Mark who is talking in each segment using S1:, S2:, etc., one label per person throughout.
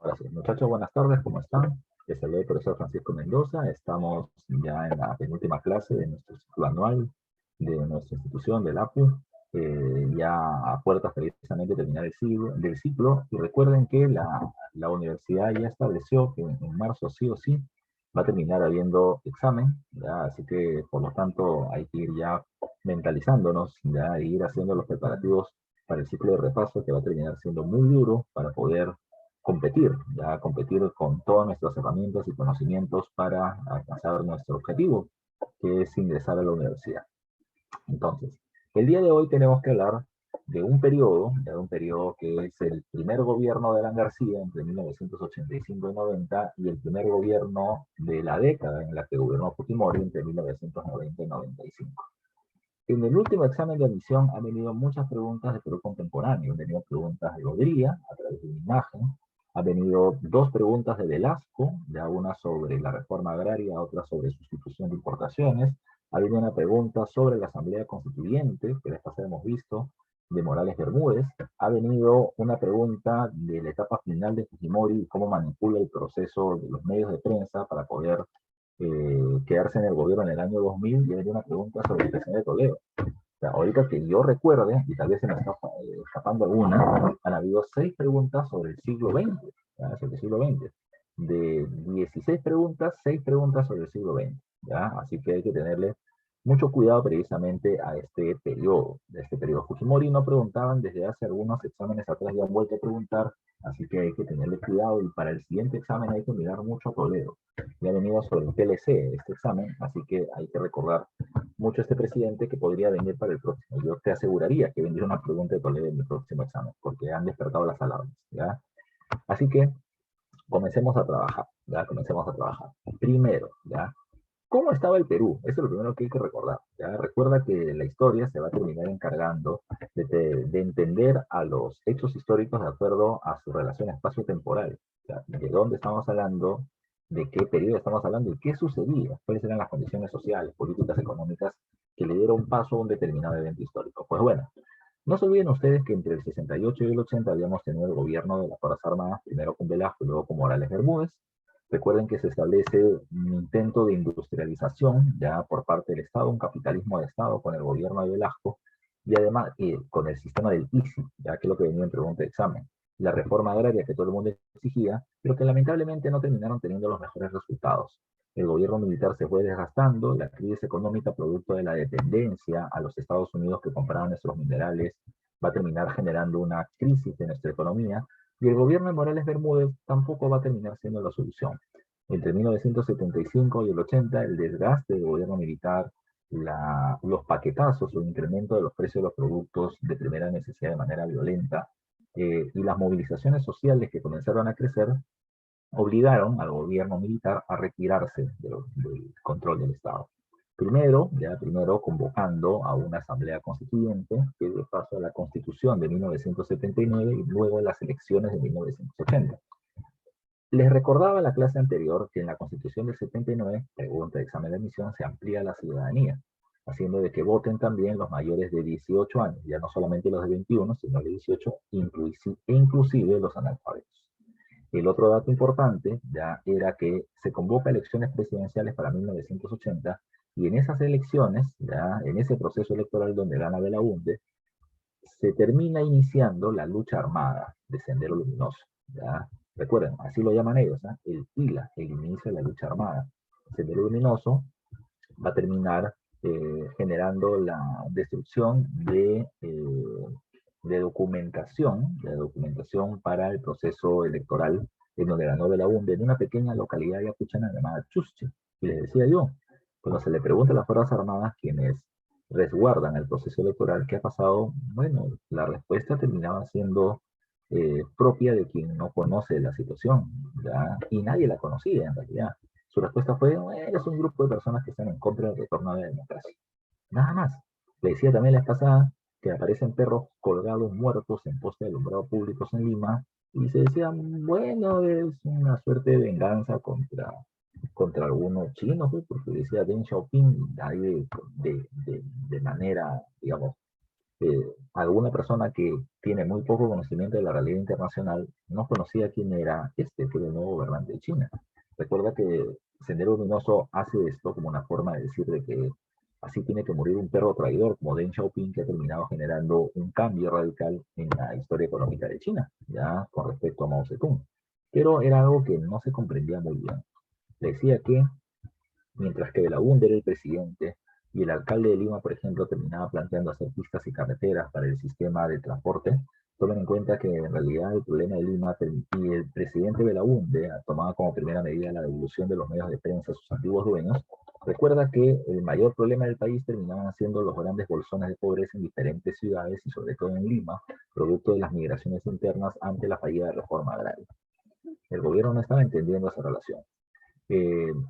S1: Ahora sí, muchachos, buenas tardes, ¿cómo están? Les saluda el profesor Francisco Mendoza. Estamos ya en la penúltima clase de nuestro ciclo anual de nuestra institución, del APU, ya a puertas precisamente de terminar del ciclo. Y recuerden que la universidad ya estableció que en marzo sí o sí va a terminar habiendo examen, ¿ya? Así que por lo tanto hay que ir ya mentalizándonos, ya, e ir haciendo los preparativos para el ciclo de repaso que va a terminar siendo muy duro para poder competir, ya competir con todas nuestras herramientas y conocimientos para alcanzar nuestro objetivo, que es ingresar a la universidad. Entonces, el día de hoy tenemos que hablar de un periodo que es el primer gobierno de Alan García entre 1985 y 90 y el primer gobierno de la década en la que gobernó Fujimori entre 1990 y 95. En el último examen de admisión han venido muchas preguntas de Perú contemporáneo. Han venido preguntas de Godría, a través de una imagen. Han venido dos preguntas de Velasco, ya una sobre la reforma agraria, otra sobre sustitución de importaciones. Ha venido una pregunta sobre la Asamblea Constituyente, que después hemos visto, de Morales Bermúdez. Ha venido una pregunta de la etapa final de Fujimori y cómo manipula el proceso de los medios de prensa para poder quedarse en el gobierno en el año 2000, y hay una pregunta sobre el presidente de Toledo. O sea, ahorita que yo recuerde, y tal vez se me está escapando alguna, han habido 6 preguntas sobre el siglo XX, ¿ya? Sobre el siglo XX. De 16 preguntas, 6 preguntas sobre el siglo XX, ¿ya? Así que hay que tenerle mucho cuidado precisamente a este periodo. De este periodo Fujimori no preguntaban desde hace algunos exámenes atrás, ya han vuelto a preguntar, así que hay que tenerle cuidado, y para el siguiente examen hay que mirar mucho a Toledo. Ya ha venido sobre el TLC este examen, así que hay que recordar mucho a este presidente que podría venir para el próximo. Yo te aseguraría que vendría una pregunta de Toledo en el próximo examen, porque han despertado las alarmas, ¿ya? Así que comencemos a trabajar, ¿ya? Comencemos a trabajar. Primero, ¿ya? ¿Cómo estaba el Perú? Eso es lo primero que hay que recordar, ¿ya? Recuerda que la historia se va a terminar encargando de entender a los hechos históricos de acuerdo a su relación espacio-temporal. ¿Ya? De dónde estamos hablando, de qué periodo estamos hablando y qué sucedía, cuáles eran las condiciones sociales, políticas, económicas que le dieron paso a un determinado evento histórico. Pues bueno, no se olviden ustedes que entre el 68 y el 80 habíamos tenido el gobierno de las Fuerzas Armadas, primero con Velasco y luego con Morales Bermúdez. Recuerden que se establece un intento de industrialización ya por parte del Estado, un capitalismo de Estado con el gobierno de Velasco, y además con el sistema del ICI, ya que es lo que venía en pregunta de examen. La reforma agraria que todo el mundo exigía, pero que lamentablemente no terminaron teniendo los mejores resultados. El gobierno militar se fue desgastando, la crisis económica producto de la dependencia a los Estados Unidos que compraban nuestros minerales va a terminar generando una crisis de nuestra economía, y el gobierno de Morales Bermúdez tampoco va a terminar siendo la solución. Entre 1975 y el 80, el desgaste del gobierno militar, los paquetazos o incremento de los precios de los productos de primera necesidad de manera violenta, y las movilizaciones sociales que comenzaron a crecer, obligaron al gobierno militar a retirarse del control del Estado. Primero convocando a una asamblea constituyente que dio paso a la constitución de 1979 y luego a las elecciones de 1980. Les recordaba la clase anterior que en la Constitución del 79, pregunta de examen de admisión, se amplía la ciudadanía, haciendo de que voten también los mayores de 18 años, ya no solamente los de 21, sino de 18, inclusive los analfabetos. El otro dato importante ya era que se convoca elecciones presidenciales para 1980, y en esas elecciones, ya en ese proceso electoral donde gana Belaúnde, se termina iniciando la lucha armada de Sendero Luminoso. ¿Ya? Recuerden, así lo llaman ellos, ¿eh? El PILA, el inicio de la lucha armada. Sendero Luminoso va a terminar generando la destrucción de documentación para el proceso electoral en donde ganó Belaúnde, en una pequeña localidad yacuchana llamada Chusche. Y les decía yo, cuando se le pregunta a las Fuerzas Armadas quienes resguardan el proceso electoral, ¿qué ha pasado? Bueno, la respuesta terminaba siendo propia de quien no conoce la situación, ¿ya? Y nadie la conocía en realidad. Su respuesta fue, bueno, es un grupo de personas que están en contra del retorno a la democracia. Nada más. Le decía también la vez pasada que aparecen perros colgados muertos en postes de alumbrado públicos en Lima, y se decía, bueno, es una suerte de venganza contra algunos chinos, porque decía Deng Xiaoping, ahí de manera, digamos, alguna persona que tiene muy poco conocimiento de la realidad internacional no conocía quién era que era el nuevo gobernante de China. Recuerda que Sendero Luminoso hace esto como una forma de decir de que así tiene que morir un perro traidor como Deng Xiaoping, que ha terminado generando un cambio radical en la historia económica de China, ya con respecto a Mao Zedong. Pero era algo que no se comprendía muy bien. Decía que mientras que Belaúnde era el presidente y el alcalde de Lima, por ejemplo, terminaba planteando hacer pistas y carreteras para el sistema de transporte, tomen en cuenta que en realidad el problema de Lima y el presidente Belaúnde tomaba como primera medida la devolución de los medios de prensa a sus antiguos dueños. Recuerda que el mayor problema del país terminaban siendo los grandes bolsones de pobreza en diferentes ciudades y sobre todo en Lima, producto de las migraciones internas ante la fallida reforma agraria. El gobierno no estaba entendiendo esa relación.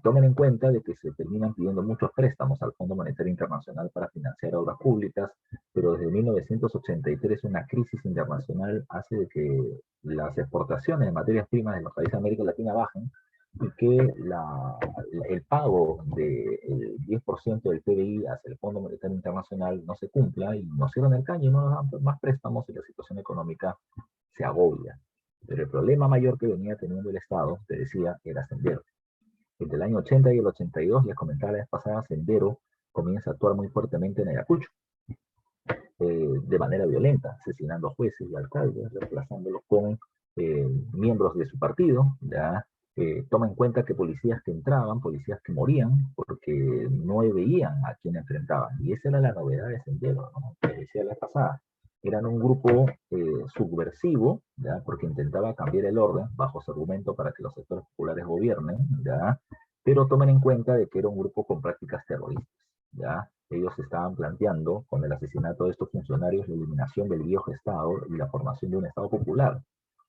S1: Tomen en cuenta de que se terminan pidiendo muchos préstamos al Fondo Monetario Internacional para financiar obras públicas, pero desde 1983 una crisis internacional hace de que las exportaciones de materias primas de los países de América Latina bajen y que el pago del 10% del PBI hacia el Fondo Monetario Internacional no se cumpla y nos cierran el caño y no nos dan más préstamos y la situación económica se agobia. Pero el problema mayor que venía teniendo el Estado, te decía, era Sendero. Entre el año 80 y el 82, les comentaba la vez pasada, Sendero comienza a actuar muy fuertemente en Ayacucho, de manera violenta, asesinando a jueces y alcaldes, reemplazándolos con miembros de su partido, ¿ya? Toma en cuenta que policías que entraban, policías que morían, porque no veían a quién enfrentaban. Y esa era la novedad de Sendero, ¿no? Que decía la vez pasada. Eran un grupo subversivo, ¿ya? Porque intentaba cambiar el orden bajo su argumento para que los sectores populares gobiernen, ¿ya? Pero tomen en cuenta de que era un grupo con prácticas terroristas, ¿ya? Ellos estaban planteando, con el asesinato de estos funcionarios, la eliminación del viejo Estado y la formación de un Estado popular.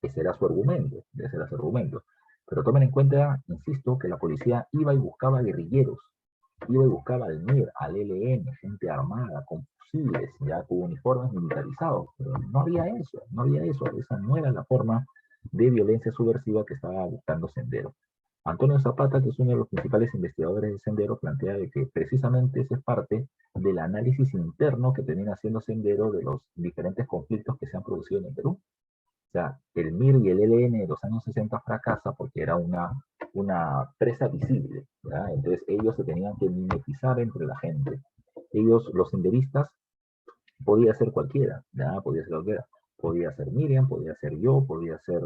S1: Ese era su argumento, ese era su argumento. Pero tomen en cuenta, insisto, que la policía iba y buscaba guerrilleros, iba y buscaba al MIR, al ELN, gente armada, con fusiles, ya con uniformes militarizados. Pero no había eso, no había eso. Esa no era la forma de violencia subversiva que estaba buscando Sendero. Antonio Zapata, que es uno de los principales investigadores de Sendero, plantea de que precisamente esa es parte del análisis interno que termina haciendo Sendero de los diferentes conflictos que se han producido en el Perú. O sea, el MIR y el ELN de los años 60 fracasa porque era una presa visible, ¿verdad? Entonces ellos se tenían que mimetizar entre la gente. Ellos, los senderistas, podía ser cualquiera, ¿ya? Podía ser cualquiera. Podía ser Miriam, podía ser yo, podía ser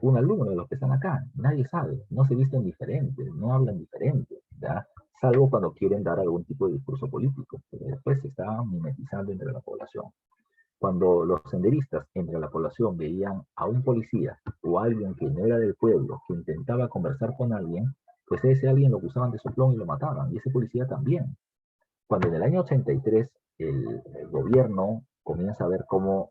S1: un alumno de los que están acá. Nadie sabe, no se visten diferentes, no hablan diferente, ¿ya? Salvo cuando quieren dar algún tipo de discurso político, pero después se estaban mimetizando entre la población. Cuando los senderistas entre la población veían a un policía o a alguien que no era del pueblo, que intentaba conversar con alguien, pues ese alguien lo acusaban de soplón y lo mataban, y ese policía también. Cuando en el año 83 el gobierno comienza a ver cómo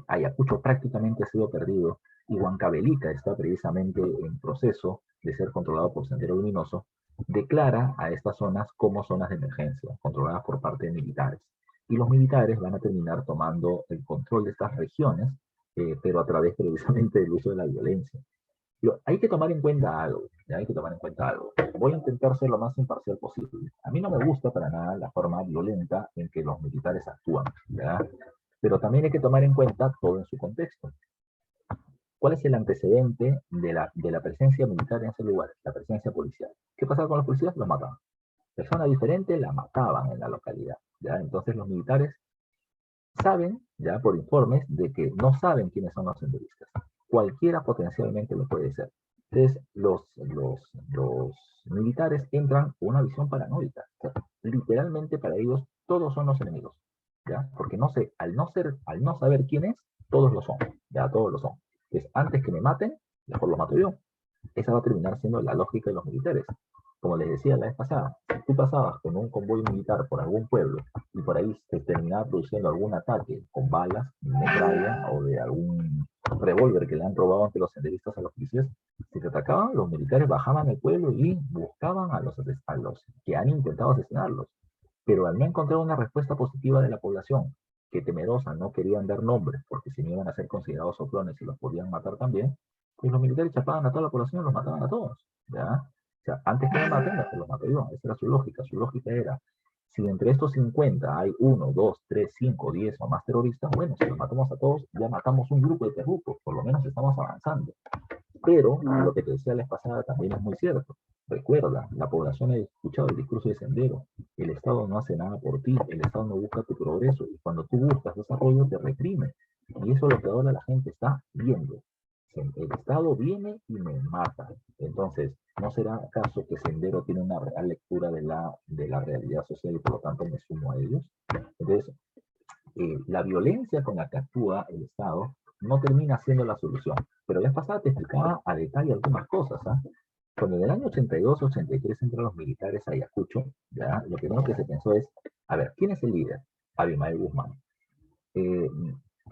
S1: Ayacucho prácticamente ha sido perdido y Huancavelica está precisamente en proceso de ser controlado por Sendero Luminoso, declara a estas zonas como zonas de emergencia, controladas por parte de militares. Y los militares van a terminar tomando el control de estas regiones, pero a través precisamente del uso de la violencia. Pero hay que tomar en cuenta algo, ¿ya? Hay que tomar en cuenta algo. Voy a intentar ser lo más imparcial posible. A mí no me gusta para nada la forma violenta en que los militares actúan, ¿ya? Pero también hay que tomar en cuenta todo en su contexto. ¿Cuál es el antecedente de la presencia militar en ese lugar? La presencia policial. ¿Qué pasaba con los policías? Los mataban. Persona diferente la mataban en la localidad, ¿ya? Entonces los militares saben, ya por informes, de que no saben quiénes son los senderistas. Cualquiera potencialmente lo puede ser. Entonces, los militares entran con una visión paranoica. O sea, literalmente para ellos todos son los enemigos, ¿ya? Porque no sé, al no saber quién es, todos lo son, ya todos lo son. Entonces, antes que me maten, mejor lo mato yo. Esa va a terminar siendo la lógica de los militares. Como les decía la vez pasada, si tú pasabas con un convoy militar por algún pueblo y por ahí se terminaba produciendo algún ataque con balas, metralla o de algún revólver que le han robado ante los senderistas a los policías, si te atacaban, los militares bajaban al pueblo y buscaban a los que han intentado asesinarlos. Pero al no encontrar una respuesta positiva de la población, que temerosa no querían dar nombres porque si no iban a ser considerados soplones y los podían matar también, pues los militares chapaban a toda la población y los mataban a todos, ¿ya? O sea, antes que me maten, los mato yo. Esa era su lógica. Su lógica era, Si entre estos 50 hay 1, 2, 3, 5, 10 o más terroristas, bueno, si los matamos a todos, ya matamos un grupo de terrucos, por lo menos estamos avanzando. Pero lo que te decía la vez pasada también es muy cierto. Recuerda, la población ha escuchado el discurso de Sendero. El Estado no hace nada por ti, el Estado no busca tu progreso. Y cuando tú buscas desarrollo, te reprime. Y eso es lo que ahora la gente está viendo. El Estado viene y me mata. Entonces, ¿no será acaso que Sendero tiene una real lectura de la realidad social y por lo tanto me sumo a ellos? Entonces, la violencia con la que actúa el Estado no termina siendo la solución. Pero ya pasada te explicaba a detalle algunas cosas. ¿Ah? Cuando en el año 82-83 entran los militares a Ayacucho, ¿ya? Lo primero que se pensó es, a ver, ¿quién es el líder? Abimael Guzmán. Eh,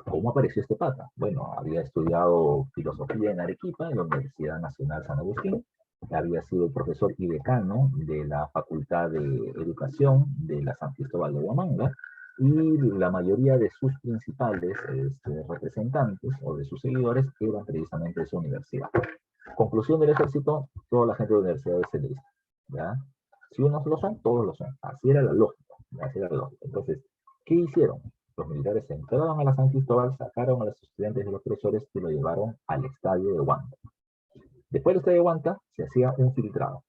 S1: ¿Cómo apareció este pata? Bueno, había estudiado filosofía en Arequipa, en la Universidad Nacional San Agustín, había sido profesor y decano de la Facultad de Educación de la San Cristóbal de Huamanga, y la mayoría de sus principales representantes o de sus seguidores eran precisamente de su universidad. Conclusión del ejército, toda la gente de la universidad es celeste, ¿ya? Si unos lo son, todos lo son. Así era la lógica, así era la lógica. Entonces, ¿qué hicieron? Los militares entraron a la San Cristóbal, sacaron a los estudiantes de los profesores y lo llevaron al estadio de Huanta. Después del estadio de Huanta se hacía un filtrado.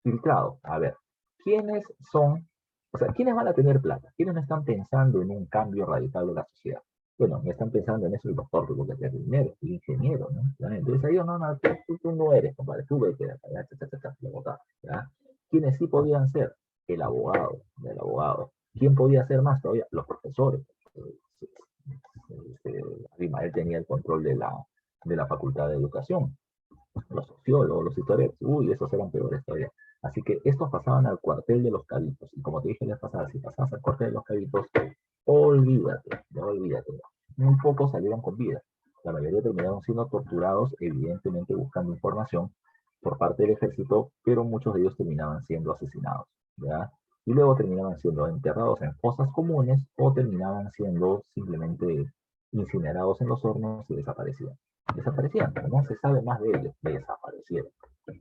S1: Filtrado, a ver, ¿quiénes son, o sea, quiénes van a tener plata? ¿Quiénes no están pensando en un cambio radical de la sociedad? Bueno, no están pensando en eso el doctor, porque es el dinero, el ingeniero, ¿no? ¿Ya? Entonces ellos, no, tú no eres, compadre, tú vete, lo votaron, ¿ya? ¿Quiénes sí podían ser? El abogado. ¿Quién podía ser más todavía? Los profesores. Abimael tenía el control de la Facultad de Educación. Los sociólogos, los historiadores, uy, esos eran peores todavía. Así que estos pasaban al cuartel de los cabitos. Y como te dije la vez pasada, si pasabas al cuartel de los cabitos, olvídate, ya olvídate. Muy pocos salieron con vida. La mayoría terminaron siendo torturados, evidentemente buscando información por parte del ejército, pero muchos de ellos terminaban siendo asesinados, ¿ya? Y luego terminaban siendo enterrados en fosas comunes o terminaban siendo simplemente incinerados en los hornos y desaparecían. Desaparecían, pero no se sabe más de ellos, desaparecieron.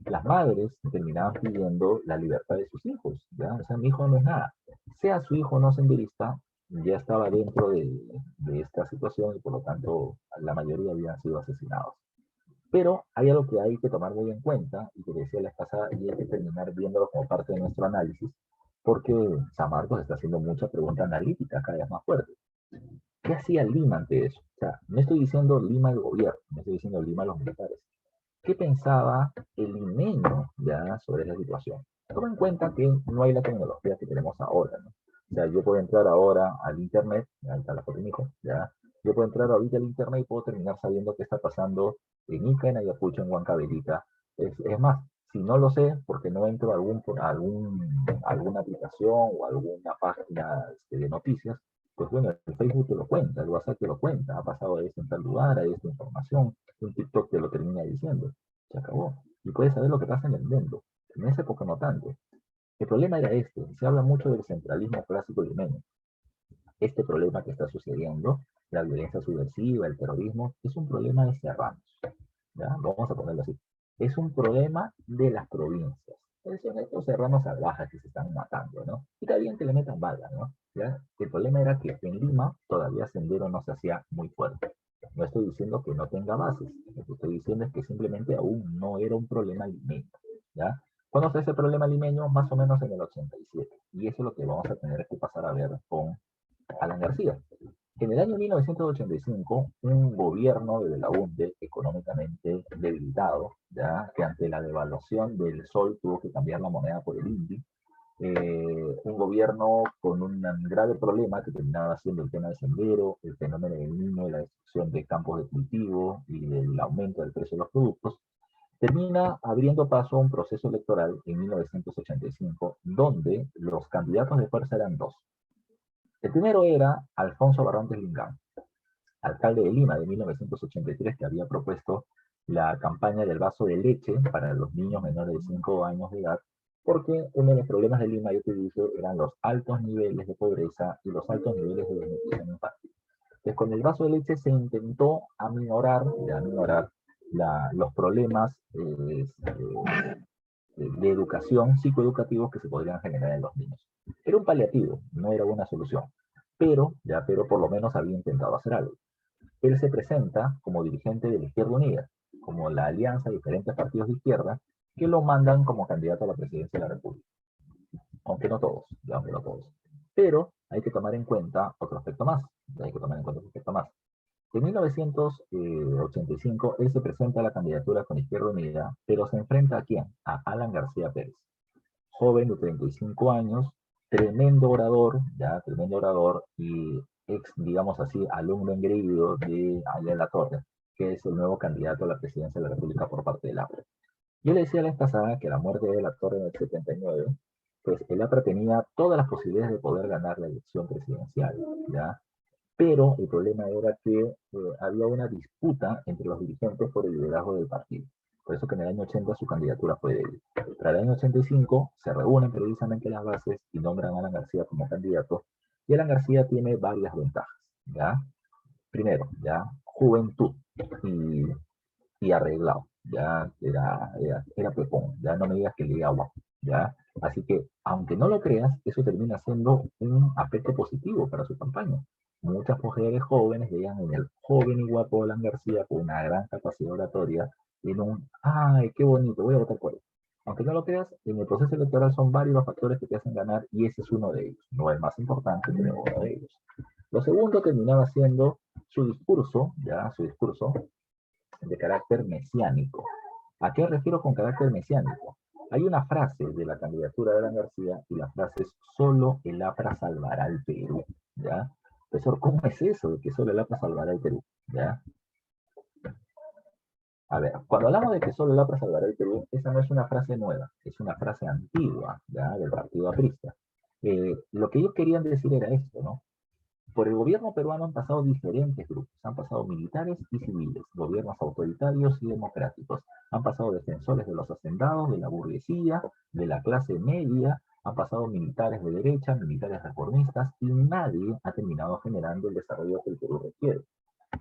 S1: Las madres terminaban pidiendo la libertad de sus hijos, ¿ya? O sea, mi hijo no es nada. Sea su hijo no senderista, ya estaba dentro de esta situación y por lo tanto la mayoría habían sido asesinados. Pero hay algo que hay que tomar muy en cuenta y que decía la vez pasada y hay que terminar viéndolo como parte de nuestro análisis, porque San Marcos está haciendo mucha pregunta analítica cada vez más fuerte. ¿Qué hacía Lima ante eso? O sea, no estoy diciendo Lima el gobierno, no estoy diciendo Lima los militares. ¿Qué pensaba el limeño ya sobre esa situación? Toma en cuenta que no hay la tecnología que tenemos ahora, ¿no? O sea, yo puedo entrar ahora al internet, ahí está la foto de mi hijo, ya. Yo puedo entrar ahorita al internet y puedo terminar sabiendo qué está pasando en Ica, en Ayacucho, en Huancavelica. Es más, si no lo sé, porque no entro a alguna aplicación o alguna página de noticias, pues bueno, el Facebook te lo cuenta, el WhatsApp te lo cuenta, ha pasado de esto en tal lugar, hay esta información, un TikTok te lo termina diciendo, se acabó. Y puedes saber lo que pasa en el mundo. En esa época no tanto. El problema era este, se habla mucho del centralismo clásico limeño. Este problema que está sucediendo, la violencia subversiva, el terrorismo, es un problema de serranos. ¿Ya? Vamos a ponerlo así. Es un problema de las provincias. Son estos serranos salvajes que se están matando, ¿no? Y está bien que le metan bala, ¿no? ¿Ya? El problema era que en Lima todavía Sendero no se hacía muy fuerte. No estoy diciendo que no tenga bases. Lo que estoy diciendo es que simplemente aún no era un problema limeño, ¿ya? ¿Cuándo fue ese problema limeño? Más o menos en el 87. Y eso es lo que vamos a tener que pasar a ver con Alan García. En el año 1985, un gobierno de Belaúnde, económicamente debilitado, ya que ante la devaluación del sol tuvo que cambiar la moneda por el INDI, un gobierno con un grave problema que terminaba siendo el tema del sendero, el fenómeno del niño, la destrucción de campos de cultivo y el aumento del precio de los productos, termina abriendo paso a un proceso electoral en 1985, donde los candidatos de fuerza eran dos. El primero era Alfonso Barrantes Lingán, alcalde de Lima de 1983, que había propuesto la campaña del vaso de leche para los niños menores de 5 años de edad, porque uno de los problemas de Lima, yo te dije, eran los altos niveles de pobreza y los altos niveles de desnutrición infantil. Entonces, con el vaso de leche se intentó aminorar los problemas de educación psicoeducativos que se podrían generar en los niños. Era un paliativo, no era una solución, pero por lo menos había intentado hacer algo. Él se presenta como dirigente de la Izquierda Unida, como la alianza de diferentes partidos de izquierda que lo mandan como candidato a la presidencia de la República. Aunque no todos, ya, aunque no todos. Pero hay que tomar en cuenta otro aspecto más. Hay que tomar en cuenta otro aspecto más. En 1985, él se presenta a la candidatura con Izquierda Unida, pero se enfrenta ¿a quién? A Alan García Pérez, joven de 35 años, tremendo orador y ex, digamos así, alumno engreído de Aya de la Torre, que es el nuevo candidato a la presidencia de la República por parte del APRA. Yo le decía la vez pasada que la muerte de la Torre en el 79, pues el APRA tenía todas las posibilidades de poder ganar la elección presidencial, ¿ya? Pero el problema era que había una disputa entre los dirigentes por el liderazgo del partido. Por eso que en el año 80 su candidatura fue débil. Para el año 85 se reúnen precisamente las bases y nombran a Alan García como candidato. Y Alan García tiene varias ventajas, ¿ya? Primero, ya, juventud y, y arreglado, ya era pepón, ya no me digas que le agua, ya. Así que, aunque no lo creas, eso termina siendo un aspecto positivo para su campaña. Muchas mujeres jóvenes veían en el joven y guapo Alan García con una gran capacidad oratoria y en un, ay, qué bonito, voy a votar por él. Aunque no lo creas, en el proceso electoral son varios los factores que te hacen ganar y ese es uno de ellos. No es más importante, pero uno de ellos. Lo segundo terminaba siendo su discurso, ya su discurso de carácter mesiánico. ¿A qué refiero con carácter mesiánico? Hay una frase de la candidatura de Alan García y la frase es: solo el APRA salvará al Perú, ¿ya? Profesor, ¿cómo es eso de que solo el APRA salvará al Perú? ¿Ya? A ver, cuando hablamos de que solo el APRA salvará el Perú, esa no es una frase nueva, es una frase antigua, ¿ya? Del partido aprista. Lo que ellos querían decir era esto, ¿no? Por el gobierno peruano han pasado diferentes grupos, han pasado militares y civiles, gobiernos autoritarios y democráticos, han pasado defensores de los hacendados, de la burguesía, de la clase media, han pasado militares de derecha, militares reformistas y nadie ha terminado generando el desarrollo que el Perú requiere.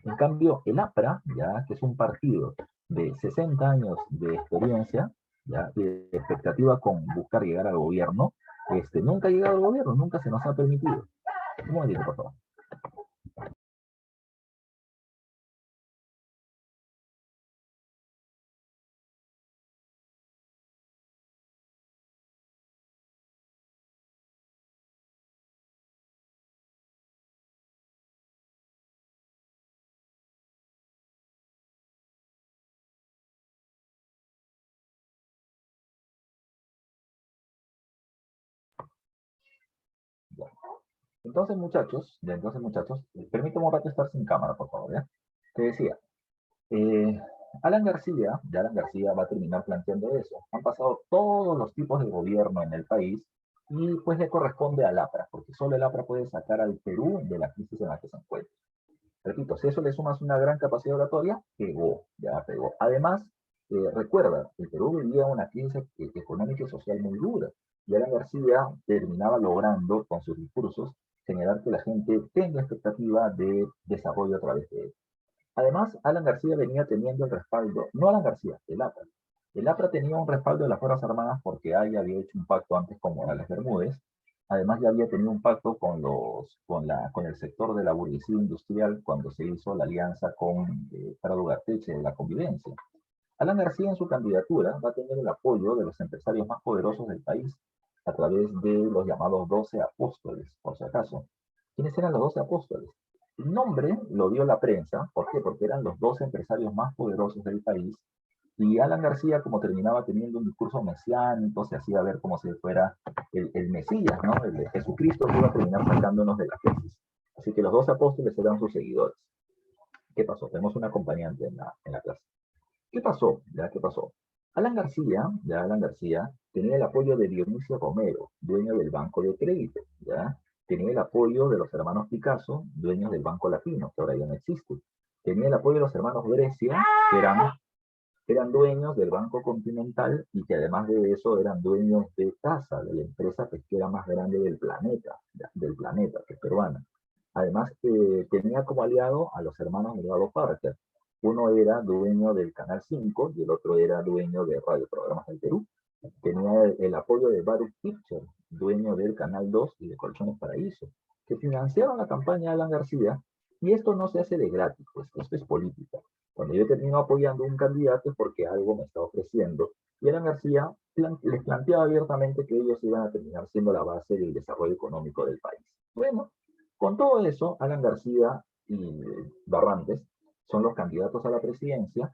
S1: En cambio, el APRA, ya que es un partido de 60 años de experiencia, ya, y de expectativa con buscar llegar al gobierno, nunca ha llegado al gobierno, nunca se nos ha permitido. Un momentito, por favor. Ya. Entonces muchachos, permítame un rato estar sin cámara, por favor, ¿ya? Te decía, eh, Alan García va a terminar planteando eso. Han pasado todos los tipos de gobierno en el país y pues le corresponde al APRA, porque solo el APRA puede sacar al Perú de la crisis en la que se encuentra. Repito, si eso le sumas una gran capacidad oratoria, pegó, ya pegó. Además, recuerda, el Perú vivía una crisis económica y social muy dura, y Alan García terminaba logrando, con sus discursos, generar que la gente tenga expectativa de desarrollo a través de él. Además, Alan García venía teniendo el respaldo, no Alan García, el APRA. El APRA tenía un respaldo de las Fuerzas Armadas porque ahí había hecho un pacto antes con Morales Bermúdez. Además, ya había tenido un pacto con el sector de la burguesía industrial cuando se hizo la alianza con Prado Garteche de la convivencia. Alan García en su candidatura va a tener el apoyo de los empresarios más poderosos del país a través de los llamados 12 apóstoles, por si acaso. ¿Quiénes eran los 12 apóstoles? El nombre lo dio la prensa, ¿por qué? Porque eran los 12 empresarios más poderosos del país y Alan García, como terminaba teniendo un discurso mesiánico, se hacía ver como si fuera el Mesías, ¿no? El de Jesucristo que iba a terminar sacándonos de la crisis. Así que los 12 apóstoles eran sus seguidores. ¿Qué pasó? Tenemos un acompañante en la clase. ¿Qué pasó? ¿Ya? ¿Qué pasó? Alan García, tenía el apoyo de Dionisio Romero, dueño del Banco de Crédito, ¿ya? Tenía el apoyo de los hermanos Picasso, dueños del Banco Latino, que ahora ya no existe. Tenía el apoyo de los hermanos Grecia, que eran dueños del Banco Continental y que además de eso eran dueños de TASA, de la empresa pesquera más grande del planeta, que es peruana. Además, tenía como aliado a los hermanos Eduardo Parker. Uno era dueño del Canal 5 y el otro era dueño de Radio Programas del Perú. tenía el apoyo de Baruch Pictures, dueño del Canal 2 y de Colchones Paraíso, que financiaron la campaña de Alan García, y esto no se hace de gratis, pues esto es política. Cuando yo termino apoyando a un candidato es porque algo me está ofreciendo, y Alan García les planteaba abiertamente que ellos iban a terminar siendo la base del desarrollo económico del país. Bueno, con todo eso, Alan García y Barrantes son los candidatos a la presidencia,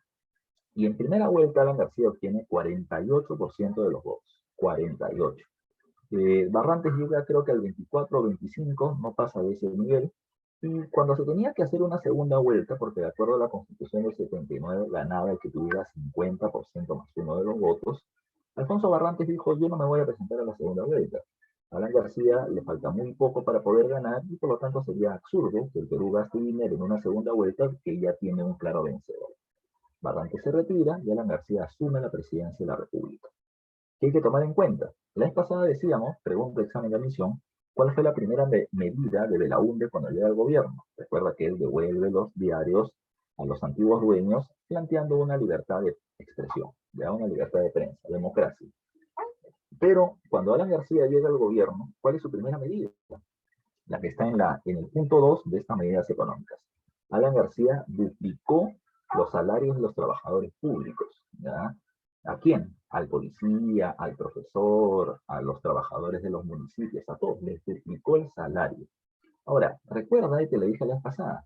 S1: y en primera vuelta Alan García obtiene 48% de los votos. 48. Barrantes llega creo que al 24 o 25, no pasa de ese nivel. Y cuando se tenía que hacer una segunda vuelta, porque de acuerdo a la Constitución del 79 ganaba el que tuviera 50% más uno de los votos, Alfonso Barrantes dijo, yo no me voy a presentar a la segunda vuelta. A Alan García le falta muy poco para poder ganar y por lo tanto sería absurdo que el Perú gaste dinero en una segunda vuelta que ya tiene un claro vencedor. Barrantes se retira y Alan García asume la presidencia de la República. ¿Qué hay que tomar en cuenta? La vez pasada decíamos, pregunta examen de admisión, ¿cuál fue la primera medida de Belaúnde cuando llega al gobierno? Recuerda que él devuelve los diarios a los antiguos dueños, planteando una libertad de expresión, ya una libertad de prensa, democracia. Pero cuando Alan García llega al gobierno, ¿cuál es su primera medida? La que está en el punto 2 de estas medidas económicas. Alan García duplicó los salarios de los trabajadores públicos. ¿Ya? ¿A quién? Al policía, al profesor, a los trabajadores de los municipios, a todos les duplicó el salario. Ahora, recuerda, y te lo dije la vez pasada,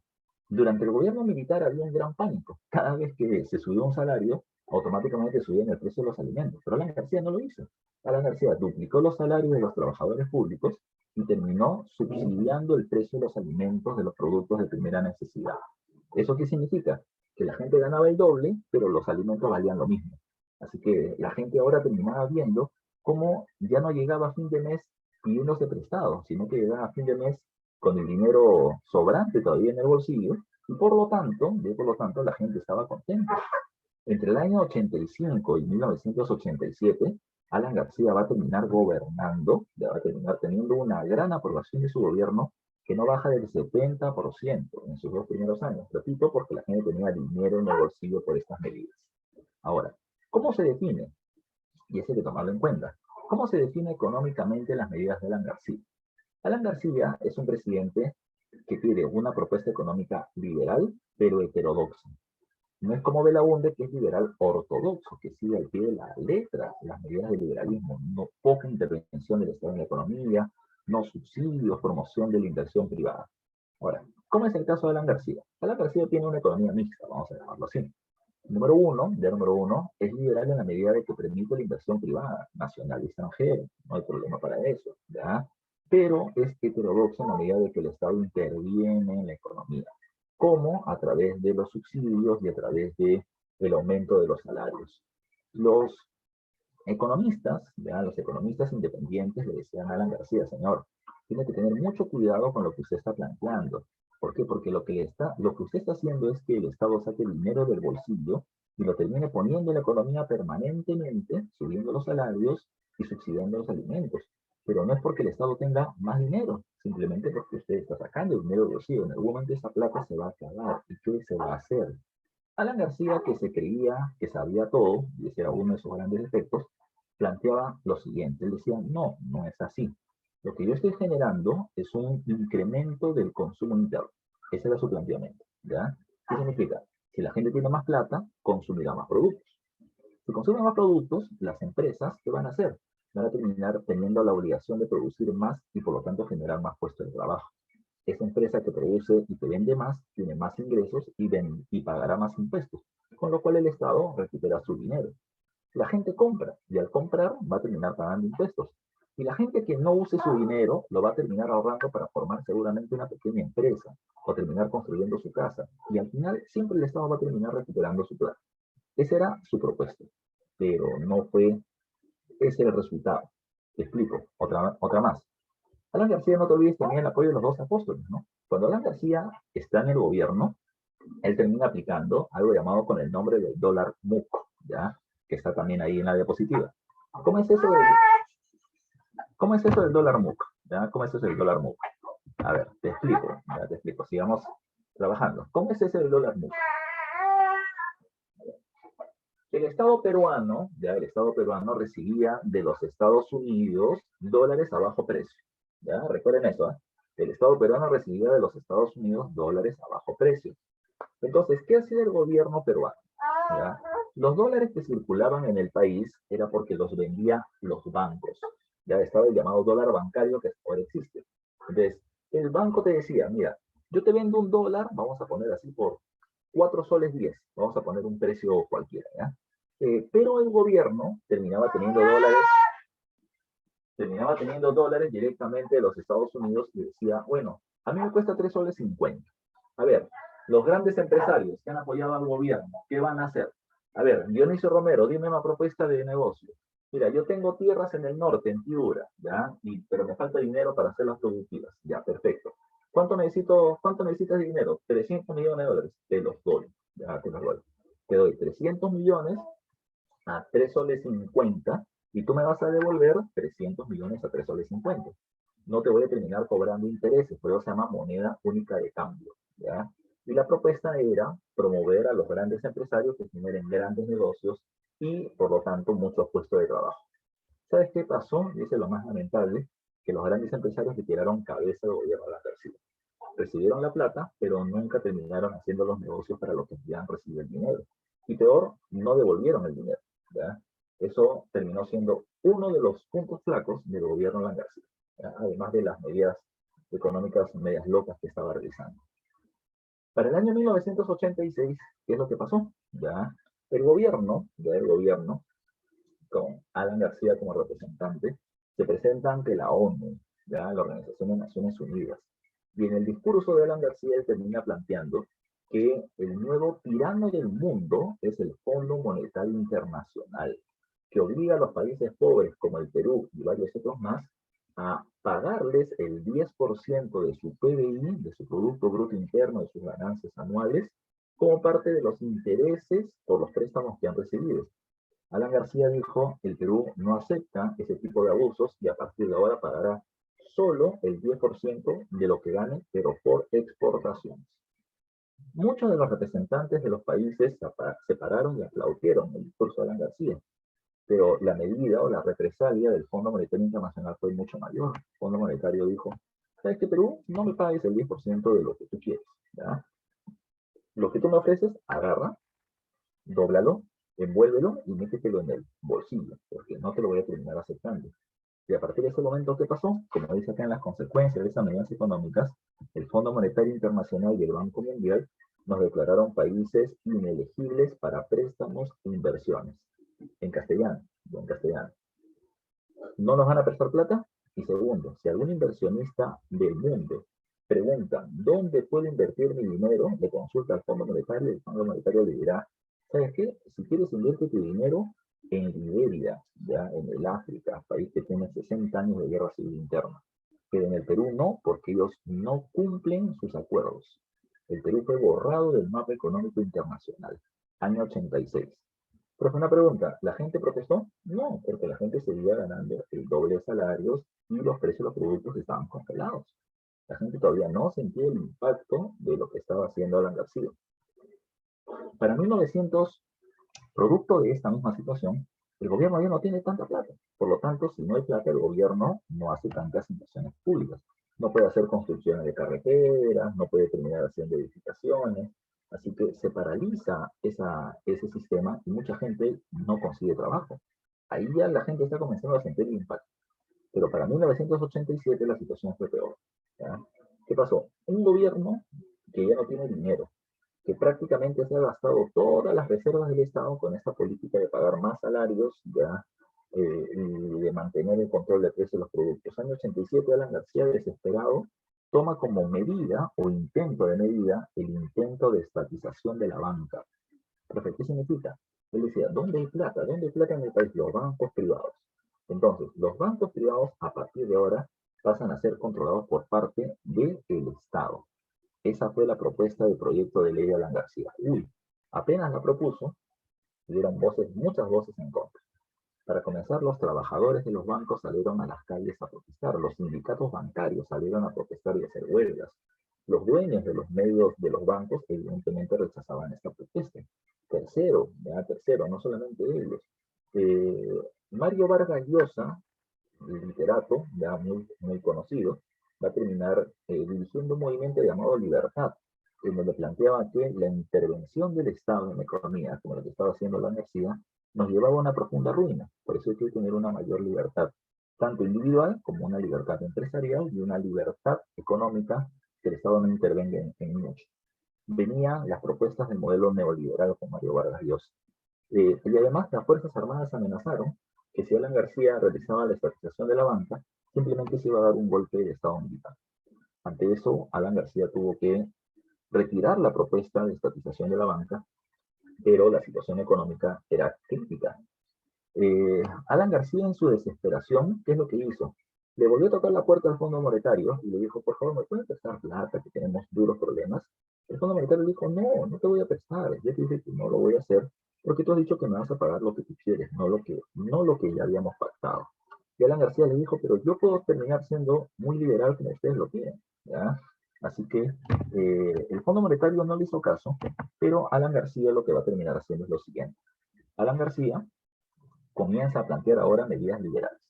S1: durante el gobierno militar había un gran pánico. Cada vez que se subió un salario, automáticamente subían el precio de los alimentos. Pero Alan García no lo hizo. Alan García duplicó los salarios de los trabajadores públicos y terminó subsidiando el precio de los alimentos de los productos de primera necesidad. ¿Eso qué significa? Que la gente ganaba el doble, pero los alimentos valían lo mismo. Así que la gente ahora terminaba viendo cómo ya no llegaba a fin de mes pidiéndose prestado, sino que llegaba a fin de mes con el dinero sobrante todavía en el bolsillo, y por lo tanto la gente estaba contenta. Entre el año 85 y 1987, Alan García va a terminar gobernando, ya va a terminar teniendo una gran aprobación de su gobierno que no baja del 70% en sus 2 primeros años. Repito, porque la gente tenía dinero en el bolsillo por estas medidas. Ahora, ¿cómo se define? Y eso hay que tomarlo en cuenta. ¿Cómo se define económicamente las medidas de Alan García? Alan García es un presidente que tiene una propuesta económica liberal, pero heterodoxa. No es como Belaúnde, que es liberal ortodoxo, que sigue al pie de la letra las medidas del liberalismo, no poca intervención del Estado en la economía, no subsidios, promoción de la inversión privada. Ahora, ¿cómo es el caso de Alan García? Alan García tiene una economía mixta, vamos a llamarlo así. Número uno, es liberal en la medida de que permite la inversión privada, nacional y extranjera, no hay problema para eso, ¿ya? Pero es heterodoxo en la medida de que el Estado interviene en la economía, como a través de los subsidios y a través del aumento de los salarios. Los economistas, ¿ya? Los economistas independientes le decían a Alan García, señor, tiene que tener mucho cuidado con lo que usted está planteando. ¿Por qué? Porque lo que usted está haciendo es que el Estado saque dinero del bolsillo y lo termine poniendo en la economía permanentemente, subiendo los salarios y subsidiando los alimentos. Pero no es porque el Estado tenga más dinero, simplemente porque usted está sacando dinero del bolsillo. En algún momento esa plata se va a acabar. ¿Y qué se va a hacer? Alan García, que se creía que sabía todo, y ese era uno de sus grandes defectos, planteaba lo siguiente. Él decía, no, no es así. Lo que yo estoy generando es un incremento del consumo interno. Ese era su planteamiento. ¿Ya? ¿Qué significa? Si la gente tiene más plata, consumirá más productos. Si consumen más productos, las empresas, ¿qué van a hacer? Van a terminar teniendo la obligación de producir más y por lo tanto generar más puestos de trabajo. Esa empresa que produce y que vende más, tiene más ingresos y pagará más impuestos, con lo cual el Estado recupera su dinero. La gente compra y al comprar va a terminar pagando impuestos. Y la gente que no use su dinero lo va a terminar ahorrando para formar seguramente una pequeña empresa o terminar construyendo su casa. Y al final siempre el Estado va a terminar recuperando su plata. Esa era su propuesta, pero no fue ese el resultado. Te explico, otra más. Alan García, no te olvides, tenía el apoyo de los dos apóstoles, ¿no? Cuando Alan García está en el gobierno, él termina aplicando algo llamado con el nombre del dólar MUC, ¿ya? Que está también ahí en la diapositiva. ¿Cómo es eso del, ¿Cómo es eso del dólar MUC? ¿Ya? ¿Cómo es eso del dólar MUC? A ver, te explico, sigamos trabajando. ¿Cómo es ese del dólar MUC? El Estado peruano, ya el Estado peruano recibía de los Estados Unidos dólares a bajo precio. Ya, recuerden eso, ¿eh? El Estado peruano recibía de los Estados Unidos dólares a bajo precio. Entonces, ¿qué hacía el gobierno peruano? ¿Ya? Los dólares que circulaban en el país era porque los vendían los bancos. Ya estaba el llamado dólar bancario que ahora existe. Entonces, el banco te decía, mira, yo te vendo un dólar, vamos a poner así por 4 soles 10, vamos a poner un precio cualquiera, ¿ya? Pero el gobierno terminaba teniendo dólares directamente de los Estados Unidos y decía, bueno, a mí me cuesta 3 soles 50. A ver, los grandes empresarios que han apoyado al gobierno, ¿qué van a hacer? A ver, Dionisio Romero, dime una propuesta de negocio. Mira, yo tengo tierras en el norte, en Piura, ¿ya? Pero me falta dinero para hacerlas productivas. Ya, perfecto. ¿Cuánto necesitas de dinero? 300 millones de dólares. Te los doy. Ya, te los doy. Te doy 300 millones a 3 soles 50 y tú me vas a devolver 300 millones a 3 soles 50. No te voy a terminar cobrando intereses, por eso se llama moneda única de cambio. ¿Ya? Y la propuesta era promover a los grandes empresarios que generen grandes negocios y, por lo tanto, muchos puestos de trabajo. ¿Sabes qué pasó? Y eso es lo más lamentable, que los grandes empresarios le tiraron cabeza al gobierno de la García. Recibieron la plata, pero nunca terminaron haciendo los negocios para los que habían recibido el dinero. Y peor, no devolvieron el dinero. ¿Ya? Eso terminó siendo uno de los puntos flacos del gobierno de García, ¿ya? Además de las medidas económicas medias locas que estaba realizando. Para el año 1986, ¿qué es lo que pasó? ¿Ya? El gobierno, con Alan García como representante, se presenta ante la ONU, ¿ya? La Organización de Naciones Unidas. Y en el discurso de Alan García él termina planteando que el nuevo tirano del mundo es el Fondo Monetario Internacional, que obliga a los países pobres como el Perú y varios otros más a pagarles el 10% de su PBI, de su Producto Bruto Interno, de sus ganancias anuales, como parte de los intereses por los préstamos que han recibido. Alan García dijo, el Perú no acepta ese tipo de abusos y a partir de ahora pagará solo el 10% de lo que gane, pero por exportaciones. Muchos de los representantes de los países se pararon y aplaudieron el discurso de Alan García, pero la medida o la represalia del Fondo Monetario Internacional fue mucho mayor. El Fondo Monetario dijo, ¿sabes qué, Perú? No me pagues el 10% de lo que tú quieres. ¿Ya? Lo que tú me ofreces, agarra, dóblalo, envuélvelo y métetelo en el bolsillo, porque no te lo voy a terminar aceptando. Y a partir de ese momento, ¿qué pasó? Como dice acá en las consecuencias de esas medidas económicas, el Fondo Monetario Internacional y el Banco Mundial nos declararon países inelegibles para préstamos e inversiones. En castellano, no nos van a prestar plata. Y segundo, si algún inversionista del mundo pregunta dónde puedo invertir mi dinero, le consulta al Fondo Monetario y el Fondo Monetario le dirá, ¿sabes qué? Si quieres invierte tu dinero en Liberia, ya en el África, país que tiene 60 años de guerra civil interna. Pero en el Perú no, porque ellos no cumplen sus acuerdos. El Perú fue borrado del mapa económico internacional, año 86. Pero fue una pregunta, ¿la gente protestó? No, porque la gente seguía ganando el doble de salarios y los precios de los productos estaban congelados. La gente todavía no sentía el impacto de lo que estaba haciendo Alan García. Para 1900, producto de esta misma situación, el gobierno ya no tiene tanta plata. Por lo tanto, si no hay plata, el gobierno no hace tantas inversiones públicas. No puede hacer construcciones de carreteras, no puede terminar haciendo edificaciones. Así que se paraliza ese sistema y mucha gente no consigue trabajo. Ahí ya la gente está comenzando a sentir el impacto. Pero para 1987 la situación fue peor. ¿Ya? ¿Qué pasó? Un gobierno que ya no tiene dinero, que prácticamente se ha gastado todas las reservas del Estado con esta política de pagar más salarios, ya, y de mantener el control de precios de los productos. Año 87, Alan García, desesperado, toma como medida o intento de medida el intento de estatización de la banca. ¿Pero qué significa? Él decía, ¿dónde hay plata? ¿Dónde hay plata en el país? Los bancos privados. Entonces, los bancos privados a partir de ahora pasan a ser controlados por parte del Estado. Esa fue la propuesta del proyecto de ley de Alan García. Apenas la propuso, hubieron muchas voces en contra. Para comenzar, los trabajadores de los bancos salieron a las calles a protestar, los sindicatos bancarios salieron a protestar y a hacer huelgas. Los dueños de los medios de los bancos evidentemente rechazaban esta protesta. tercero, no solamente ellos. Eh, Mario Vargas Llosa, el literato, ya muy conocido, va a terminar dirigiendo un movimiento llamado Libertad, en donde planteaba que la intervención del Estado en la economía, como lo que estaba haciendo la García, nos llevaba a una profunda ruina. Por eso hay que tener una mayor libertad, tanto individual como una libertad empresarial y una libertad económica, que el Estado no intervenga en mucho. Venían las propuestas del modelo neoliberal con Mario Vargas Llosa. Y además las Fuerzas Armadas amenazaron que si Alan García realizaba la estatización de la banca, simplemente se iba a dar un golpe de Estado militar. Ante eso, Alan García tuvo que retirar la propuesta de estatización de la banca, pero la situación económica era crítica. Alan García, en su desesperación, ¿qué es lo que hizo? Le volvió a tocar la puerta al Fondo Monetario y le dijo, por favor, ¿me pueden prestar plata, que tenemos duros problemas? El Fondo Monetario le dijo, no, no te voy a prestar, ya te dije que no lo voy a hacer, porque tú has dicho que me vas a pagar lo que tú quieres, no lo que ya habíamos pactado. Y Alan García le dijo, pero yo puedo terminar siendo muy liberal como ustedes lo quieren, ¿ya? Así que el Fondo Monetario no le hizo caso, pero Alan García lo que va a terminar haciendo es lo siguiente. Alan García comienza a plantear ahora medidas liberales.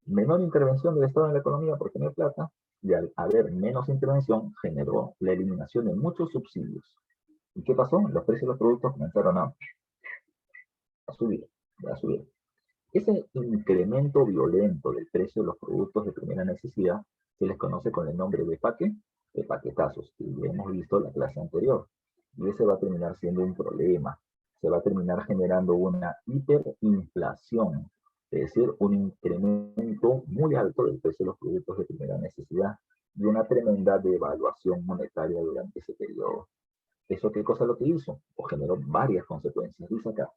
S1: Menor intervención del Estado en la economía porque no hay plata, y al haber menos intervención generó la eliminación de muchos subsidios. ¿Y qué pasó? Los precios de los productos comenzaron subir, a subir. Ese incremento violento del precio de los productos de primera necesidad se les conoce con el nombre de paquetazos, que ya hemos visto en la clase anterior. Y ese va a terminar siendo un problema. Se va a terminar generando una hiperinflación, es decir, un incremento muy alto del precio de los productos de primera necesidad y una tremenda devaluación monetaria durante ese periodo. ¿Eso qué cosa lo que hizo? O generó varias consecuencias. Dice acá,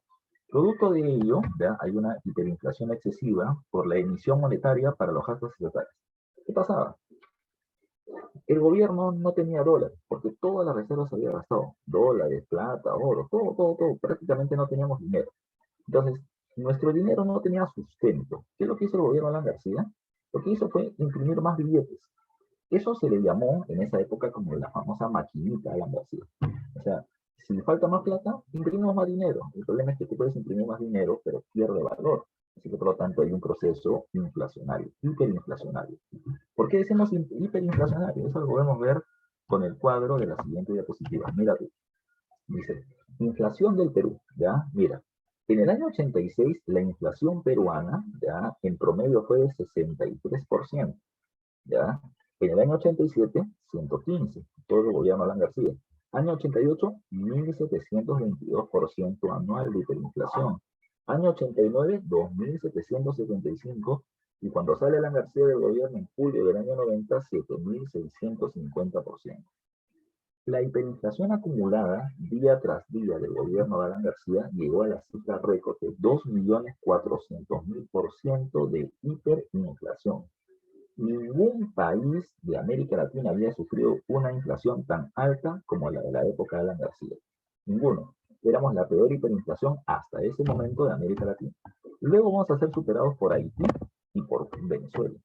S1: producto de ello, ¿ya? Hay una hiperinflación excesiva por la emisión monetaria para los gastos estatales. ¿Qué pasaba? El gobierno no tenía dólares, porque todas las reservas se había gastado. Dólares, plata, oro, todo. Prácticamente no teníamos dinero. Entonces, nuestro dinero no tenía sustento. ¿Qué es lo que hizo el gobierno de Alan García? Lo que hizo fue imprimir más billetes. Eso se le llamó en esa época como la famosa maquinita Alan García. O sea, si falta más plata, imprimimos más dinero. El problema es que tú puedes imprimir más dinero, pero pierde valor. Así que por lo tanto hay un proceso inflacionario, hiperinflacionario. ¿Por qué decimos hiperinflacionario? Eso lo podemos ver con el cuadro de la siguiente diapositiva. Mira tú. Dice, inflación del Perú, ¿ya? Mira, en el año 86 la inflación peruana, ¿ya? En promedio fue de 63%, ¿ya? En el año 87, 115, todo el gobierno de Alan García. Año 88, 1.722% anual de hiperinflación. Año 89, 2.775, y cuando sale Alan García del gobierno en julio del año 90, 7.650%. La hiperinflación acumulada día tras día del gobierno de Alan García llegó a la cifra récord de 2.400.000% de hiperinflación. Ningún país de América Latina había sufrido una inflación tan alta como la de la época de Alan García. Ninguno. Éramos la peor hiperinflación hasta ese momento de América Latina. Luego vamos a ser superados por Haití y por Venezuela.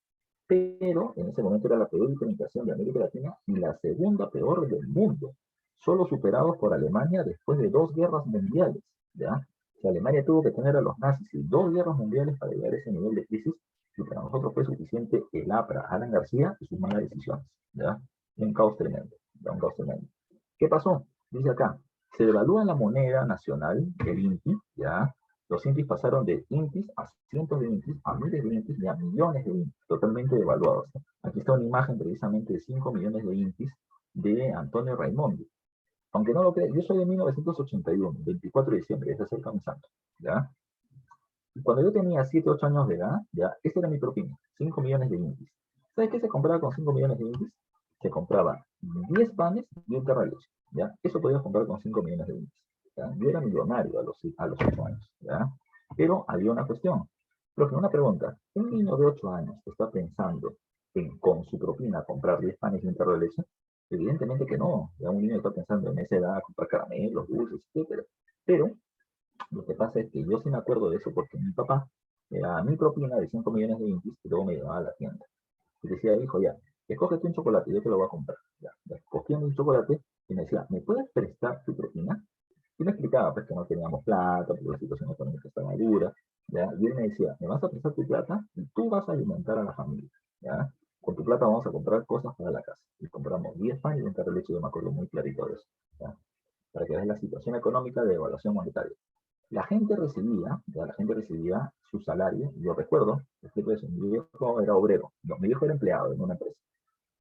S1: Pero en ese momento era la peor hiperinflación de América Latina y la segunda peor del mundo, solo superados por Alemania después de 2 guerras mundiales. ¿Ya? O sea, Alemania tuvo que tener a los nazis y 2 guerras mundiales para llegar a ese nivel de crisis, y para nosotros fue suficiente el APRA, Alan García y sus malas decisiones. ¿Ya? Un caos tremendo. ¿Ya? Un caos tremendo. ¿Qué pasó? Dice acá, se devalúa la moneda nacional, el INTI, ¿ya? Los INTIs pasaron de INTIs a cientos de INTIs, a miles de INTIs y a millones de INTIs, totalmente devaluados. Aquí está una imagen precisamente de 5 millones de INTIs de Antonio Raimondi. Aunque no lo crean, yo soy de 1981, 24 de diciembre, es acerca de mi santo, ¿ya? Cuando yo tenía 7, 8 años de edad, ya, esta era mi propina, 5 millones de INTIs. ¿Sabes qué se compraba con 5 millones de INTIs? Se compraba 10 panes y un terra leche, ¿ya? Eso podías comprar con 5 millones de INTIs. ¿Ya? Yo era millonario a los 8 años, ¿ya? Pero había una cuestión. Profe, una pregunta. ¿Un niño de 8 años está pensando en con su propina comprar 10 panes y un terra de leche? Evidentemente que no. Ya un niño está pensando en esa edad comprar caramelos, dulces, etc. Pero lo que pasa es que yo sí me acuerdo de eso porque mi papá me daba mi propina de 5 millones de INTIs y luego me llevaba a la tienda. Y decía, hijo, ya, escógete un chocolate, yo te lo voy a comprar. Ya, cogía un chocolate y me decía, ¿me puedes prestar tu propina? Y me explicaba explicaba pues, que no teníamos plata, porque la situación económica estaba dura, ¿ya? Y él me decía, me vas a prestar tu plata y tú vas a alimentar a la familia, ¿ya? Con tu plata vamos a comprar cosas para la casa. Y compramos 10 pan y un carro de leche, yo me acuerdo muy clarito de eso, ¿ya? Para que veas la situación económica de evaluación monetaria. La gente recibía su salario, yo recuerdo, eso, mi viejo era obrero, no, mi viejo era empleado en una empresa.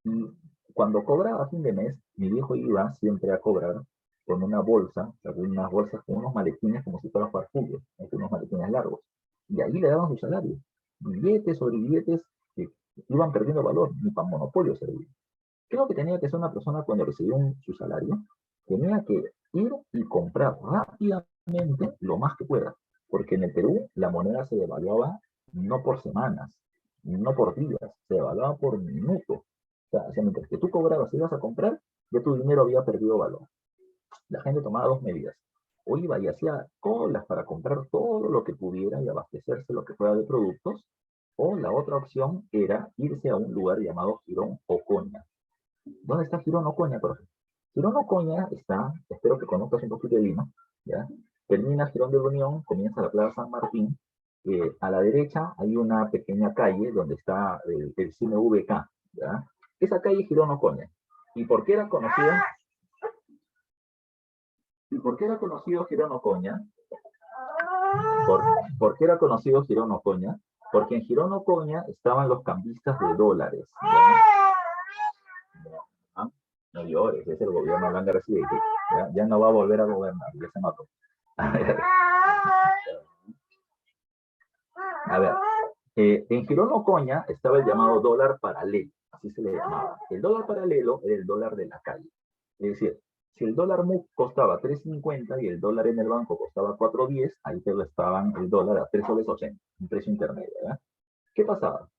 S1: Y cuando cobraba a fin de mes, mi viejo iba siempre a cobrar con una bolsa, unas bolsas con unos maletines como si fuera para fútbol, unos maletines largos. Y ahí le daban su salario. Billetes sobre billetes que iban perdiendo valor, ni para monopolio servía. Creo que tenía que ser una persona cuando recibía su salario, tenía que ir y comprar rápidamente lo más que pueda, porque en el Perú la moneda se devaluaba no por semanas, no por días, se devaluaba por minutos. O sea, mientras que tú cobrabas y ibas a comprar, ya tu dinero había perdido valor. La gente tomaba dos medidas. O iba y hacía colas para comprar todo lo que pudiera y abastecerse lo que fuera de productos, o la otra opción era irse a un lugar llamado Girón Ocoña. ¿Dónde está Girón Ocoña, profe? Girón Ocoña está, espero que conozcas un poquito de Lima, ¿ya? Termina Girón de la Unión, comienza la Plaza San Martín, a la derecha hay una pequeña calle donde está el cine VK, ¿ya? Esa calle es Girón Ocoña. ¿Y por qué era conocida? ¿Y por qué era conocido Girón Ocoña? ¿Por, ¿Por qué era conocido Girón Ocoña? Porque en Girón Ocoña estaban los cambistas de dólares, ¿ya? ¿Ah? No llores, es el gobierno hablando así de que ya no va a volver a gobernar, ya se mató. A ver, en Girón Ocoña estaba el llamado dólar paralelo, así se le llamaba. El dólar paralelo era el dólar de la calle. Es decir, si el dólar MUC costaba 3.50 y el dólar en el banco costaba 4.10, ahí te lo estaban el dólar a 3,80 soles, un precio intermedio, ¿verdad? ¿Qué pasaba?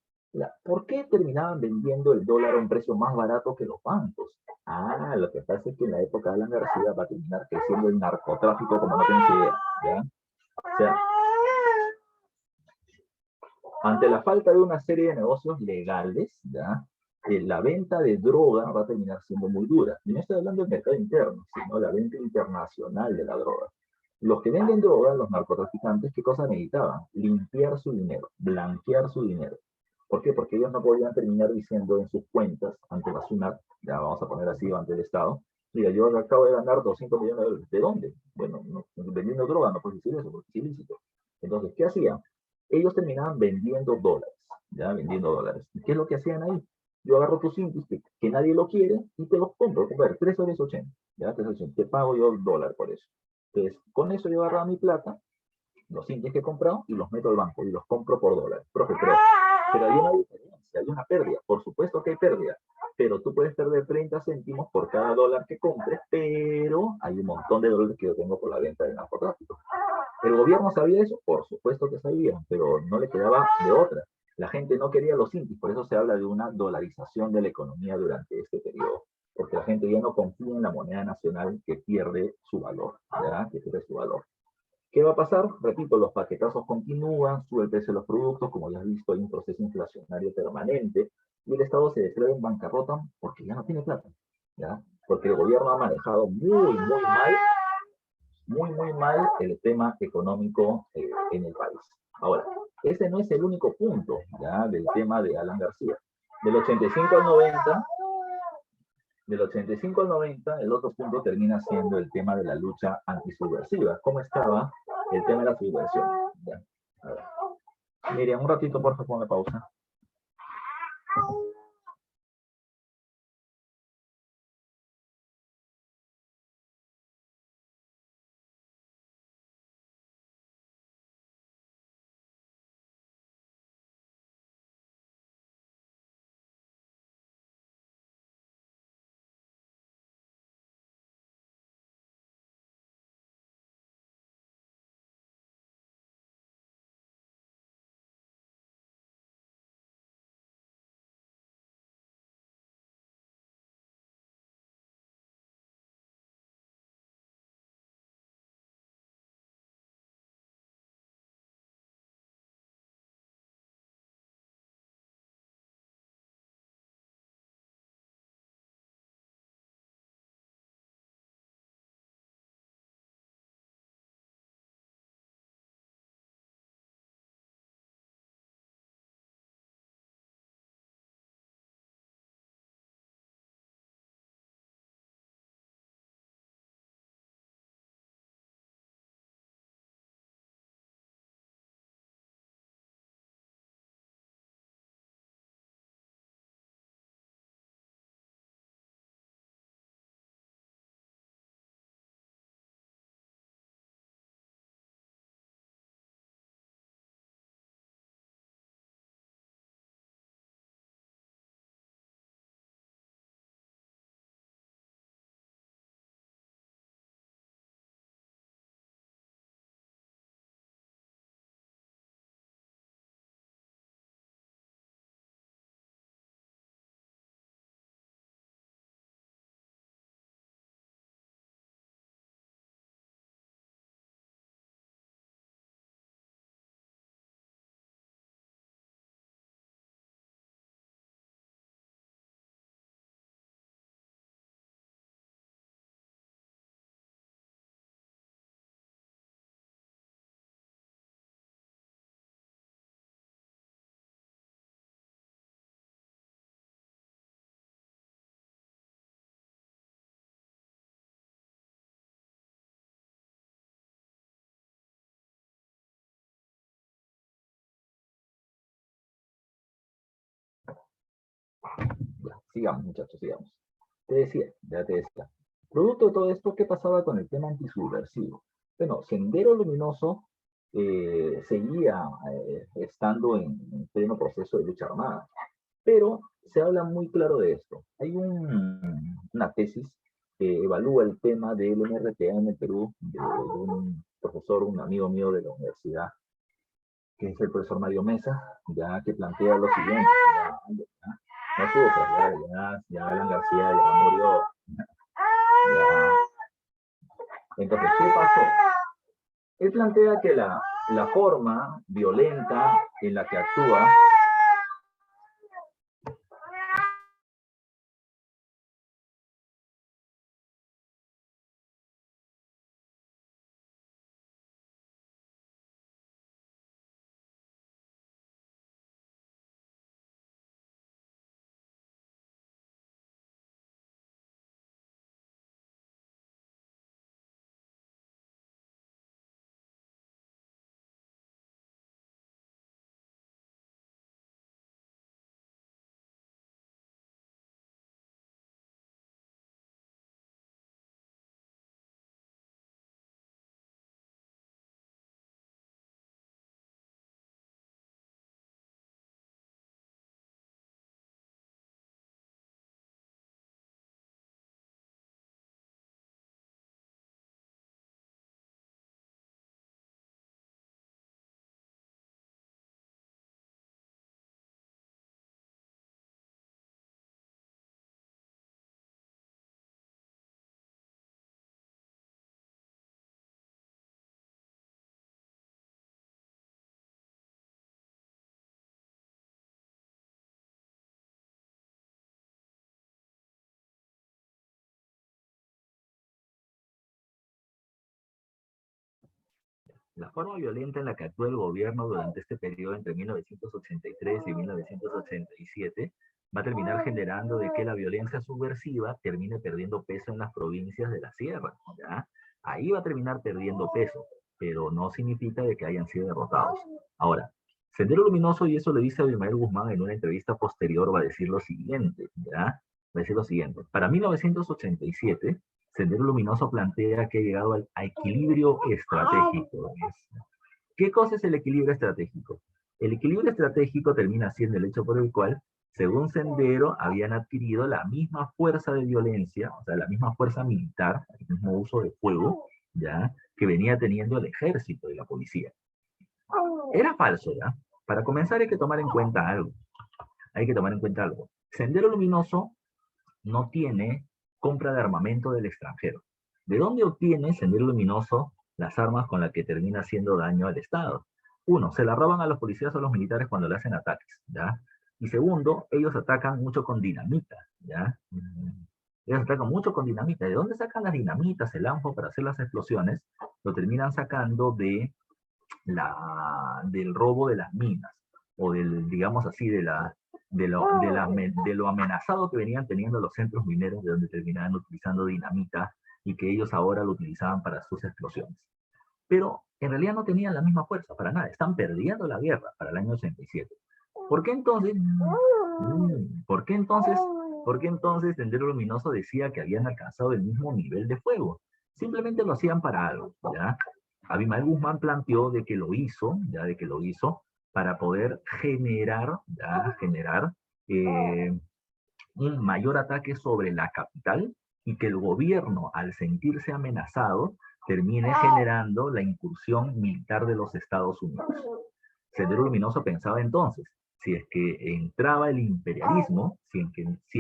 S1: ¿Por qué terminaban vendiendo el dólar a un precio más barato que los bancos? Ah, lo que pasa es que en la época de Alan García va a terminar creciendo el narcotráfico como no tienes idea, ¿ya? O sea, ante la falta de una serie de negocios legales, ¿ya? La venta de droga va a terminar siendo muy dura. Y no estoy hablando del mercado interno, sino la venta internacional de la droga. Los que venden droga, los narcotraficantes, ¿qué cosa necesitaban? Limpiar su dinero, blanquear su dinero. ¿Por qué? Porque ellos no podían terminar diciendo en sus cuentas ante la SUNAT, ya vamos a poner así, ante el Estado, mira, yo acabo de ganar 200 millones de dólares. ¿De dónde? Bueno, no, vendiendo droga no puedes decir eso, porque es ilícito. Entonces, ¿qué hacían? Ellos terminaban vendiendo dólares, ya vendiendo dólares. ¿Y qué es lo que hacían ahí? Yo agarro tus indies que nadie lo quiere y te los compro, a ver, 3,80 soles, ya, 3,80, te pago yo $1 por eso. Entonces, con eso yo agarraba mi plata, los indies que he comprado y los meto al banco y los compro por dólares. Profe, pero hay una diferencia, hay una pérdida. Por supuesto que hay pérdida, pero tú puedes perder 30 céntimos por cada dólar que compres, pero hay un montón de dólares que yo tengo por la venta del narcotráfico. ¿El gobierno sabía eso? Por supuesto que sabía, pero no le quedaba de otra. La gente no quería los indies, por eso se habla de una dolarización de la economía durante este periodo, porque la gente ya no confía en la moneda nacional que pierde su valor, ¿verdad? Que pierde su valor. ¿Qué va a pasar? Repito, los paquetazos continúan, sube el precio de los productos, como ya has visto, hay un proceso inflacionario permanente, y el Estado se declara en bancarrota porque ya no tiene plata, ¿ya? Porque el gobierno ha manejado muy mal el tema económico en el país. Ahora, ese no es el único punto, ¿ya? Del tema de Alan García. Del 85 al 90, del 85 al 90, el otro punto termina siendo el tema de la lucha antisubversiva. ¿Cómo estaba el tema de la subversión? ¿Ya? A ver. Miriam, un ratito, por favor, ponle pausa. Sigamos, muchachos, sigamos. Te decía, ya te decía. Producto de todo esto, ¿qué pasaba con el tema antisubversivo? Bueno, Sendero Luminoso seguía estando en pleno proceso de lucha armada, pero se habla muy claro de esto. Hay una tesis que evalúa el tema del MRTA en el Perú, de un profesor, un amigo mío de la universidad, que es el profesor Mario Mesa, ya que plantea lo siguiente. No sufras, ya Alan García ya murió. Ya. Entonces, ¿qué pasó? Él plantea que la forma violenta en la que actúa la forma violenta en la que actúa el gobierno durante este periodo entre 1983 y 1987 va a terminar generando de que la violencia subversiva termine perdiendo peso en las provincias de la sierra, ¿ya? Ahí va a terminar perdiendo peso, pero no significa de que hayan sido derrotados. Ahora, Sendero Luminoso, y eso lo dice Abimael Guzmán en una entrevista posterior, va a decir lo siguiente, ¿ya? Va a decir lo siguiente. Para 1987, Sendero Luminoso plantea que ha llegado a equilibrio estratégico. ¿Qué cosa es el equilibrio estratégico? El equilibrio estratégico termina siendo el hecho por el cual, según Sendero, habían adquirido la misma fuerza de violencia, o sea, la misma fuerza militar, el mismo uso de fuego, ¿ya? Que venía teniendo el ejército y la policía. Era falso, ¿ya? Para comenzar hay que tomar en cuenta algo. Hay que tomar en cuenta algo. Sendero Luminoso no tiene compra de armamento del extranjero. ¿De dónde obtiene Sendero Luminoso las armas con las que termina haciendo daño al Estado? Uno, se la roban a los policías o a los militares cuando le hacen ataques, ¿ya? Y segundo, ellos atacan mucho con dinamita, ¿ya? Ellos atacan mucho con dinamita. ¿De dónde sacan las dinamitas, el ANFO para hacer las explosiones? Lo terminan sacando del robo de las minas, o del, digamos así, de lo amenazado que venían teniendo los centros mineros, de donde terminaban utilizando dinamita y que ellos ahora lo utilizaban para sus explosiones. Pero en realidad no tenían la misma fuerza, para nada. Están perdiendo la guerra para el año 87. ¿Por qué entonces? ¿Por qué entonces? ¿Por qué entonces Sendero Luminoso decía que habían alcanzado el mismo nivel de fuego? Simplemente lo hacían para algo, ¿ya? Abimael Guzmán planteó de que lo hizo, ya de que lo hizo, para poder generar un mayor ataque sobre la capital y que el gobierno, al sentirse amenazado, termine generando la incursión militar de los Estados Unidos. Sendero Luminoso pensaba entonces, si es que entraba el imperialismo, si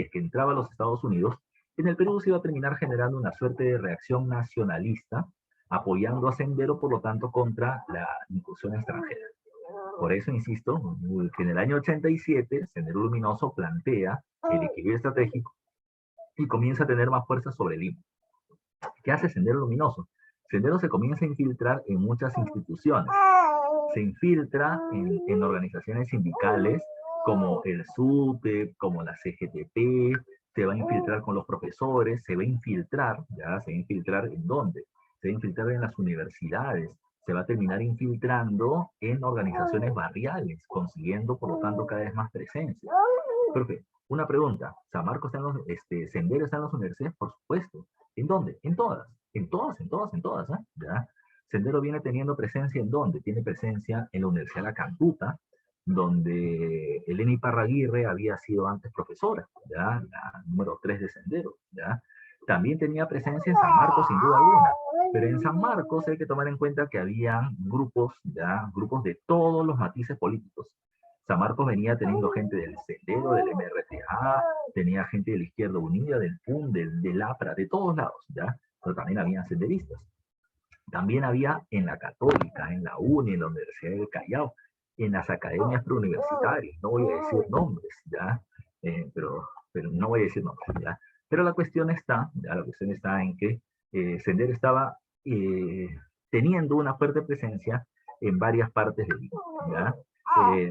S1: es que entraba los Estados Unidos, en el Perú se iba a terminar generando una suerte de reacción nacionalista, apoyando a Sendero, por lo tanto, contra la incursión extranjera. Por eso, insisto, que en el año 87, Sendero Luminoso plantea el equilibrio estratégico y comienza a tener más fuerza sobre Lima. ¿Qué hace Sendero Luminoso? Sendero se comienza a infiltrar en muchas instituciones. Se infiltra en organizaciones sindicales como el SUTEP, como la CGTP, se va a infiltrar con los profesores, se va a infiltrar ¿en dónde? Se va a infiltrar en las universidades, se va a terminar infiltrando en organizaciones barriales, consiguiendo por lo tanto cada vez más presencia. Profe, Una pregunta, ¿San Marcos está en los, Sendero está en las universidades? Por supuesto. ¿En dónde? En todas, en todas, en todas, en todas, ¿eh? ¿Ya? Sendero viene teniendo presencia ¿en dónde? Tiene presencia en la Universidad de La Cantuta, donde Elena Iparraguirre había sido antes profesora, ¿ya? La número 3 de Sendero, ¿ya? También tenía presencia en San Marcos, sin duda alguna, pero en San Marcos hay que tomar en cuenta que había grupos, ¿ya? Grupos de todos los matices políticos. San Marcos venía teniendo gente del Sendero, del MRTA, tenía gente de la Izquierda Unida, del PUN, del APRA, de todos lados, ¿ya? Pero también había senderistas. También había en la Católica, en la UNI, en la Universidad del Callao, en las academias preuniversitarias, no voy a decir nombres, ¿ya? Pero no voy a decir nombres, ¿ya? Pero la cuestión está, ¿ya? La cuestión está en que Sendero estaba eh, teniendo una fuerte presencia en varias partes del Lima, ¿ya?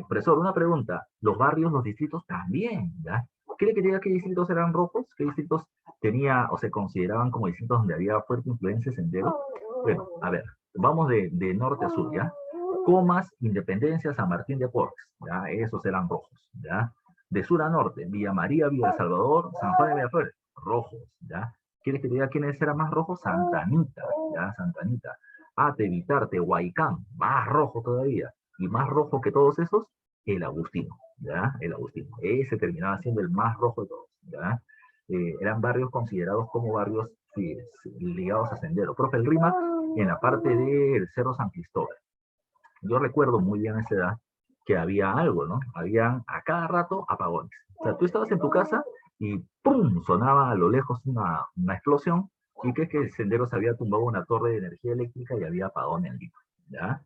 S1: Profesor, una pregunta, los barrios, los distritos también, ¿ya? ¿Quiere que diga qué distritos eran rojos? ¿Qué distritos tenía o se consideraban como distritos donde había fuerte influencia Sendero? Bueno, a ver, vamos de norte a sur, ¿ya? Comas, Independencia, San Martín de Porres, ¿ya? Esos eran rojos, ¿ya? De sur a norte, Villa María, Villa El Salvador, San Juan de Miraflores, rojos, ¿ya? ¿Quieres que te diga quiénes eran más rojos? Santa Anita, ¿ya? Santa Anita. Tebitarte, Huaycán, más rojo todavía. Y más rojo que todos esos, el Agustino, ¿ya? El Agustino. Ese terminaba siendo el más rojo de todos, ¿ya? Eran barrios considerados como barrios sí, ligados a Sendero. Profe, el Rima en la parte del Cerro San Cristóbal. Yo recuerdo muy bien a esa edad que había algo, ¿no? Habían a cada rato apagones. O sea, tú estabas en tu casa y ¡pum! Sonaba a lo lejos una explosión y que es que el Sendero se había tumbado una torre de energía eléctrica y había apagón en Lima, ¿ya?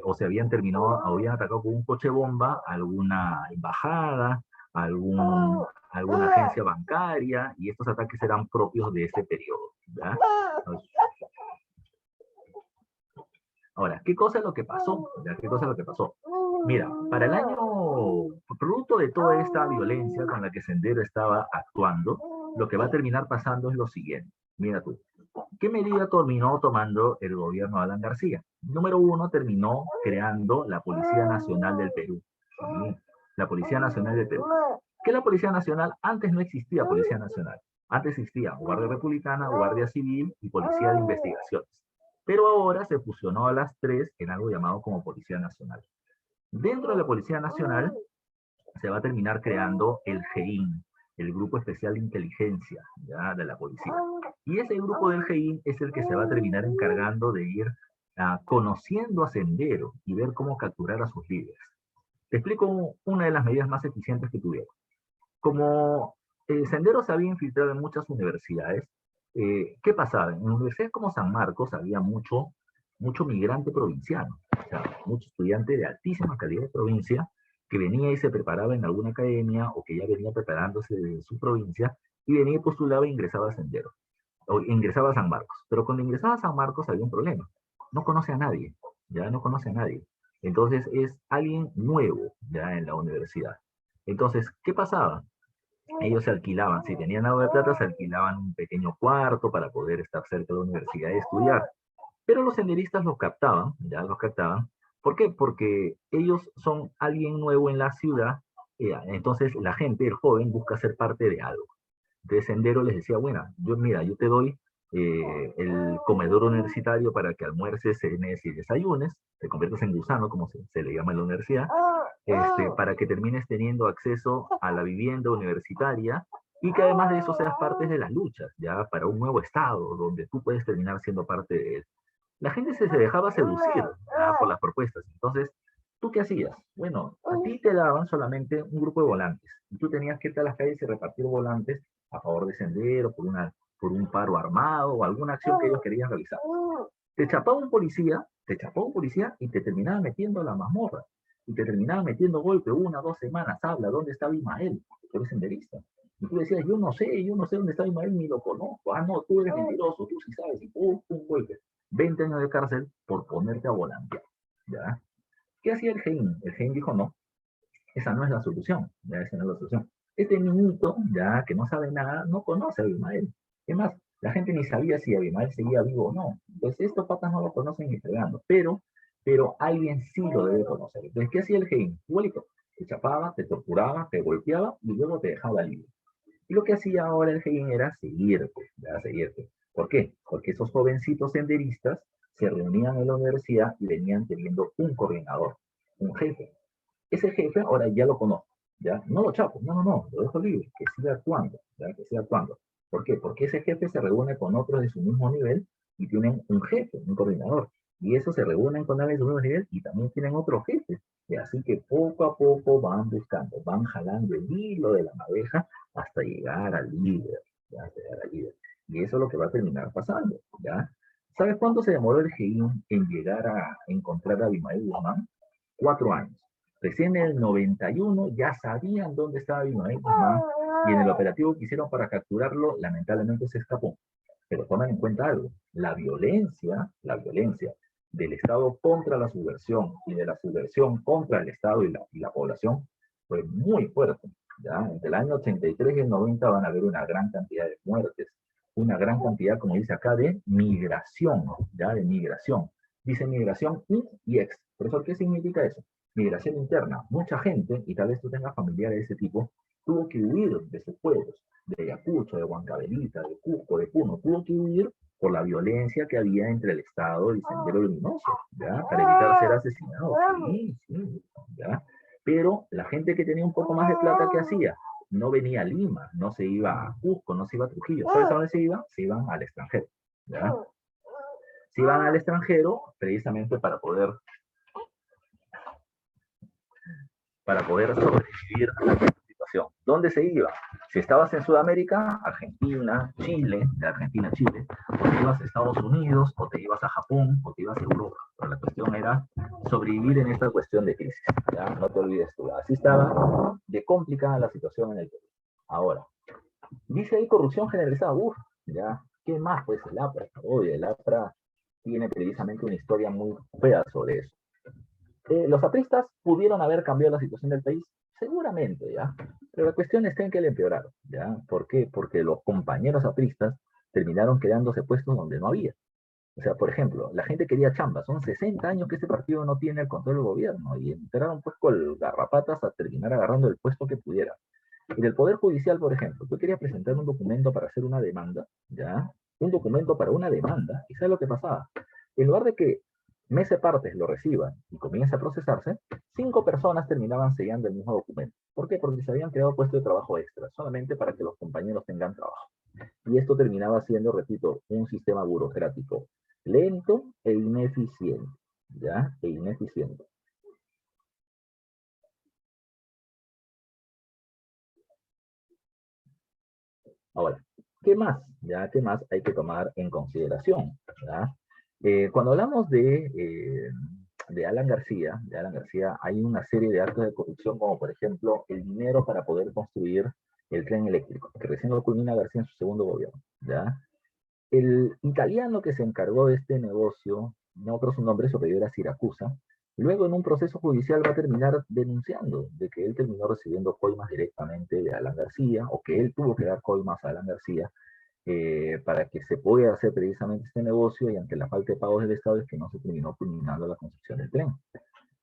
S1: O se habían terminado, habían atacado con un coche bomba alguna embajada, alguna agencia bancaria, y estos ataques eran propios de ese periodo, ¿ya? Ahora, ¿qué cosa es lo que pasó? ¿Ya? ¿Qué cosa es lo que pasó? Mira, para el año, producto de toda esta violencia con la que Sendero estaba actuando, lo que va a terminar pasando es lo siguiente. Mira tú, ¿qué medida terminó tomando el gobierno de Alan García? Número uno, terminó creando la Policía Nacional del Perú. La Policía Nacional del Perú. ¿Qué es la Policía Nacional? Antes no existía Policía Nacional. Antes existía Guardia Republicana, Guardia Civil y Policía de Investigaciones. Pero ahora se fusionó a las tres en algo llamado como Policía Nacional. Dentro de la Policía Nacional se va a terminar creando el GEIN, el Grupo Especial de Inteligencia, ¿ya? De la policía. Y ese grupo del GEIN es el que se va a terminar encargando de ir conociendo a Sendero y ver cómo capturar a sus líderes. Te explico una de las medidas más eficientes que tuvieron. Como Sendero se había infiltrado en muchas universidades, ¿qué pasaba? En universidades como San Marcos había mucho migrante provinciano, o sea, mucho estudiante de altísima calidad de provincia que venía y se preparaba en alguna academia o que ya venía preparándose de su provincia y venía y postulaba e ingresaba a Sendero, o ingresaba a San Marcos. Pero cuando ingresaba a San Marcos había un problema, no conoce a nadie, ya no conoce a nadie. Entonces es alguien nuevo ya en la universidad. Entonces, ¿qué pasaba? Ellos se alquilaban, si tenían algo de plata, se alquilaban un pequeño cuarto para poder estar cerca de la universidad y estudiar. Pero los senderistas los captaban, ya los captaban. ¿Por qué? Porque ellos son alguien nuevo en la ciudad, entonces la gente, el joven, busca ser parte de algo. Entonces Sendero les decía, bueno, mira, yo te doy el comedor universitario para que almuerces, cenes y desayunes, te conviertas en gusano, como se le llama en la universidad, para que termines teniendo acceso a la vivienda universitaria y que además de eso seas parte de las luchas, ya para un nuevo estado donde tú puedes terminar siendo parte de él. La gente se dejaba seducir, ¿ya? Por las propuestas. Entonces, ¿tú qué hacías? Bueno, a ti te daban solamente un grupo de volantes y tú tenías que ir a las calles y repartir volantes a favor de Sendero, por un paro armado o alguna acción que ellos querían realizar. Te chapaba un policía y te terminaba metiendo a la mazmorra. Y te terminaba metiendo golpe 1 o 2 semanas. Habla, ¿dónde estaba Ismael? Tú eres senderista. Y tú decías, yo no sé dónde está Ismael, ni lo conozco. No, tú eres mentiroso, tú sí sabes. Y pum, pum, golpe. 20 años de cárcel por ponerte a volantear. ¿Ya? ¿Qué hacía el GEIN? El GEIN dijo, no, esa no es la solución. Ya, esa no es la solución. Este niñito, ya que no sabe nada, no conoce a Abimael. Es más, la gente ni sabía si Abimael seguía vivo o no. Entonces, estos patas no lo conocen ni fregando. Pero alguien sí lo debe conocer. Entonces, ¿qué hacía el GEIN? Igualito. Te chapaba, te torturaba, te golpeaba y luego te dejaba libre. Y lo que hacía ahora el Hegel era seguirte, ¿ya? Seguirte. ¿Por qué? Porque esos jovencitos senderistas se reunían en la universidad y venían teniendo un coordinador, un jefe. Ese jefe ahora ya lo conozco, ¿ya? No lo chapo, no, lo dejo libre, que siga actuando, ¿ya? Que siga actuando. ¿Por qué? Porque ese jefe se reúne con otros de su mismo nivel y tienen un jefe, un coordinador. Y esos se reúnen con alguien de su mismo nivel y también tienen otro jefe. Y así que poco a poco van buscando, van jalando el hilo de la madeja hasta llegar al líder, ¿ya? Hasta llegar al líder. Y eso es lo que va a terminar pasando, ¿ya? ¿Sabes cuánto se demoró el GEIN en llegar a encontrar a Abimael Guzmán? 4 años. Recién en el 91 ya sabían dónde estaba Abimael Guzmán y en el operativo que hicieron para capturarlo, lamentablemente se escapó. Pero tomen en cuenta algo, la violencia del Estado contra la subversión y de la subversión contra el Estado y la población fue muy fuerte. ¿Ya? Entre el año 83 y el 90 van a haber una gran cantidad de muertes, una gran cantidad, como dice acá, de migración, ¿ya? De migración. Dice migración y ex. ¿Profesor, qué significa eso? Migración interna. Mucha gente, y tal vez tú tengas familiares de ese tipo, tuvo que huir de sus pueblos, de Ayacucho, de Huancavelica, de Cusco, de Puno, tuvo que huir por la violencia que había entre el Estado y Sendero Luminoso, ¿ya? Para evitar ser asesinados. Sí, sí, ¿ya? Pero la gente que tenía un poco más de plata, ¿qué hacía? No venía a Lima, no se iba a Cusco, no se iba a Trujillo. ¿Sabes a dónde se iba? Se iban al extranjero, ¿ya? Se iban al extranjero precisamente para poder sobrevivir a la situación. ¿Dónde se iba? Si estabas en Sudamérica, Argentina, Chile, de Argentina a Chile, o te ibas a Estados Unidos, o te ibas a Japón, o te ibas a Europa. Pero la cuestión era sobrevivir en esta cuestión de crisis. ¿Ya? No te olvides tú. Así estaba de complicada la situación en el Perú. Ahora, dice ahí corrupción generalizada. Uf, ya. ¿Qué más? Pues el APRA. Oye, el APRA tiene precisamente una historia muy fea sobre eso. ¿Los apristas pudieron haber cambiado la situación del país? Seguramente, ¿ya? Pero la cuestión está en que le empeoraron, ¿ya? ¿Por qué? Porque los compañeros apristas terminaron quedándose puestos donde no había. O sea, por ejemplo, la gente quería chamba. Son 60 años que este partido no tiene el control del gobierno y entraron pues con garrapatas a terminar agarrando el puesto que pudiera. En el Poder Judicial, por ejemplo, tú querías presentar un documento para hacer una demanda, ¿ya? Un documento para una demanda, ¿y sabes lo que pasaba? En lugar de que meses partes lo reciban y comience a procesarse, 5 personas terminaban sellando el mismo documento. ¿Por qué? Porque se habían creado puestos de trabajo extra, solamente para que los compañeros tengan trabajo. Y esto terminaba siendo, repito, un sistema burocrático lento e ineficiente, ¿ya? E ineficiente. Ahora, ¿qué más? ¿Ya? ¿Qué más hay que tomar en consideración? ¿Ya? Cuando hablamos de Alan García, hay una serie de actos de corrupción, como por ejemplo el dinero para poder construir el tren eléctrico, que recién lo culmina García en su segundo gobierno. ¿Ya? El italiano que se encargó de este negocio, no creo su nombre, su apellido era Siracusa, luego en un proceso judicial va a terminar denunciando de que él terminó recibiendo coimas directamente de Alan García, o que él tuvo que dar coimas a Alan García, para que se pueda hacer precisamente este negocio, y ante la falta de pagos del Estado es que no se terminó culminando la construcción del tren.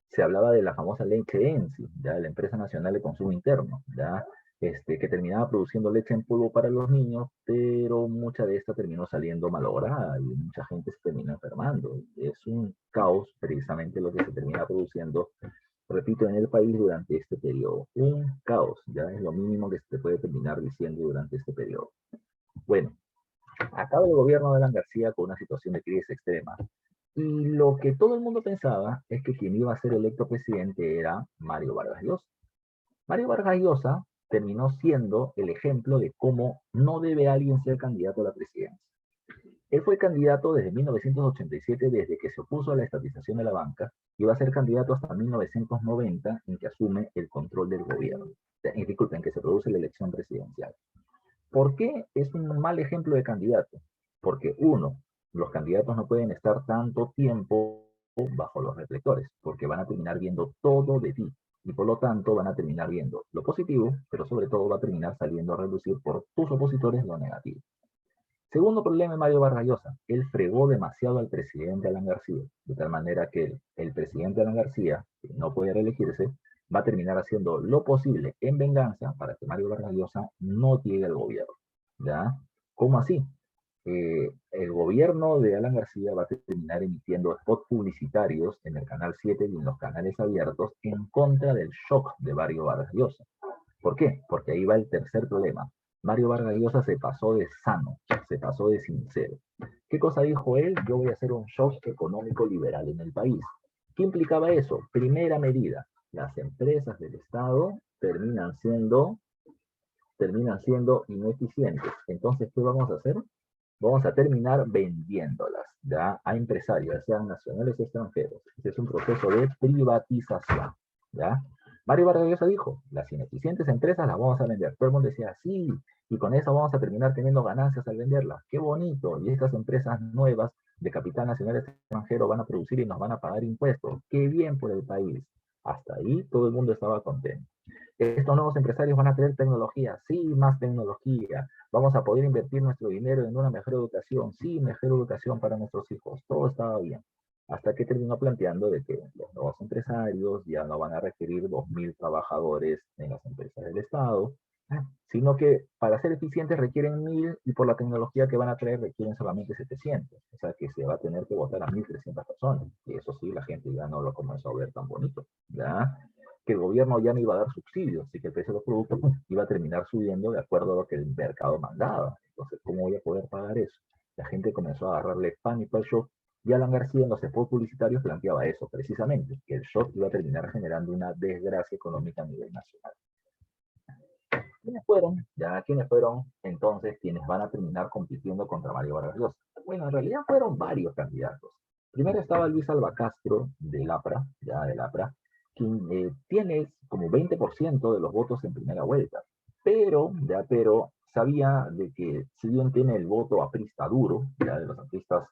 S1: Se hablaba de la famosa leche ENSI, ya la Empresa Nacional de Consumo Interno, ya que terminaba produciendo leche en polvo para los niños, pero mucha de esta terminó saliendo malograda y mucha gente se terminó enfermando. Es un caos precisamente lo que se termina produciendo, repito, en el país durante este periodo. Un caos, ya es lo mínimo que se puede terminar diciendo durante este periodo. Bueno, acaba el gobierno de Alan García con una situación de crisis extrema. Y lo que todo el mundo pensaba es que quien iba a ser electo presidente era Mario Vargas Llosa. Mario Vargas Llosa terminó siendo el ejemplo de cómo no debe alguien ser candidato a la presidencia. Él fue candidato desde 1987, desde que se opuso a la estatización de la banca, y va a ser candidato hasta 1990, en que asume el control del gobierno. Disculpen, en que se produce la elección presidencial. ¿Por qué es un mal ejemplo de candidato? Porque uno, los candidatos no pueden estar tanto tiempo bajo los reflectores, porque van a terminar viendo todo de ti, y por lo tanto van a terminar viendo lo positivo, pero sobre todo va a terminar saliendo a reducir por tus opositores lo negativo. Segundo problema de Mario Vargas Llosa, él fregó demasiado al presidente Alan García, de tal manera que el presidente Alan García, que no podía reelegirse, va a terminar haciendo lo posible en venganza para que Mario Vargas Llosa no llegue al gobierno, ¿ya? ¿Cómo así? El gobierno de Alan García va a terminar emitiendo spots publicitarios en el Canal 7 y en los canales abiertos en contra del shock de Mario Vargas Llosa. ¿Por qué? Porque ahí va el tercer problema. Mario Vargas Llosa se pasó de sano, se pasó de sincero. ¿Qué cosa dijo él? Yo voy a hacer un shock económico liberal en el país. ¿Qué implicaba eso? Primera medida, las empresas del Estado terminan siendo ineficientes. Entonces, ¿qué vamos a hacer? Vamos a terminar vendiéndolas, ¿ya? A empresarios, sean nacionales o extranjeros. Este es un proceso de privatización, ¿ya? Mario Vargas Llosa dijo, las ineficientes empresas las vamos a vender. Todo el mundo decía, sí, y con eso vamos a terminar teniendo ganancias al venderlas. ¡Qué bonito! Y estas empresas nuevas de capital nacional extranjero van a producir y nos van a pagar impuestos. ¡Qué bien por el país! Hasta ahí todo el mundo estaba contento. Estos nuevos empresarios van a tener tecnología, sí, más tecnología. Vamos a poder invertir nuestro dinero en una mejor educación, sí, mejor educación para nuestros hijos. Todo estaba bien. Hasta que terminó planteando de que los nuevos empresarios ya no van a requerir 2.000 trabajadores en las empresas del Estado, sino que para ser eficientes requieren 1.000 y por la tecnología que van a traer requieren solamente 700. O sea que se va a tener que votar a 1.300 personas. Y eso sí, la gente ya no lo comenzó a ver tan bonito, ¿ya? Que el gobierno ya no iba a dar subsidios y que el precio de los productos iba a terminar subiendo de acuerdo a lo que el mercado mandaba. Entonces, ¿cómo voy a poder pagar eso? La gente comenzó a agarrarle pánico al shock y Alan García en los spots publicitarios planteaba eso precisamente, que el shock iba a terminar generando una desgracia económica a nivel nacional. ¿Quiénes fueron? Ya, ¿quiénes fueron entonces quienes van a terminar compitiendo contra Mario Vargas Llosa? Bueno, en realidad fueron varios candidatos. Primero estaba Luis Alba Castro del APRA, ya del APRA, quien tiene como 20% de los votos en primera vuelta, pero sabía de que si bien tiene el voto aprista duro, ya de los apristas,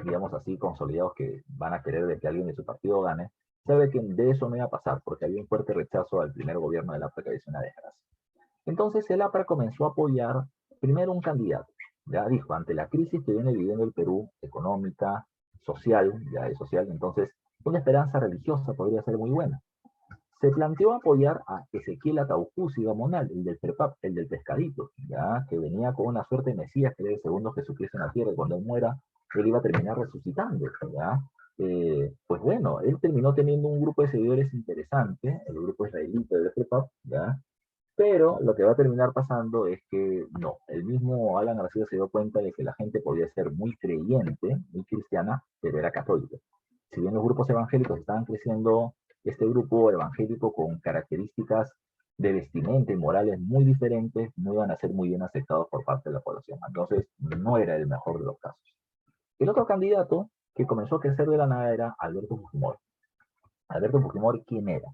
S1: digamos así, consolidados que van a querer de que alguien de su partido gane, sabe que de eso no iba a pasar, porque había un fuerte rechazo al primer gobierno del APRA que hizo una desgracia. Entonces el APRA comenzó a apoyar primero un candidato. Ya dijo, ante la crisis que viene viviendo el Perú, económica, social, ya es social, entonces una esperanza religiosa podría ser muy buena. Se planteó apoyar a Ezequiel Ataucusi Gamonal, el del PREPAP, el del pescadito, ya que venía con una suerte de Mesías, que era el segundo Jesucristo en la tierra, y cuando él muera, él iba a terminar resucitando, ¿ya? Pues bueno, él terminó teniendo un grupo de seguidores interesante, el grupo israelita del PREPAP, ¿ya? Pero lo que va a terminar pasando es que no, el mismo Alan García se dio cuenta de que la gente podía ser muy creyente, muy cristiana, pero era católica. Si bien los grupos evangélicos estaban creciendo, este grupo evangélico con características de vestimenta y morales muy diferentes no iban a ser muy bien aceptados por parte de la población. Entonces, no era el mejor de los casos. El otro candidato que comenzó a crecer de la nada era Alberto Fujimori. Alberto Fujimori, ¿quién era?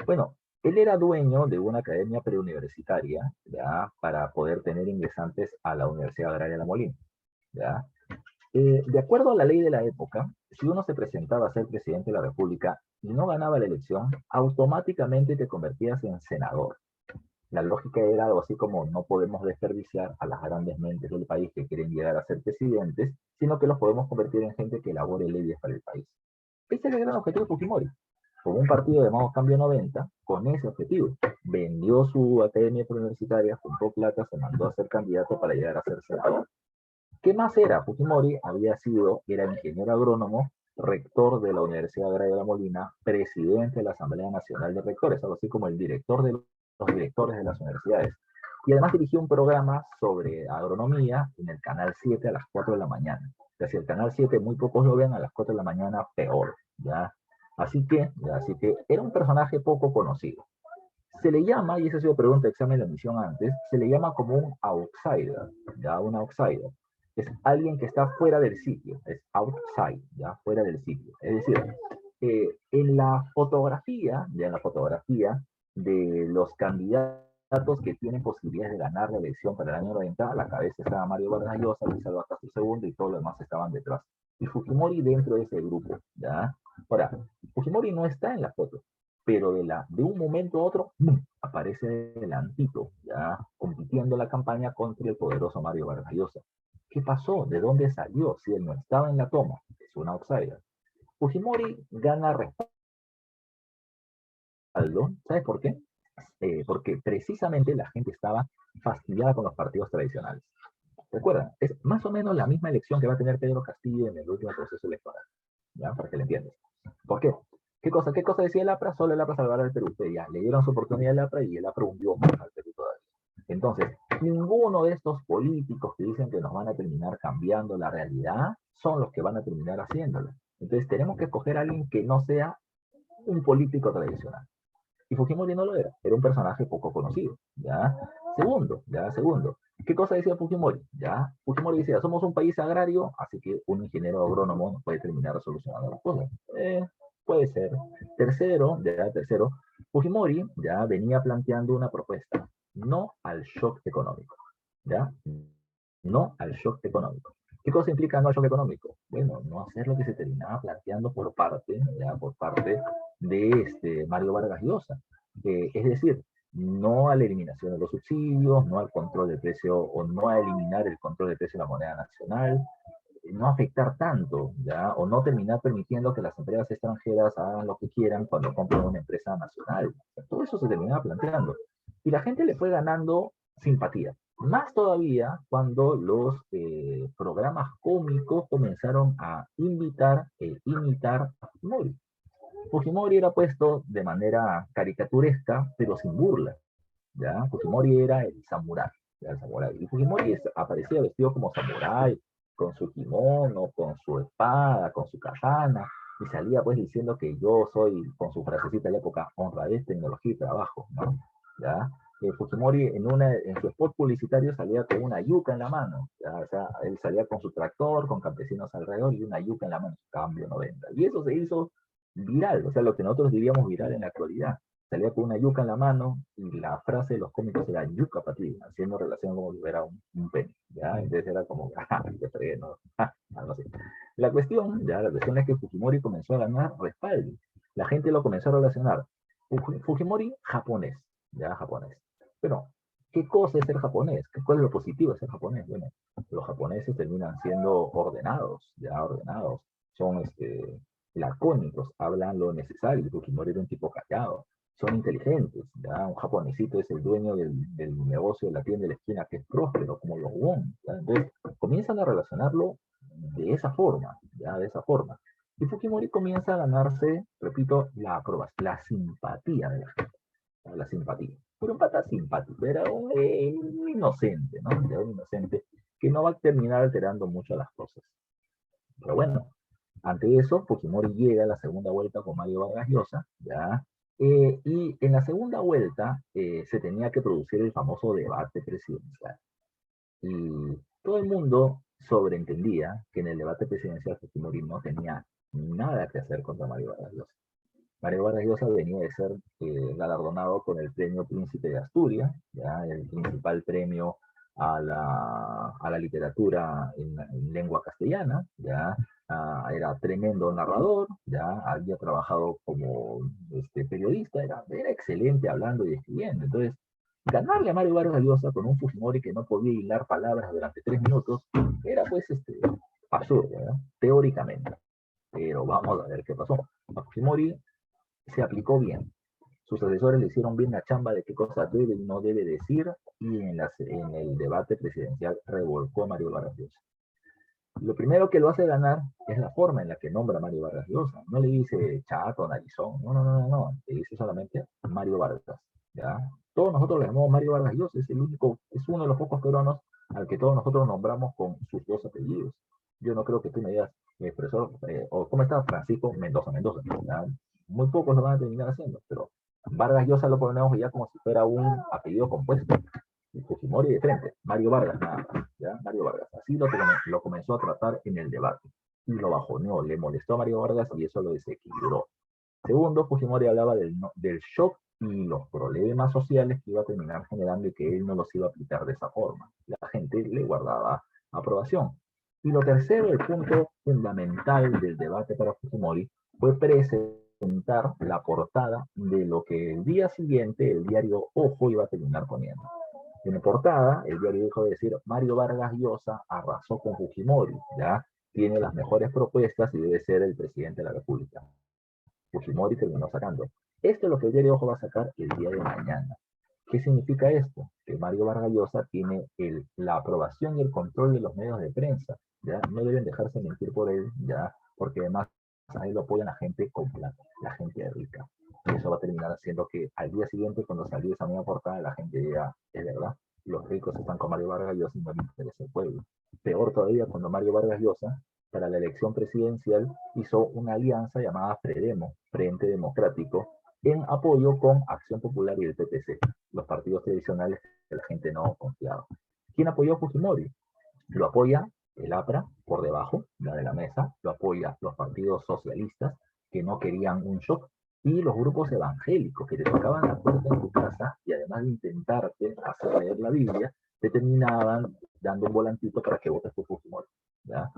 S1: Bueno, él era dueño de una academia preuniversitaria, ¿ya? Para poder tener ingresantes a la Universidad Agraria de La Molina, ¿ya? De acuerdo a la ley de la época, si uno se presentaba a ser presidente de la República y no ganaba la elección, automáticamente te convertías en senador. La lógica era algo así como no podemos desperdiciar a las grandes mentes del país que quieren llegar a ser presidentes, sino que los podemos convertir en gente que elabore leyes para el país. Ese era el gran objetivo de Fujimori. Con un partido llamado Cambio 90, con ese objetivo. Vendió su academia universitaria, juntó plata, se mandó a ser candidato para llegar a ser senador. ¿Qué más era? Fujimori era ingeniero agrónomo, rector de la Universidad Agraria de La Molina, presidente de la Asamblea Nacional de Rectores, algo así como el director de los directores de las universidades. Y además dirigió un programa sobre agronomía en el Canal 7 a las 4 de la mañana. O sea, si el Canal 7 muy pocos lo ven, a las 4 de la mañana peor, ¿ya? Así que era un personaje poco conocido. Se le llama, y esa ha sido pregunta de examen de la emisión antes, se le llama como un outsider, ¿ya? Un outsider. Es alguien que está fuera del sitio, es outside, ¿ya? Fuera del sitio. Es decir, en la fotografía, ya en la fotografía de los candidatos que tienen posibilidades de ganar la elección para el año 90, a la cabeza estaba Mario Vargas Llosa, Luis Alva Castro II y todos los demás estaban detrás. Y Fujimori dentro de ese grupo, ¿ya? Ahora, Fujimori no está en la foto, pero de un momento a otro aparece delantito, ya compitiendo la campaña contra el poderoso Mario Vargas Llosa. ¿Qué pasó? ¿De dónde salió? Si él no estaba en la toma, es un outsider. Fujimori gana ¿Sabes por qué? Porque precisamente la gente estaba fastidiada con los partidos tradicionales. Recuerda, es más o menos la misma elección que va a tener Pedro Castillo en el último proceso electoral, ¿ya? Para que lo entiendas. ¿Por qué? ¿Qué cosa decía el APRA? Solo el APRA salvará al Perú. Ya, le dieron su oportunidad al APRA y el APRA hundió más al Perú todavía. Entonces, ninguno de estos políticos que dicen que nos van a terminar cambiando la realidad son los que van a terminar haciéndola. Entonces, tenemos que escoger a alguien que no sea un político tradicional. Y Fujimori no lo era un personaje poco conocido, ¿ya? Segundo, ¿qué cosa decía Fujimori? ¿Ya? Fujimori decía, somos un país agrario, así que un ingeniero agrónomo puede terminar solucionando las cosas. Puede ser. Tercero, Fujimori ya venía planteando una propuesta, no al shock económico, ¿ya? No al shock económico. ¿Qué cosa implica no al shock económico? Bueno, no hacer lo que se terminaba planteando por parte de Mario Vargas Llosa. Es decir, no a la eliminación de los subsidios, no al control del precio o no a eliminar el control del precio de la moneda nacional, no afectar tanto, ¿ya? O no terminar permitiendo que las empresas extranjeras hagan lo que quieran cuando compran una empresa nacional. Todo eso se terminaba planteando. Y la gente le fue ganando simpatía. Más todavía cuando los programas cómicos comenzaron a imitar a Fujimori. Fujimori era puesto de manera caricaturesca, pero sin burla. ¿Ya? Fujimori era el samurái. El samurái. Y Fujimori aparecía vestido como samurái, con su kimono, con su espada, con su katana, y salía pues diciendo que yo soy, con su frasecita de la época, honradez, tecnología y trabajo, ¿no? ¿Ya? Fujimori en su spot publicitario salía con una yuca en la mano, ¿ya? O sea, él salía con su tractor, con campesinos alrededor y una yuca en la mano, cambio 90. Y eso se hizo viral, o sea, lo que nosotros diríamos viral en la actualidad. Salía con una yuca en la mano y la frase de los cómicos era yuca para ti, haciendo relación como si fuera un pene, ¿ya? Entonces era como, qué fregué, no, algo así. La cuestión es que Fujimori comenzó a ganar respaldo. La gente lo comenzó a relacionar. Fujimori, japonés, ya, japonés. Pero, ¿qué cosa es ser japonés? ¿Cuál es lo positivo de ser japonés? Bueno, los japoneses terminan siendo ordenados, ya, ordenados. Son, lacónicos, hablan lo necesario. Fujimori era un tipo callado, son inteligentes. ¿Ya? Un japonesito es el dueño del negocio de la tienda de la esquina que es próspero, como los Won. ¿Ya? Entonces, comienzan a relacionarlo de esa forma, ¿ya? De esa forma. Y Fujimori comienza a ganarse, repito, la simpatía de la gente, ¿ya? La simpatía. Pero un pata simpático, era un inocente, ¿no? Era un inocente que no va a terminar alterando mucho las cosas. Pero bueno, ante eso, Fujimori llega a la segunda vuelta con Mario Vargas Llosa, ¿ya? Y en la segunda vuelta se tenía que producir el famoso debate presidencial. Y todo el mundo sobreentendía que en el debate presidencial Fujimori no tenía nada que hacer contra Mario Vargas Llosa. Mario Vargas Llosa venía de ser galardonado con el premio Príncipe de Asturias, ¿ya? El principal premio a la literatura en lengua castellana, ¿ya? Era tremendo narrador, ya había trabajado como periodista, era excelente hablando y escribiendo. Entonces, ganarle a Mario Vargas Llosa con un Fujimori que no podía hilar palabras durante 3 minutos era pues absurdo, ¿no? Teóricamente. Pero vamos a ver qué pasó. A Fujimori se aplicó bien. Sus asesores le hicieron bien la chamba de qué cosa debe y no debe decir, y en el debate presidencial revolcó a Mario Vargas Llosa. Lo primero que lo hace ganar es la forma en la que nombra a Mario Vargas Llosa. No le dice chato, narizón, no. Le dice solamente Mario Vargas. ¿Ya? Todos nosotros le llamamos Mario Vargas Llosa, es uno de los pocos peruanos al que todos nosotros nombramos con sus dos apellidos. Yo no creo que tú me digas, profesor, o ¿cómo está Francisco Mendoza? ¿Ya? Muy pocos lo van a terminar haciendo, pero Vargas Llosa lo ponemos ya como si fuera un apellido compuesto. Fujimori de frente, Mario Vargas nada más, ¿ya? Mario Vargas. Así lo comenzó a tratar en el debate. Y lo bajoneó, le molestó a Mario Vargas y eso lo desequilibró. Segundo, Fujimori hablaba del shock y los problemas sociales que iba a terminar generando y que él no los iba a aplicar de esa forma. La gente le guardaba aprobación. Y lo tercero, el punto fundamental del debate para Fujimori, fue presentar la portada de lo que el día siguiente el diario Ojo iba a terminar poniendo. En la portada, el diario dijo de decir, Mario Vargas Llosa arrasó con Fujimori, ¿ya? Tiene las mejores propuestas y debe ser el presidente de la República. Fujimori terminó sacando Esto es lo que el diario Ojo va a sacar el día de mañana. ¿Qué significa esto? Que Mario Vargas Llosa tiene la aprobación y el control de los medios de prensa, ¿ya? No deben dejarse mentir por él, ¿ya? Porque además a él lo apoyan la gente con plata, la gente rica. Y eso va a terminar haciendo que al día siguiente, cuando salió esa nueva portada, la gente diga, es verdad, los ricos están con Mario Vargas Llosa y no les interesa el pueblo. Peor todavía cuando Mario Vargas Llosa, para la elección presidencial, hizo una alianza llamada FREDEMO, Frente Democrático, en apoyo con Acción Popular y el PPC, los partidos tradicionales que la gente no confiaba. ¿Quién apoyó a Fujimori? Lo apoya el APRA por debajo, la de la mesa, lo apoya los partidos socialistas que no querían un shock y los grupos evangélicos que te tocaban la puerta en tu casa y además de intentarte hacer leer la Biblia, te terminaban dando un volantito para que votes por Fujimori. ¿Ya?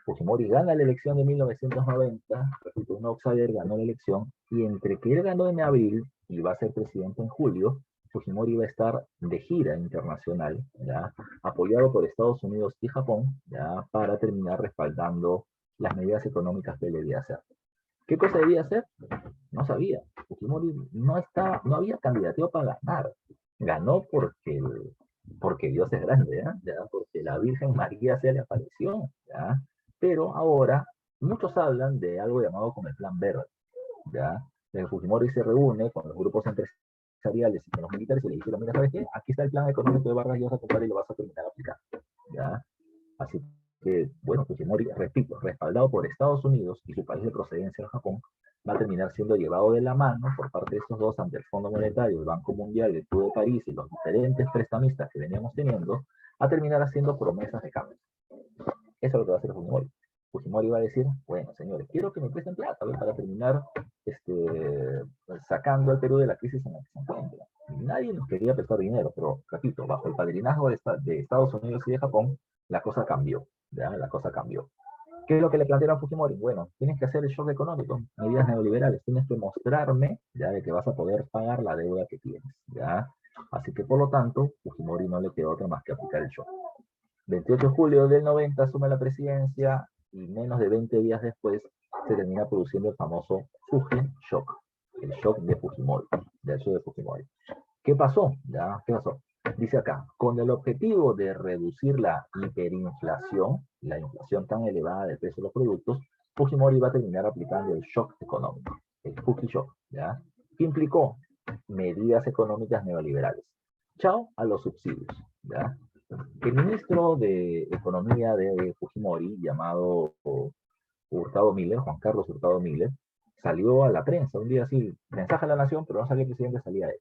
S1: Fujimori gana la elección de 1990, repito, un outsider ganó la elección, y entre que él ganó en abril y va a ser presidente en julio, Fujimori va a estar de gira internacional, ¿ya? Apoyado por Estados Unidos y Japón, ¿ya? Para terminar respaldando las medidas económicas que él debía hacer. ¿Qué cosa debía hacer? No sabía. Fujimori no había candidato para ganar. Ganó porque Dios es grande, ¿ya? Porque la Virgen María se le apareció, ¿ya? Pero ahora muchos hablan de algo llamado como el Plan Verde, ¿ya? El Fujimori se reúne con los grupos empresariales y con los militares y le dijeron, mira, ¿sabes qué? Aquí está el plan económico de Vargas Llosa, compadre, y lo vas a terminar aplicando, ¿ya? Así que, bueno, Fujimori, repito, respaldado por Estados Unidos y su país de procedencia, el Japón, va a terminar siendo llevado de la mano por parte de estos dos ante el Fondo Monetario, el Banco Mundial, el Club de París y los diferentes prestamistas que veníamos teniendo, a terminar haciendo promesas de cambio. Eso es lo que va a hacer Fujimori. Fujimori va a decir, bueno, señores, quiero que me presten plata, ¿ves? Para terminar sacando al Perú de la crisis en la que se encuentra. Nadie nos quería prestar dinero, pero, repito, bajo el padrinazgo de Estados Unidos y de Japón, la cosa cambió, ¿ya? La cosa cambió. ¿Qué es lo que le plantearon a Fujimori? Bueno, tienes que hacer el shock económico, medidas neoliberales, tienes que mostrarme, ¿ya? De que vas a poder pagar la deuda que tienes, ¿ya? Así que, por lo tanto, Fujimori no le quedó otra más que aplicar el shock. 28 de julio del 90 asume la presidencia y menos de 20 días después se termina produciendo el famoso Fuji Shock, el shock de Fujimori, del shock de Fujimori. ¿Qué pasó? ¿Ya? ¿Qué pasó? Dice acá, con el objetivo de reducir la hiperinflación, la inflación tan elevada del precio de los productos, Fujimori va a terminar aplicando el shock económico, el Fuji Shock, ¿ya? ¿Qué implicó? Medidas económicas neoliberales. Chao a los subsidios, ¿ya? El ministro de Economía de Fujimori, llamado Hurtado Miller, Juan Carlos Hurtado Miller, salió a la prensa un día así, mensaje a la nación, pero no salía el presidente, salía él.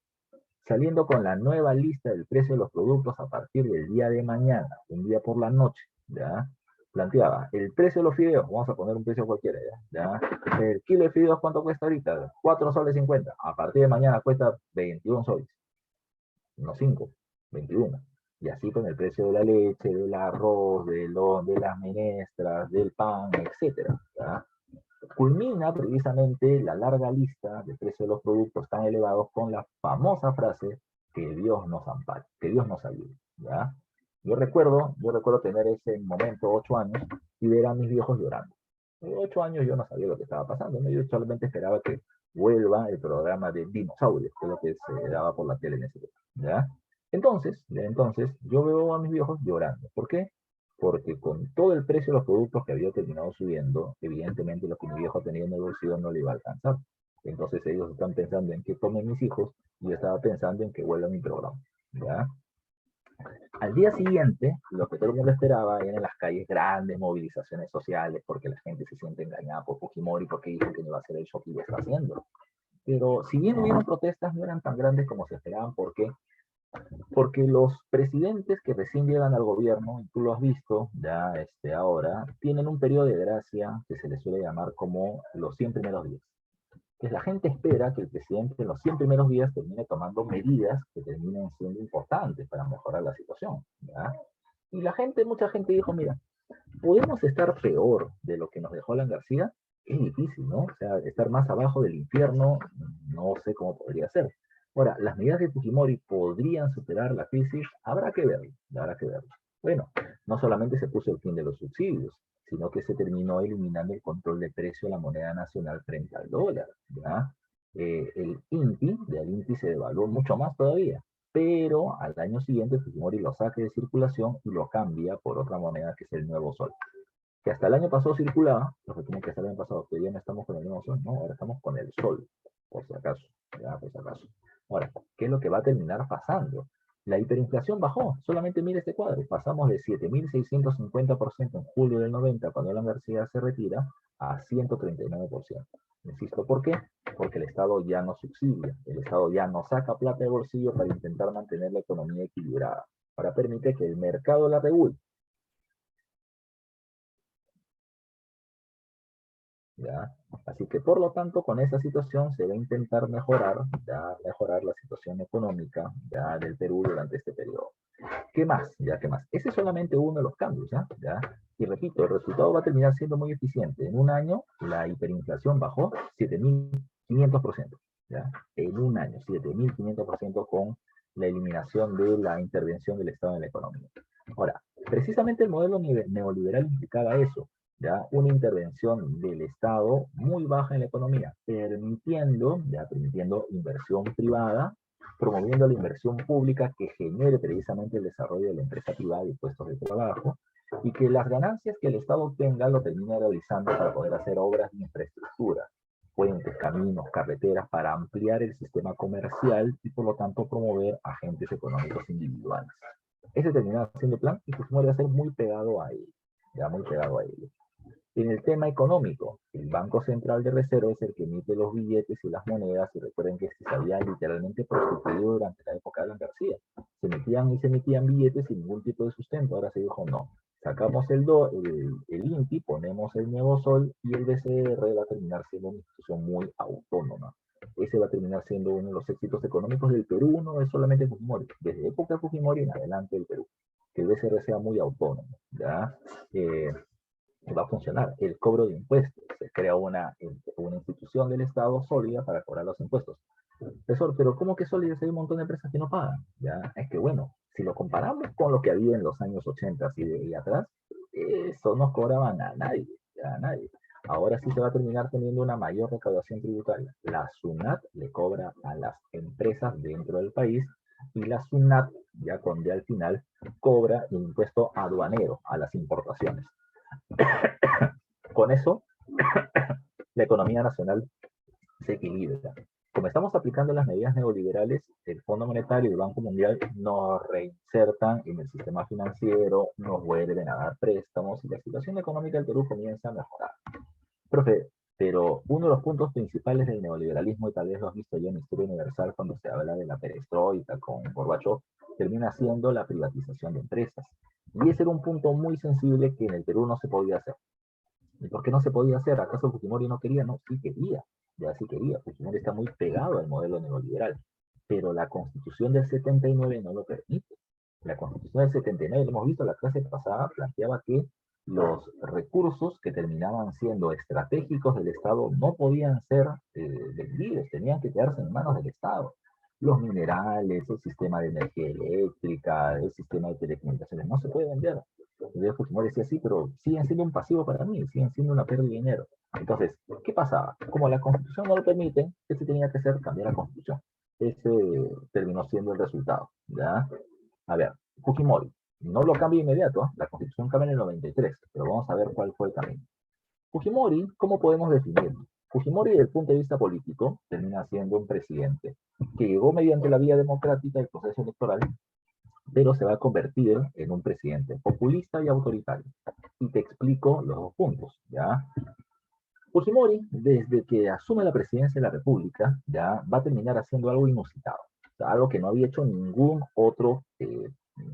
S1: Saliendo con la nueva lista del precio de los productos a partir del día de mañana, un día por la noche, ¿ya? Planteaba, el precio de los fideos, vamos a poner un precio cualquiera, ¿ya? El kilo de fideos, ¿cuánto cuesta ahorita? 4 soles 50. A partir de mañana cuesta 21 soles. No 5, 21. Y así con el precio de la leche, del arroz, de las menestras, del pan, etcétera, ¿ya? Culmina precisamente la larga lista de precios de los productos tan elevados con la famosa frase que Dios nos ampare, que Dios nos ayude, ¿ya? Yo recuerdo tener ese momento, 8 años, y ver a mis viejos llorando. En 8 años yo no sabía lo que estaba pasando, ¿no? Yo solamente esperaba que vuelva el programa de dinosaurios, que es lo que se daba por la tele en ese momento, ¿ya? Entonces, yo veo a mis viejos llorando. ¿Por qué? Porque con todo el precio de los productos que había terminado subiendo, evidentemente lo que mi viejo tenía en el bolsillo no le iba a alcanzar. Entonces ellos están pensando en que tomen mis hijos y yo estaba pensando en que vuelva mi programa, ¿ya? Al día siguiente, lo que todo el mundo esperaba eran en las calles grandes movilizaciones sociales porque la gente se siente engañada por Fujimori porque dijo que no iba a hacer el shock y lo está haciendo. Pero si bien hubieron protestas, no eran tan grandes como se esperaban. ¿Por qué? Porque los presidentes que recién llegan al gobierno, y tú lo has visto ya ahora, tienen un periodo de gracia que se les suele llamar como los 100 primeros días. Pues la gente espera que el presidente en los 100 primeros días termine tomando medidas que terminen siendo importantes para mejorar la situación, ¿ya? Y mucha gente dijo, mira, podemos estar peor de lo que nos dejó Alan García, es difícil, ¿no? O sea, estar más abajo del infierno, no sé cómo podría ser. Ahora, las medidas de Fujimori podrían superar la crisis, habrá que verlo, habrá que verlo. Bueno, no solamente se puso el fin de los subsidios, sino que se terminó eliminando el control de precio de la moneda nacional frente al dólar, ¿ya? El INPI, del INPI se devaluó mucho más todavía, pero al año siguiente Fujimori lo saca de circulación y lo cambia por otra moneda que es el nuevo sol, que hasta el año pasado circulaba, lo que tiene que hasta el año pasado, que ya no estamos con el nuevo sol, no, ahora estamos con el sol, por si acaso, ya, por si acaso. Ahora, ¿qué es lo que va a terminar pasando? La hiperinflación bajó, solamente mire este cuadro, pasamos de 7.650% en julio del 90, cuando la universidad se retira, a 139%. Insisto, ¿por qué? Porque el Estado ya no subsidia, el Estado ya no saca plata de bolsillo para intentar mantener la economía equilibrada, para permitir que el mercado la regule. ¿Ya? Así que por lo tanto con esa situación se va a intentar mejorar, ya, mejorar la situación económica ya, del Perú durante este periodo. ¿Qué más? ¿Ya? ¿Qué más? Ese es solamente uno de los cambios, ¿ya? ¿Ya? Y repito, el resultado va a terminar siendo muy eficiente. En un año la hiperinflación bajó 7.500%, ¿ya? En un año, 7.500% con la eliminación de la intervención del Estado en la economía. Ahora, precisamente el modelo neoliberal implicaba eso, ¿ya? Una intervención del Estado muy baja en la economía, permitiendo inversión privada, promoviendo la inversión pública que genere precisamente el desarrollo de la empresa privada y puestos de trabajo, y que las ganancias que el Estado obtenga lo termine realizando para poder hacer obras de infraestructura, puentes, caminos, carreteras, para ampliar el sistema comercial y por lo tanto promover agentes económicos individuales. Ese terminaba siendo el plan y Fujimori va a ser muy pegado a él, ya muy pegado a él. En el tema económico, el Banco Central de Reserva es el que emite los billetes y las monedas, y recuerden que se había literalmente prostituido durante la época de la García. Se emitían billetes sin ningún tipo de sustento. Ahora se dijo no. Sacamos el INPI, ponemos el nuevo sol y el BCR va a terminar siendo una institución muy autónoma. Ese va a terminar siendo uno de los éxitos económicos del Perú, no es solamente Fujimori. Desde época de Fujimori en adelante el Perú. Que el BCR sea muy autónomo. ¿Ya? Va a funcionar el cobro de impuestos. Se crea una institución del Estado sólida para cobrar los impuestos. Profesor, pero ¿cómo que sólida si hay un montón de empresas que no pagan? Ya, es que bueno, si lo comparamos con lo que había en los años 80 y de ahí atrás, eso no cobraban a nadie, a nadie. Ahora sí se va a terminar teniendo una mayor recaudación tributaria. La SUNAT le cobra a las empresas dentro del país y la SUNAT, ya con D al final, cobra el impuesto aduanero a las importaciones. Con eso, la economía nacional se equilibra. Como estamos aplicando las medidas neoliberales, el Fondo Monetario y el Banco Mundial nos reinsertan en el sistema financiero, nos vuelven a dar préstamos y la situación económica del Perú comienza a mejorar. Profe, pero uno de los puntos principales del neoliberalismo, y tal vez lo has visto ya en Historia Universal cuando se habla de la perestroika con Gorbachev, termina siendo la privatización de empresas. Y ese era un punto muy sensible que en el Perú no se podía hacer. ¿Y por qué no se podía hacer? ¿Acaso Fujimori no quería? No, sí quería, ya sí quería. Fujimori está muy pegado al modelo neoliberal, pero la Constitución del 79 no lo permite. La Constitución del 79, lo hemos visto la clase pasada, planteaba que los recursos que terminaban siendo estratégicos del Estado no podían ser vendidos, tenían que quedarse en manos del Estado. Los minerales, el sistema de energía eléctrica, el sistema de telecomunicaciones, no se puede vender. Y Fujimori decía, sí, pero siguen siendo un pasivo para mí, siguen siendo una pérdida de dinero. Entonces, ¿qué pasaba? Como la Constitución no lo permite, ¿qué se tenía que hacer? Cambiar la Constitución. Ese terminó siendo el resultado, ¿ya? A ver, Fujimori, no lo cambia inmediato, ¿eh? La Constitución cambia en el 93, pero vamos a ver cuál fue el camino. Fujimori, ¿cómo podemos definirlo? Fujimori, desde el punto de vista político, termina siendo un presidente que llegó mediante la vía democrática del proceso electoral, pero se va a convertir en un presidente populista y autoritario. Y te explico los dos puntos, ¿ya? Fujimori, desde que asume la presidencia de la República, ya va a terminar haciendo algo inusitado, o sea, algo que no había hecho ningún otro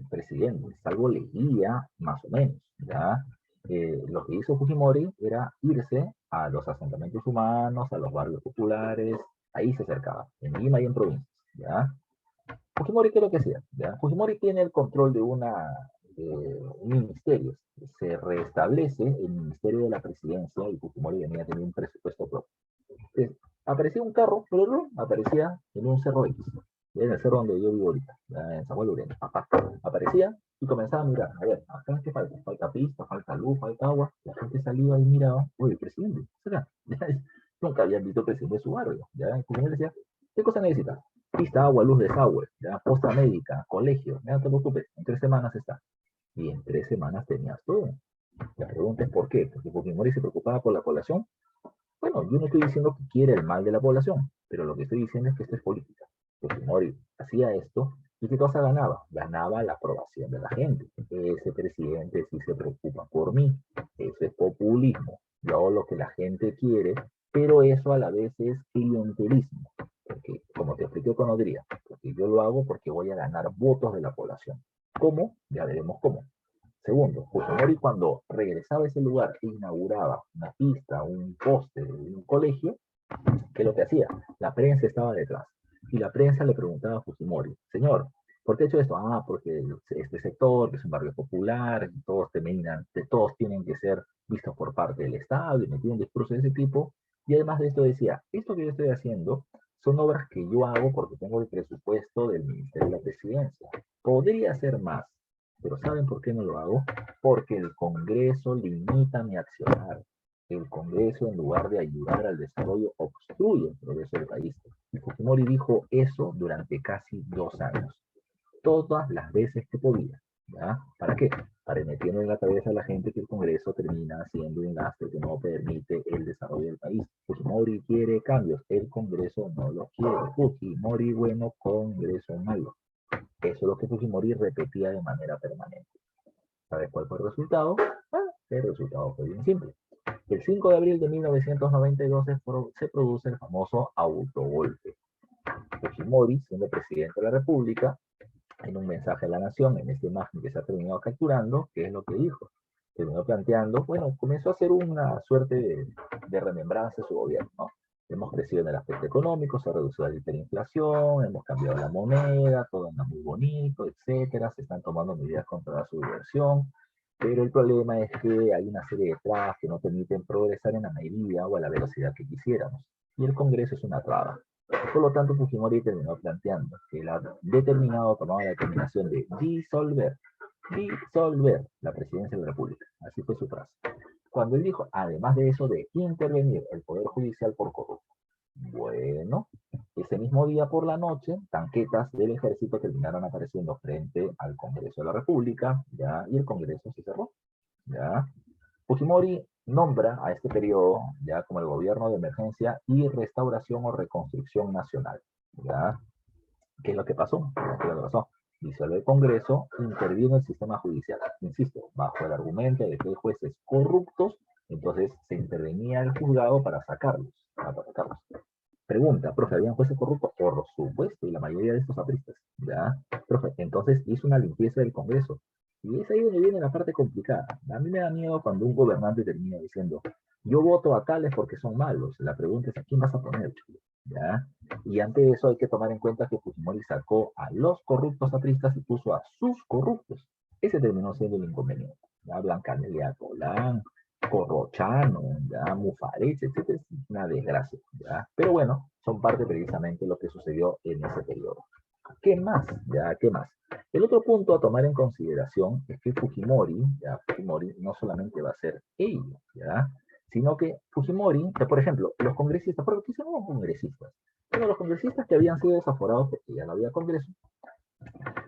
S1: presidente, salvo Leguía, más o menos, ¿ya? Lo que hizo Fujimori era irse a los asentamientos humanos, a los barrios populares, ahí se acercaba, en Lima y en provincias, ¿ya? Fujimori, ¿qué es lo que hacía? ¿Ya? Fujimori tiene el control de un ministerio. Se restablece el Ministerio de la Presidencia y Fujimori venía a tener un presupuesto propio. Entonces, aparecía un carro, pero aparecía en un cerro X, en el cerro donde yo vivo ahorita, en Samuel Urena. Aparecía y comenzaba a mirar, a ver, acá qué falta, falta pista, falta luz, falta agua. La gente salía y miraba, oye, presidente, ¿será? nunca habían visto el presidente de su barrio, ¿ya? Y Fujimori decía, ¿qué cosa necesitas? Pista, agua, luz, desagüe, ¿ya? Posta médica, colegio, ya no te preocupes, en 3 semanas está. Y en 3 semanas tenías todo. La pregunta es ¿por qué? Porque Fujimori se preocupaba por la población. Bueno, yo no estoy diciendo que quiere el mal de la población, pero lo que estoy diciendo es que esto es política. Fujimori hacía esto y ¿qué cosa ganaba? Ganaba la aprobación de la gente. Ese presidente sí se preocupa por mí. Eso es populismo. Yo hago lo que la gente quiere, pero eso a la vez es clientelismo. Porque, como te expliqué con Odría, porque yo lo hago porque voy a ganar votos de la población. ¿Cómo? Ya veremos cómo. Segundo, Fujimori cuando regresaba a ese lugar e inauguraba una pista, un poste, un colegio, ¿qué es lo que hacía? La prensa estaba detrás. Y la prensa le preguntaba a Fujimori, señor, ¿por qué ha hecho esto? Ah, porque este sector, que es un barrio popular, todos tienen que ser vistos por parte del Estado, y metía un discurso de ese tipo. Y además de esto decía, esto que yo estoy haciendo son obras que yo hago porque tengo el presupuesto del Ministerio de la Presidencia. Podría hacer más, pero ¿saben por qué no lo hago? Porque el Congreso limita mi accionar. El Congreso, en lugar de ayudar al desarrollo, obstruye el progreso del país. Y Fujimori dijo eso durante casi 2 años, todas las veces que podía. ¿Ya? ¿Para qué? Para ir metiendo en la cabeza a la gente que el Congreso termina haciendo un gasto que no permite el desarrollo del país. Fujimori quiere cambios, el Congreso no lo quiere. Fujimori bueno, Congreso malo. Eso es lo que Fujimori repetía de manera permanente. ¿Sabes cuál fue el resultado? Bueno, el resultado fue bien simple. El 5 de abril de 1992 se produce el famoso autogolpe. Fujimori, siendo presidente de la República, en un mensaje a la nación, en esta imagen que se ha terminado capturando, ¿qué es lo que dijo? Terminó planteando, bueno, comenzó a hacer una suerte de remembranza de su gobierno, ¿no? Hemos crecido en el aspecto económico, se ha reducido la hiperinflación, hemos cambiado la moneda, todo anda muy bonito, etcétera, se están tomando medidas contra la subversión, pero el problema es que hay una serie de trabas que no permiten progresar en la medida o a la velocidad que quisiéramos, y el Congreso es una traba. Por lo tanto, Fujimori terminó planteando que él ha tomado la determinación de disolver la presidencia de la República. Así fue su frase. Cuando él dijo, además de eso, de intervenir el Poder Judicial por corrupto. Bueno, ese mismo día por la noche, tanquetas del ejército terminaron apareciendo frente al Congreso de la República, ¿ya? Y el Congreso se cerró, ¿ya? Fujimori nombra a este periodo ya como el gobierno de emergencia y restauración o reconstrucción nacional, ¿ya? ¿Qué es lo que pasó? ¿Qué es lo que pasó? Disuelve el Congreso, intervino el sistema judicial. Insisto, bajo el argumento de que hay jueces corruptos, entonces se intervenía el juzgado para sacarlos. Pregunta, profe, ¿habían jueces corruptos? Por supuesto, y la mayoría de estos apristas, ¿ya? Profe, entonces hizo una limpieza del Congreso. Y es ahí donde viene la parte complicada. A mí me da miedo cuando un gobernante termina diciendo, yo voto a tales porque son malos. La pregunta es, ¿a quién vas a poner? ¿Ya? Y ante eso hay que tomar en cuenta que Fujimori sacó a los corruptos apristas y puso a sus corruptos. Ese terminó siendo el inconveniente. ¿Ya? Blancanelia Colán, Corrochano, ya Mufarech, etcétera, es una desgracia, ¿ya? Pero bueno, son parte precisamente de lo que sucedió en ese periodo. ¿Qué más? ¿Ya? ¿Qué más? El otro punto a tomar en consideración es que Fujimori, ya Fujimori no solamente va a ser ello, ¿ya? Sino que Fujimori, por ejemplo, los congresistas, ¿por qué son los congresistas? Bueno, los congresistas que habían sido desaforados porque ya no había congreso,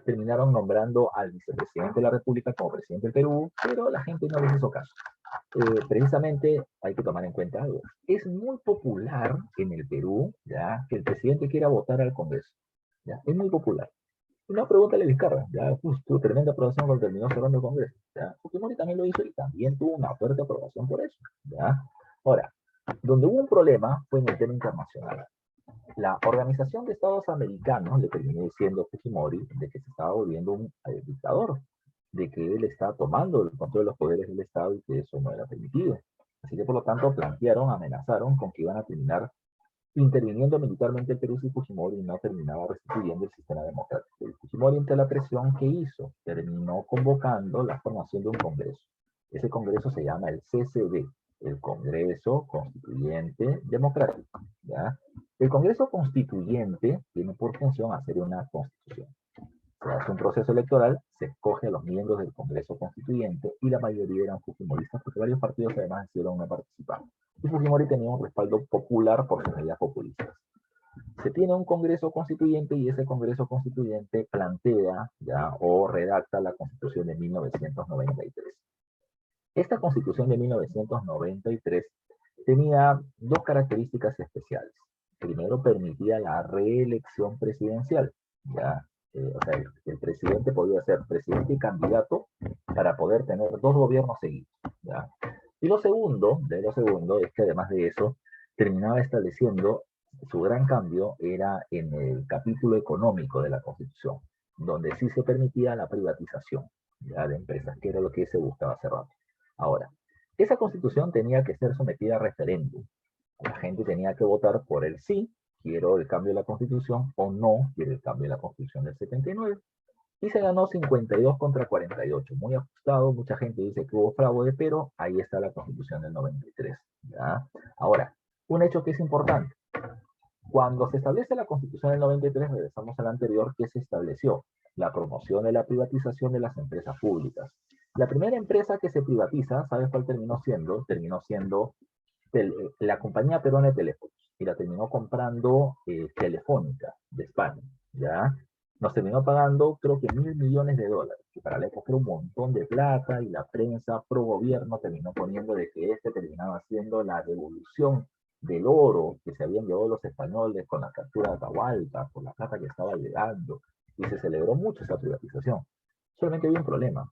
S1: terminaron nombrando al vicepresidente de la República como presidente del Perú, pero la gente no les hizo caso. Precisamente hay que tomar en cuenta algo. Es muy popular en el Perú, ¿ya? Que el presidente quiera votar al Congreso. ¿Ya? Es muy popular. No, pregúntale a Vizcarra, ya justo tremenda aprobación cuando terminó cerrando el Congreso. ¿Ya? Fujimori también lo hizo y también tuvo una fuerte aprobación por eso. ¿Ya? Ahora, donde hubo un problema fue en el tema internacional. La Organización de Estados Americanos le terminó diciendo a Fujimori de que se estaba volviendo un dictador, de que él estaba tomando el control de los poderes del Estado y que eso no era permitido. Así que por lo tanto plantearon, amenazaron con que iban a terminar interviniendo militarmente el Perú si Fujimori no terminaba restituyendo el sistema democrático. Y Fujimori, ante la presión que hizo, terminó convocando la formación de un congreso. Ese congreso se llama el CCD, el Congreso Constituyente Democrático, ¿ya? El Congreso Constituyente tiene por función hacer una constitución. Se hace un proceso electoral, se escoge a los miembros del Congreso Constituyente y la mayoría eran fujimoristas porque varios partidos además decidieron no participar. Y Fujimori tenía un respaldo popular por sus medidas populistas. Se tiene un Congreso Constituyente y ese Congreso Constituyente plantea ya o redacta la Constitución de 1993. Esta Constitución de 1993 tenía dos características especiales. Primero, permitía la reelección presidencial. ¿Ya? O sea, el presidente podía ser presidente y candidato para poder tener dos gobiernos seguidos. ¿Ya? Y lo segundo es que además de eso, terminaba estableciendo su gran cambio era en el capítulo económico de la Constitución, donde sí se permitía la privatización, ¿ya?, de empresas, que era lo que se buscaba hace rato. Ahora, esa Constitución tenía que ser sometida a referéndum. La gente tenía que votar por el sí, quiero el cambio de la Constitución, o no, quiero el cambio de la Constitución del 79, y se ganó 52 contra 48. Muy ajustado, mucha gente dice que hubo fraude, pero ahí está la Constitución del 93. ¿Ya? Ahora, un hecho que es importante. Cuando se establece la Constitución del 93, regresamos a la anterior, que se estableció la promoción de la privatización de las empresas públicas. La primera empresa que se privatiza, ¿sabes cuál terminó siendo? Terminó siendo la compañía peruana de teléfonos, y la terminó comprando Telefónica de España, ¿ya? Nos terminó pagando creo que $1.000 millones, que para la época era un montón de plata, y la prensa pro gobierno terminó poniendo de que este terminaba siendo la revolución del oro que se habían llevado los españoles con la captura de Atahualpa, por la plata que estaba llegando, y se celebró mucho esa privatización. Solamente había un problema.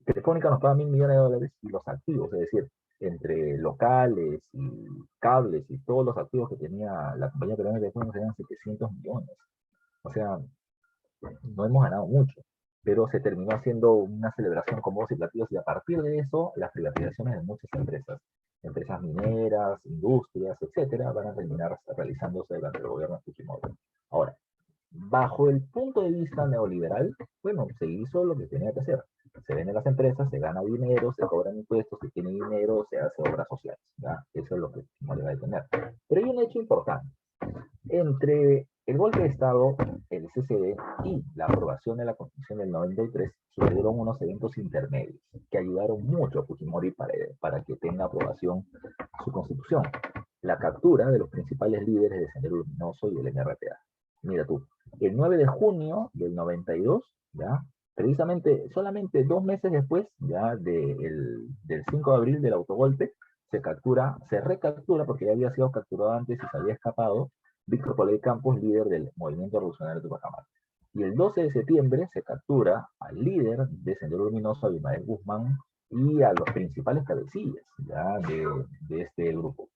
S1: Telefónica nos paga $1.000 millones y los activos, es decir, entre locales y cables y todos los activos que tenía la compañía peruana de teléfonos eran 700 millones. O sea, no hemos ganado mucho, pero se terminó haciendo una celebración con voz y platillos, y a partir de eso, las privatizaciones de muchas empresas mineras, industrias, etcétera, van a terminar realizándose durante el gobierno de Fujimori. Ahora, bajo el punto de vista neoliberal, bueno, se hizo lo que tenía que hacer. Se venden las empresas, se gana dinero, se cobran impuestos, se tiene dinero, se hace obras sociales. ¿Ya? Eso es lo que no le va a detener. Pero hay un hecho importante. Entre el golpe de Estado, el CCD y la aprobación de la Constitución del 93, sucedieron unos eventos intermedios que ayudaron mucho a Fujimori para que tenga aprobación su Constitución. La captura de los principales líderes de Sendero Luminoso y del MRTA. Mira tú, el 9 de junio del 92, ¿ya? Precisamente solamente 2 meses después, ya del 5 de abril del autogolpe, se recaptura, porque ya había sido capturado antes y se había escapado, Víctor Poley Campos, líder del Movimiento Revolucionario de Tupac Amaru. Y el 12 de septiembre se captura al líder de Sendero Luminoso, Abimael Guzmán, y a los principales cabecillas, ¿ya?, de este grupo.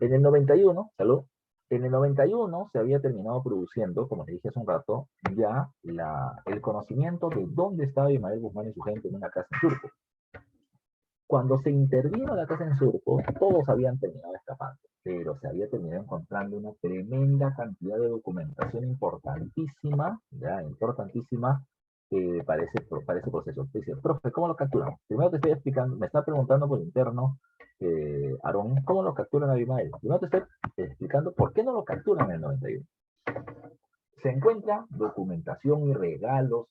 S1: En el 91, salud, en el 91 se había terminado produciendo, como le dije hace un rato, ya el conocimiento de dónde estaba Abimael Guzmán y su gente en una casa en Surco. Cuando se intervino la casa en Surco, todos habían terminado escapando, pero se había terminado encontrando una tremenda cantidad de documentación importantísima, ya, importantísima, para ese proceso. Dice, profe, ¿cómo lo capturamos? Primero te estoy explicando, me está preguntando por interno, Aarón, ¿cómo lo capturan a Abimael? Primero te estoy explicando por qué no lo capturan en el 91. Se encuentra documentación y regalos,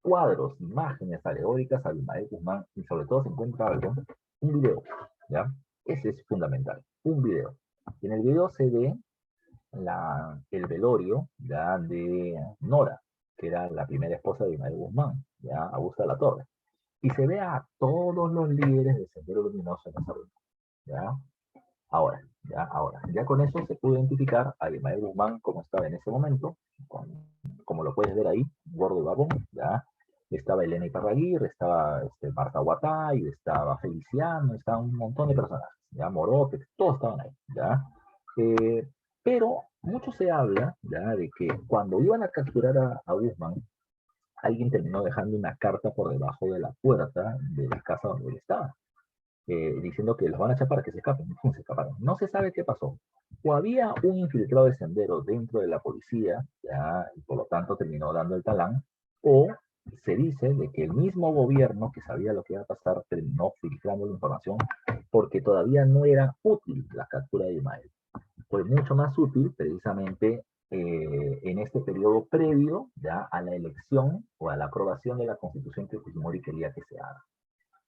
S1: cuadros, imágenes alegóricas a Abimael Guzmán, y sobre todo se encuentra algo, un video, ¿ya? Ese es fundamental, un video. En el video se ve el velorio, ¿ya?, de Nora, que era la primera esposa de Abimael Guzmán, ¿ya?, Augusta de la Torre. Y se ve a todos los líderes de Sendero Luminoso en esa reunión, ¿ya? Ahora, ya con eso se pudo identificar a Abimael Guzmán como estaba en ese momento, como lo puedes ver ahí, gordo y babón, ¿ya? Estaba Elena Iparraguirre, estaba Marta Guatay, estaba Feliciano, estaba un montón de personajes, ¿ya? Morote, todos estaban ahí, ¿ya? Pero mucho se habla, ¿ya?, de que cuando iban a capturar a Guzmán, alguien terminó dejando una carta por debajo de la puerta de la casa donde él estaba, diciendo que los van a echar para que se escapen. Se escaparon. No se sabe qué pasó. O había un infiltrado de Sendero dentro de la policía, ya, y por lo tanto terminó dando el talán, o se dice de que el mismo gobierno que sabía lo que iba a pasar terminó filtrando la información porque todavía no era útil la captura de Abimael. Fue mucho más útil precisamente en este periodo previo ya a la elección o a la aprobación de la Constitución que Fujimori quería que se haga.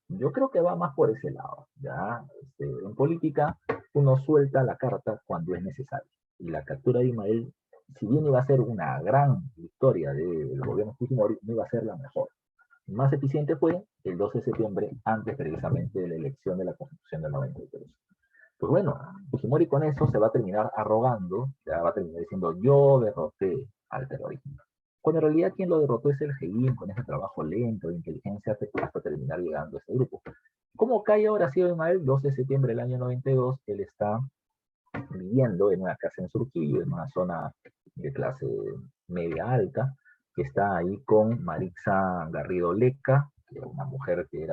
S1: Yo creo que va más por ese lado, ¿ya? En política, uno suelta la carta cuando es necesario. Y la captura de Ismael, si bien iba a ser una gran victoria del gobierno Fujimori, no iba a ser la mejor. Más eficiente fue el 12 de septiembre, antes precisamente de la elección de la Constitución del 93. Pues bueno, Fujimori con eso se va a terminar arrogando, ya va a terminar diciendo yo derroté al terrorismo. Cuando en realidad quien lo derrotó es el GIIN con ese trabajo lento de inteligencia hasta terminar llegando a este grupo. ¿Cómo cae ahora sí Ismael? 12 de septiembre del año 92, él está viviendo en una casa en Surquillo, en una zona de clase media alta, que está ahí con Marixa Garrido Leca, que era una mujer que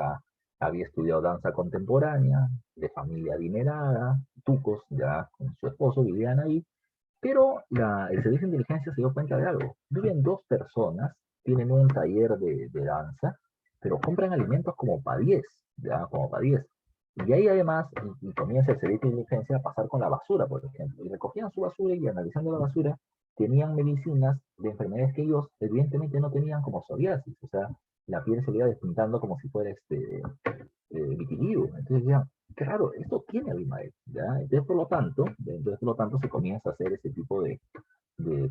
S1: había estudiado danza contemporánea, de familia adinerada, tucos, ya con su esposo vivían ahí, pero el servicio de inteligencia se dio cuenta de algo. Viven dos personas, tienen un taller de danza, pero compran alimentos como para 10, ya, como para 10. Y ahí además, y comienza el servicio de inteligencia a pasar con la basura, por ejemplo. Y recogían su basura y analizando la basura, tenían medicinas de enfermedades que ellos evidentemente no tenían como psoriasis. O sea, la piel se le iba despintando como si fuera vitiligo. Entonces ya, qué raro, esto tiene Abimael, ¿ya? Entonces por lo tanto se comienza a hacer ese tipo de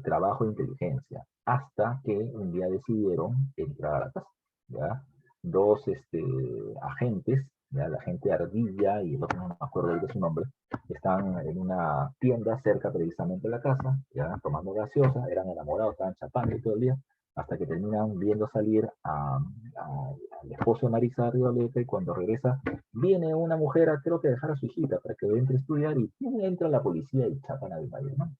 S1: trabajo de inteligencia, hasta que un día decidieron entrar a la casa, ¿ya? Dos agentes, ¿ya? La agente Ardilla y el otro no me acuerdo de su nombre, están en una tienda cerca precisamente de la casa, ya tomando gaseosa, eran enamorados, estaban chapando todo el día, hasta que terminan viendo salir al esposo de Marisa Rivaleta y cuando regresa viene una mujer a creo que dejar a su hijita para que entre a estudiar y entra la policía y chapan a Abimael, ¿no?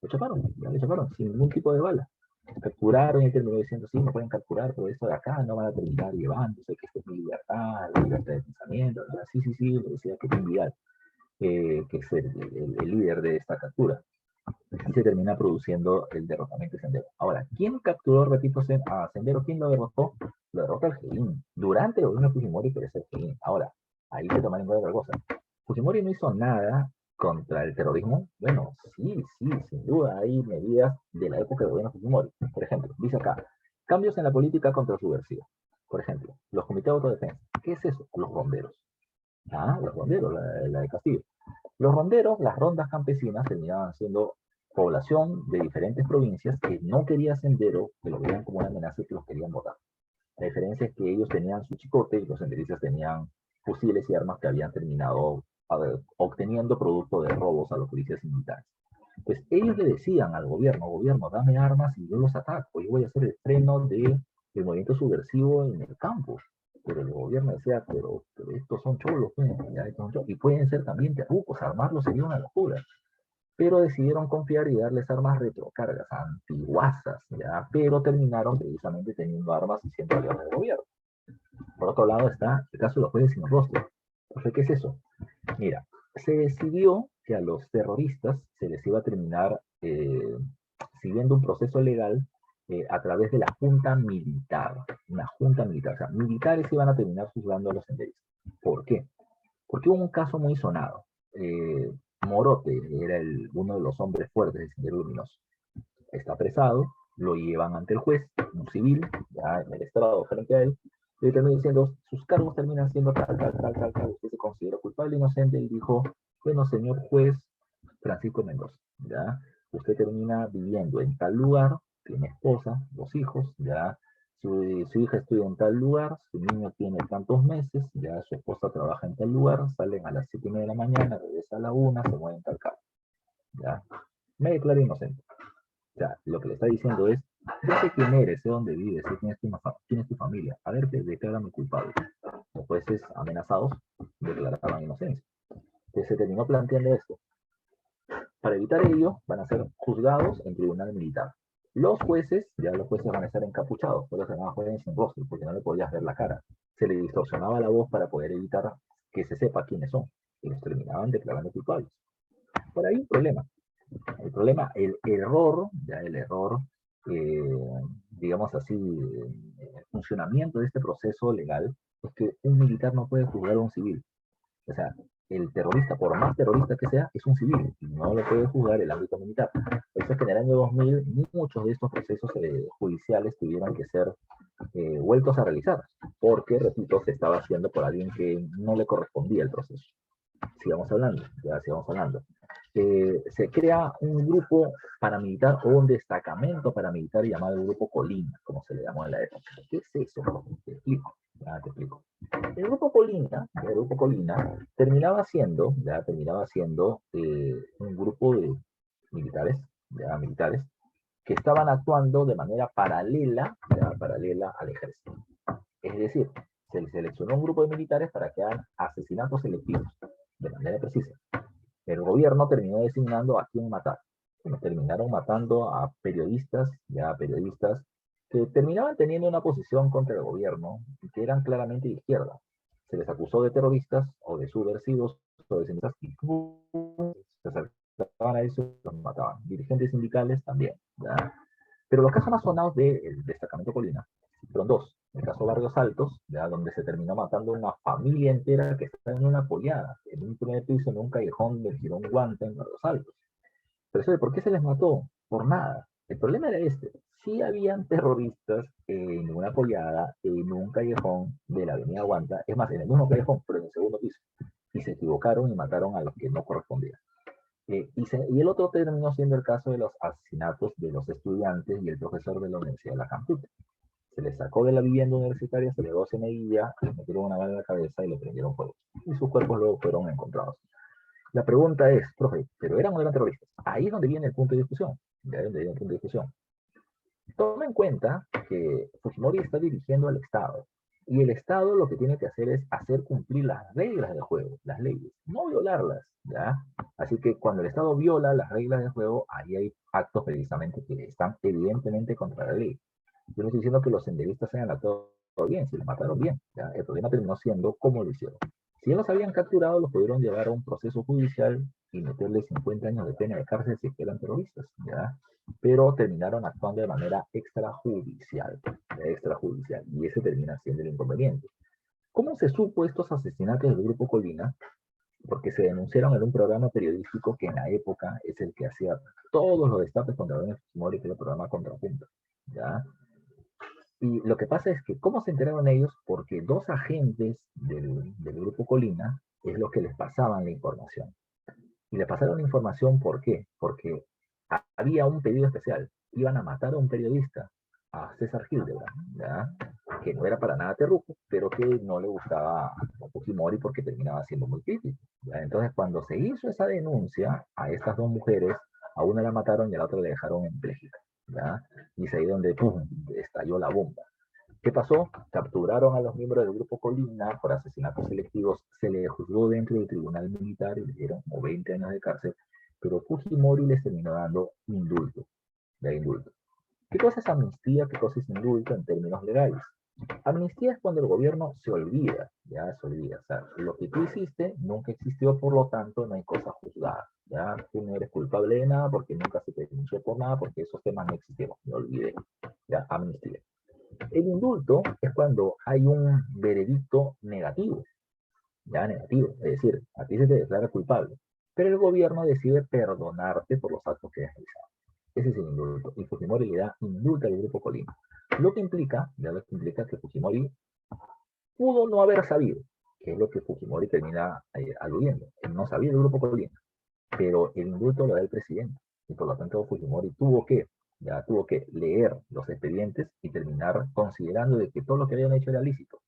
S1: Lo chaparon, ya le chaparon, sin ningún tipo de bala. Capturaron y terminó diciendo, sí, me pueden capturar, pero esto de acá no van a terminar llevándose, que esto es mi libertad, la libertad de pensamiento. Sí, sí, sí, lo decía que es Vidal, que es el líder de esta captura. Y se termina produciendo el derrotamiento de Sendero. Ahora, ¿quién capturó, repito, a Sendero? ¿Quién lo derrotó? Lo derrota el GIIN. Durante el gobierno de Fujimori, pero es el GIIN. Ahora, ahí se toma en cuenta otra cosa. Fujimori no hizo nada contra el terrorismo. Bueno, sí, sí, sin duda hay medidas de la época del gobierno de Fujimori. Por ejemplo, dice acá, cambios en la política contra subversiva. Por ejemplo, los comités de autodefensa. ¿Qué es eso? Los ronderos. Ah, los ronderos, la de Castillo. Los ronderos, las rondas campesinas, terminaban siendo población de diferentes provincias que no quería Sendero, que lo veían como una amenaza y que los querían votar. La diferencia es que ellos tenían su chicote y los senderistas tenían fusiles y armas que habían terminado obteniendo producto de robos a los policías y militares. Pues ellos le decían al gobierno, dame armas y yo los ataco, yo voy a hacer el freno del movimiento subversivo en el campo. Pero el gobierno decía, pero estos son cholos, pues, ya, estos son cholos, y pueden ser también terrucos, armarlos sería una locura. Pero decidieron confiar y darles armas retrocargas, antiguasas, ¿ya? Pero terminaron precisamente teniendo armas y siendo aliados del gobierno. Por otro lado está el caso de los jueces sin rostro. Entonces, ¿qué es eso? Mira, se decidió que a los terroristas se les iba a terminar siguiendo un proceso legal a través de la Junta Militar. Una Junta Militar. O sea, militares iban a terminar juzgando a los senderistas. ¿Por qué? Porque hubo un caso muy sonado. Morote era uno de los hombres fuertes del Sendero Luminoso. Está apresado, lo llevan ante el juez, un civil, ya en el estrado frente a él, y termina diciendo, sus cargos terminan siendo tal, usted se considera culpable, inocente, y dijo, bueno, señor juez Francisco Mendoza, ya, usted termina viviendo en tal lugar, tiene esposa, dos hijos, ya, su hija estudia en tal lugar, su niño tiene tantos meses, ya su esposa trabaja en tal lugar, salen a las 7:30 de la mañana, regresa a la 1, se mueven en tal carro, ya, me declaro inocente. O sea, lo que le está diciendo es, yo sé quién eres, sé dónde vives, sé quién es tu familia. A ver, declárame culpable. Los jueces amenazados declaraban inocencia. Entonces se terminó planteando esto. Para evitar ello, van a ser juzgados en tribunal militar. Los jueces van a estar encapuchados, por eso se llama jueces sin rostro, porque no le podías ver la cara. Se le distorsionaba la voz para poder evitar que se sepa quiénes son. Y los terminaban declarando culpables. Por ahí un problema. El problema, el error, digamos así, el funcionamiento de este proceso legal es que un militar no puede juzgar a un civil. O sea, el terrorista, por más terrorista que sea, es un civil y no lo puede juzgar el ámbito militar. Por eso es que en el año 2000 muchos de estos procesos judiciales tuvieron que ser vueltos a realizar, porque, repito, se estaba haciendo por alguien que no le correspondía el proceso. Sigamos hablando, ya sigamos hablando. Se crea un grupo paramilitar o un destacamento paramilitar llamado el Grupo Colina, como se le llamó en la época. ¿Qué es eso? Te explico, ya te explico. El Grupo Colina terminaba siendo un grupo de militares, militares, que estaban actuando de manera paralela al ejército. Es decir, se les seleccionó un grupo de militares para que hagan asesinatos selectivos, de manera precisa. El gobierno terminó designando a quién matar. Bueno, terminaron matando a periodistas, periodistas que terminaban teniendo una posición contra el gobierno y que eran claramente de izquierda. Se les acusó de terroristas o de subversivos o de sindicalistas y se acercaban a eso y los mataban. Dirigentes sindicales también. ¿Ya? Pero los casos más sonados del destacamento Colina fueron dos. El caso Barrios Altos, ¿ya? Donde se terminó matando una familia entera que estaba en una pollada, en un primer piso, en un callejón del Girón Guanta, en Barrios Altos. Pero ¿sabe por qué se les mató? Por nada. El problema era este. Sí habían terroristas en una pollada, en un callejón de la avenida Guanta, es más, en el mismo callejón, pero en el segundo piso. Y se equivocaron y mataron a los que no correspondían. Y el otro terminó siendo el caso de los asesinatos de los estudiantes y el profesor de la Universidad de la Campute. Se les sacó de la vivienda universitaria, se le dio semilla, les metieron una bala en la cabeza y le prendieron fuego. Y sus cuerpos luego fueron encontrados. La pregunta es, profe, ¿pero eran o no eran terroristas? Ahí es donde viene el punto de discusión. Ya es donde viene el punto de discusión. Toma en cuenta que Fujimori está dirigiendo al Estado. Y el Estado lo que tiene que hacer es hacer cumplir las reglas del juego, las leyes, no violarlas, ¿ya? Así que cuando el Estado viola las reglas del juego, ahí hay actos precisamente que están evidentemente contra la ley. Yo no estoy diciendo que los senderistas hayan actuado bien, si los mataron bien, ¿ya? El problema terminó siendo cómo lo hicieron. Si ya los habían capturado, los pudieron llevar a un proceso judicial y meterles 50 años de pena de cárcel si eran terroristas, ¿ya? Pero terminaron actuando de manera extrajudicial, y ese termina siendo el inconveniente. ¿Cómo se supo estos asesinatos del Grupo Colina? Porque se denunciaron en un programa periodístico que en la época es el que hacía todos los destapes contra Daniel Fujimori, que era el programa Contrapunto, ¿ya? Y lo que pasa es que, ¿cómo se enteraron ellos? Porque dos agentes del Grupo Colina es los que les pasaban la información. Y le pasaron la información, ¿por qué? Porque había un pedido especial. Iban a matar a un periodista, a César Hildebrand, ¿ya? Que no era para nada terruco, pero que no le gustaba a Fujimori porque terminaba siendo muy crítico, ¿ya? Entonces, cuando se hizo esa denuncia a estas dos mujeres, a una la mataron y a la otra la dejaron en Bélgica, ¿ya? Y es ahí donde ¡pum!, estalló la bomba. ¿Qué pasó? Capturaron a los miembros del Grupo Colina por asesinatos selectivos, se les juzgó dentro del tribunal militar y les dieron como 20 años de cárcel, pero Fujimori les terminó dando indulto, indulto. ¿Qué cosa es amnistía? ¿Qué cosa es indulto en términos legales? Amnistía es cuando el gobierno se olvida, ya se olvida. O sea, lo que tú hiciste nunca existió, por lo tanto no hay cosa juzgada. Ya tú no eres culpable de nada porque nunca se te denunció por nada porque esos temas no existieron, me olvidé. Ya, amnistía. El indulto es cuando hay un veredicto negativo, ya negativo, es decir, a ti se te declara culpable, pero el gobierno decide perdonarte por los actos que has realizado. Ese es el indulto. Y Fujimori le da indulto al Grupo Colina. Lo que implica que Fujimori pudo no haber sabido, que es lo que Fujimori termina aludiendo. Él no sabía del Grupo Colina, pero el indulto lo da el presidente. Y por lo tanto Fujimori tuvo que leer los expedientes y terminar considerando de que todo lo que habían hecho era lícito.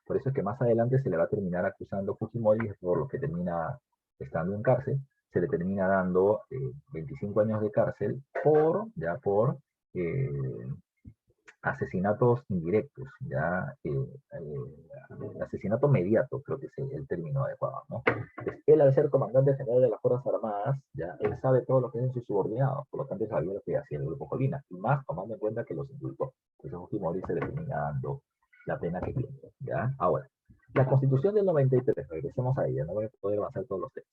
S1: Por eso es que más adelante se le va a terminar acusando a Fujimori, por lo que termina estando en cárcel, se le termina dando 25 años de cárcel por asesinatos indirectos, asesinato mediato, creo que es el término adecuado, ¿no? Entonces, él, al ser comandante general de las Fuerzas Armadas, él sabe todo lo que hacen sus subordinados, por lo tanto sabía lo que hacía el Grupo Colina, y más tomando en cuenta que los indultó. Entonces Fujimori se le termina dando la pena que tiene, ¿ya? Ahora, la Constitución del 93, regresemos a ella, no voy a poder avanzar todos los temas.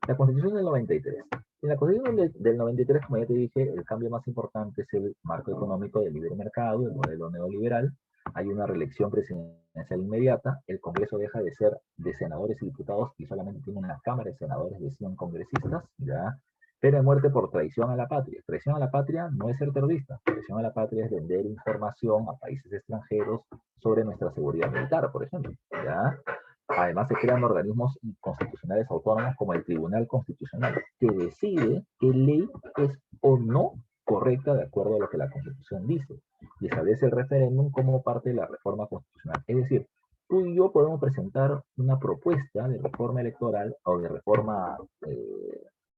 S1: La Constitución del 93. En la Constitución del 93, como ya te dije, el cambio más importante es el marco económico del libre mercado, el modelo neoliberal. Hay una reelección presidencial inmediata, el Congreso deja de ser de senadores y diputados y solamente tiene una Cámara de Senadores de 100 congresistas, ¿ya? Pena de muerte por traición a la patria. Traición a la patria no es ser terrorista. Traición a la patria es vender información a países extranjeros sobre nuestra seguridad militar, por ejemplo. ¿Ya? Además, se crean organismos constitucionales autónomos como el Tribunal Constitucional, que decide qué ley es o no correcta de acuerdo a lo que la Constitución dice, y establece el referéndum como parte de la reforma constitucional. Es decir, tú y yo podemos presentar una propuesta de reforma electoral o de reforma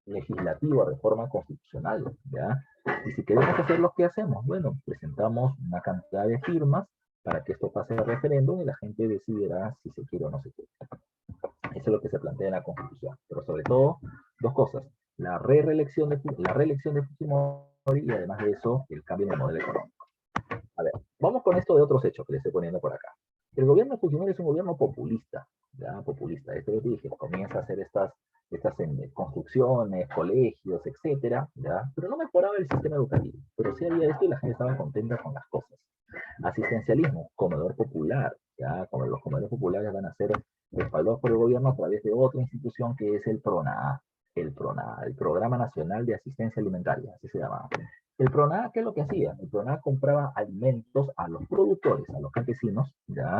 S1: legislativa, reforma constitucional, ¿ya? Y si queremos hacer lo que hacemos, bueno, presentamos una cantidad de firmas para que esto pase al referéndum y la gente decidirá si se quiere o no se quiere. Eso es lo que se plantea en la Constitución. Pero sobre todo, dos cosas. La reelección de Fujimori y además de eso, el cambio en el modelo económico. A ver, vamos con esto de otros hechos que les estoy poniendo por acá. El gobierno de Fujimori es un gobierno populista, ¿ya? Populista. Esto es dije, comienza a hacer estas construcciones, colegios, etcétera, ¿ya? Pero no mejoraba el sistema educativo. Pero sí había esto y la gente estaba contenta con las cosas. Asistencialismo, comedor popular, ¿ya? Como los comedores populares van a ser respaldados por el gobierno a través de otra institución que es el PRONA, el Programa Nacional de Asistencia Alimentaria, así se llamaba. El PRONA, ¿qué es lo que hacía? El PRONA compraba alimentos a los productores, a los campesinos, ¿ya?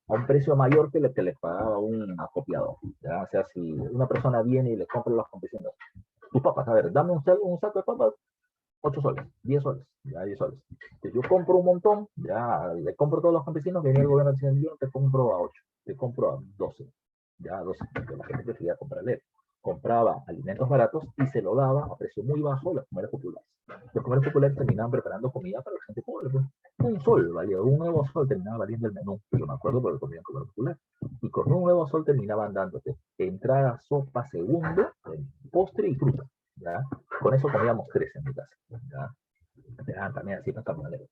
S1: A un precio mayor que lo que les pagaba un acopiador, ¿ya? O sea, si una persona viene y le compra a los campesinos, tus papas, a ver, dame un saco de papas, 8 soles, 10 soles, ya 10 soles. Entonces yo compro un montón, ya le compro a todos los campesinos, venía el gobierno diciendo, yo te compro a 8, te compro a 12, ya 12, porque la gente prefería comprarle. Compraba alimentos baratos y se lo daba a precio muy bajo a los comercios populares. Los comercios populares terminaban preparando comida para la gente pobre. Pues. Un sol valía, un nuevo sol terminaba valiendo el menú, yo me acuerdo porque comía en comercio popular. Y con un nuevo sol terminaban dándote entrada, sopa, segundo, postre y fruta. ¿Ya? Con eso comíamos 3 en mi casa. ¿Ya? También así no camionero.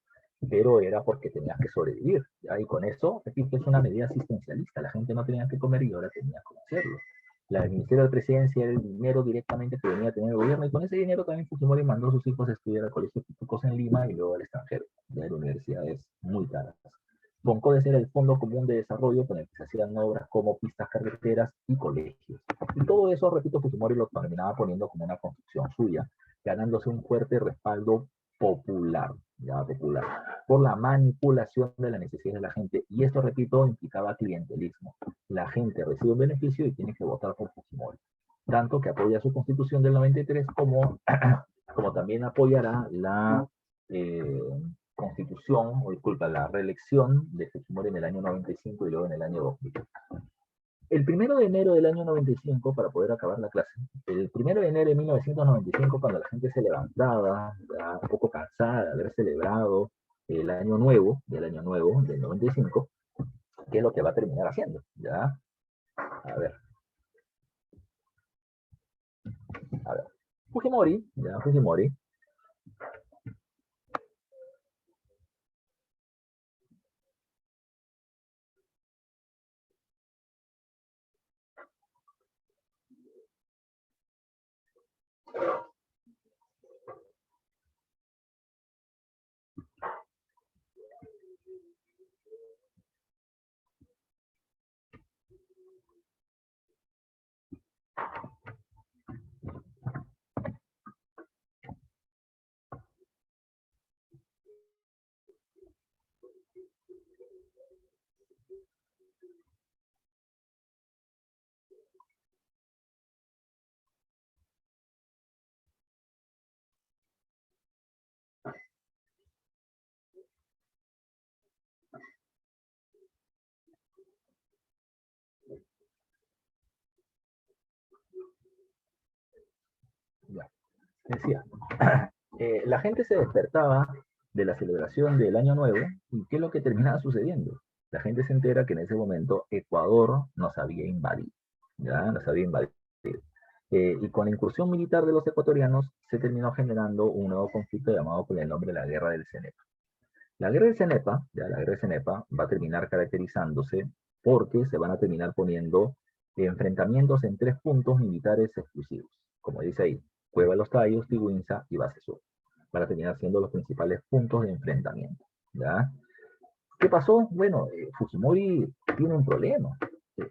S1: Pero era porque tenías que sobrevivir. ¿Ya? Y con eso, repito, es una medida asistencialista. La gente no tenía que comer y ahora tenía que hacerlo. El Ministerio de Presidencia era el dinero directamente que venía a tener el gobierno y con ese dinero también Fujimori mandó a sus hijos a estudiar al colegio públicos en Lima y luego al extranjero. Ya eran universidades muy caras. FONCODES era el Fondo Común de Desarrollo con el que se hacían obras como pistas carreteras y colegios. Y todo eso, repito, Fujimori lo terminaba poniendo como una construcción suya, ganándose un fuerte respaldo popular, ya popular, por la manipulación de la necesidad de la gente. Y esto, repito, implicaba clientelismo. La gente recibe un beneficio y tiene que votar por Fujimori. Tanto que apoya su constitución del 93 como también apoyará la constitución, o disculpa, la reelección de Fujimori en el año 95 y luego en el año 2000. El 1 de enero del año 95, para poder acabar la clase, el 1 de enero de 1995, cuando la gente se levantaba, ya un poco cansada de haber celebrado el año nuevo, del 95, ¿qué es lo que va a terminar haciendo? Ya, a ver, Fujimori, ya, decía, la gente se despertaba de la celebración del Año Nuevo, ¿y qué es lo que terminaba sucediendo? La gente se entera que en ese momento Ecuador nos había invadido, ¿ya? Nos había invadido. Y con la incursión militar de los ecuatorianos se terminó generando un nuevo conflicto llamado por el nombre de la Guerra del Cenepa. La Guerra del Cenepa, ya la Guerra del Cenepa, va a terminar caracterizándose porque se van a terminar poniendo enfrentamientos en 3 puntos militares exclusivos, como dice ahí, Cueva de los Cayos, Tiguinza y Base Sur. Van a terminar siendo los principales puntos de enfrentamiento. ¿Ya? ¿Qué pasó? Bueno, Fujimori tiene un problema.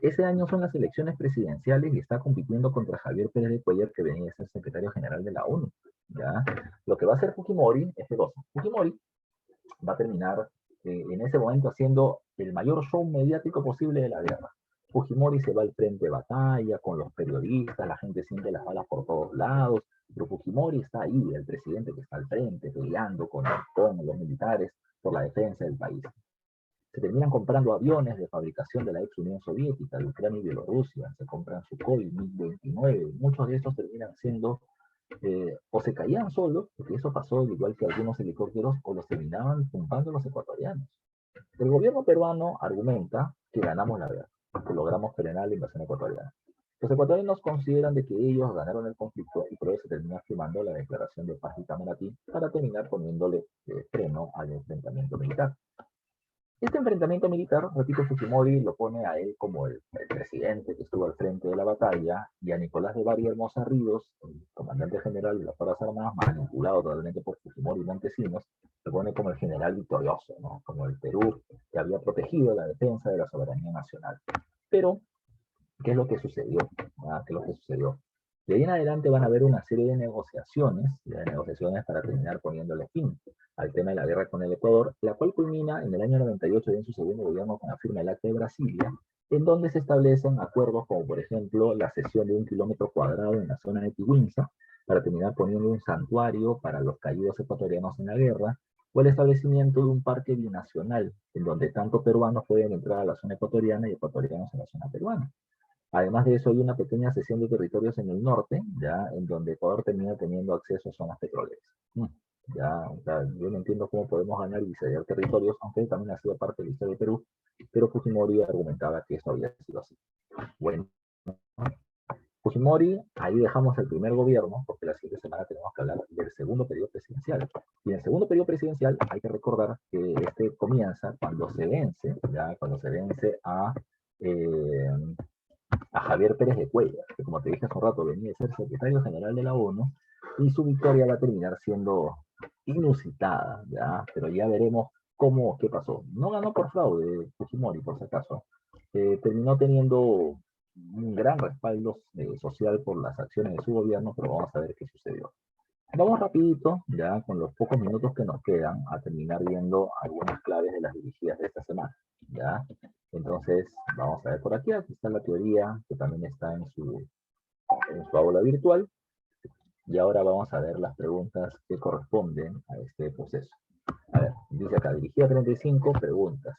S1: Ese año son las elecciones presidenciales y está compitiendo contra Javier Pérez de Cuellar, que venía a ser secretario general de la ONU. ¿Ya? Lo que va a hacer Fujimori es veloz. Fujimori va a terminar en ese momento haciendo el mayor show mediático posible de la guerra. Fujimori se va al frente de batalla con los periodistas, la gente siente las balas por todos lados, pero Fujimori está ahí, el presidente que está al frente, peleando con los militares por la defensa del país. Se terminan comprando aviones de fabricación de la ex Unión Soviética, de Ucrania y Bielorrusia, se compran Sukhoi, MiG-29, muchos de estos terminan siendo o se caían solos, porque eso pasó al igual que algunos helicópteros, o los terminaban tumbando los ecuatorianos. El gobierno peruano argumenta que ganamos la guerra, que logramos frenar la invasión ecuatoriana. Los ecuatorianos consideran de que ellos ganaron el conflicto y por eso se termina firmando la declaración de paz de Itamaraty para terminar poniéndole freno al enfrentamiento militar. Este enfrentamiento militar, repito, Fujimori lo pone a él como el presidente que estuvo al frente de la batalla, y a Nicolás de Bari Hermosa Ríos, el comandante general de las Fuerzas Armadas, manipulado totalmente por Fujimori y Montesinos, lo pone como el general victorioso, ¿no? Como el Perú que había protegido la defensa de la soberanía nacional. Pero, ¿qué es lo que sucedió? ¿Qué es lo que sucedió? De ahí en adelante van a haber una serie de negociaciones para terminar poniéndole fin al tema de la guerra con el Ecuador, la cual culmina en el año 98 en su segundo gobierno con la firma del Acta de Brasilia, en donde se establecen acuerdos como, por ejemplo, la cesión de 1 kilómetro cuadrado en la zona de Tiwinza, para terminar poniendo un santuario para los caídos ecuatorianos en la guerra, o el establecimiento de un parque binacional, en donde tanto peruanos pueden entrar a la zona ecuatoriana y ecuatorianos a la zona peruana. Además de eso, hay una pequeña cesión de territorios en el norte, ya, en donde Ecuador termina teniendo acceso a zonas petroleras. Ya, o sea, yo no entiendo cómo podemos ganar y ceder territorios, aunque también ha sido parte de la historia de Perú, pero Fujimori argumentaba que eso había sido así. Bueno, Fujimori, ahí dejamos el primer gobierno, porque la siguiente semana tenemos que hablar del segundo periodo presidencial. Y en el segundo periodo presidencial hay que recordar que este comienza cuando se vence, ya, cuando se vence a Javier Pérez de Cuellar, que como te dije hace un rato venía de ser secretario general de la ONU, y su victoria va a terminar siendo inusitada, ¿ya? Pero ya veremos qué pasó. No ganó por fraude Fujimori, por si acaso. Terminó teniendo un gran respaldo social por las acciones de su gobierno, pero vamos a ver qué sucedió. Vamos rapidito, ya con los pocos minutos que nos quedan, a terminar viendo algunas claves de las dirigidas de esta semana, ¿ya? Entonces, vamos a ver por aquí está la teoría, que también está en su aula virtual, y ahora vamos a ver las preguntas que corresponden a este proceso. A ver, dice acá, dirigida 35 preguntas.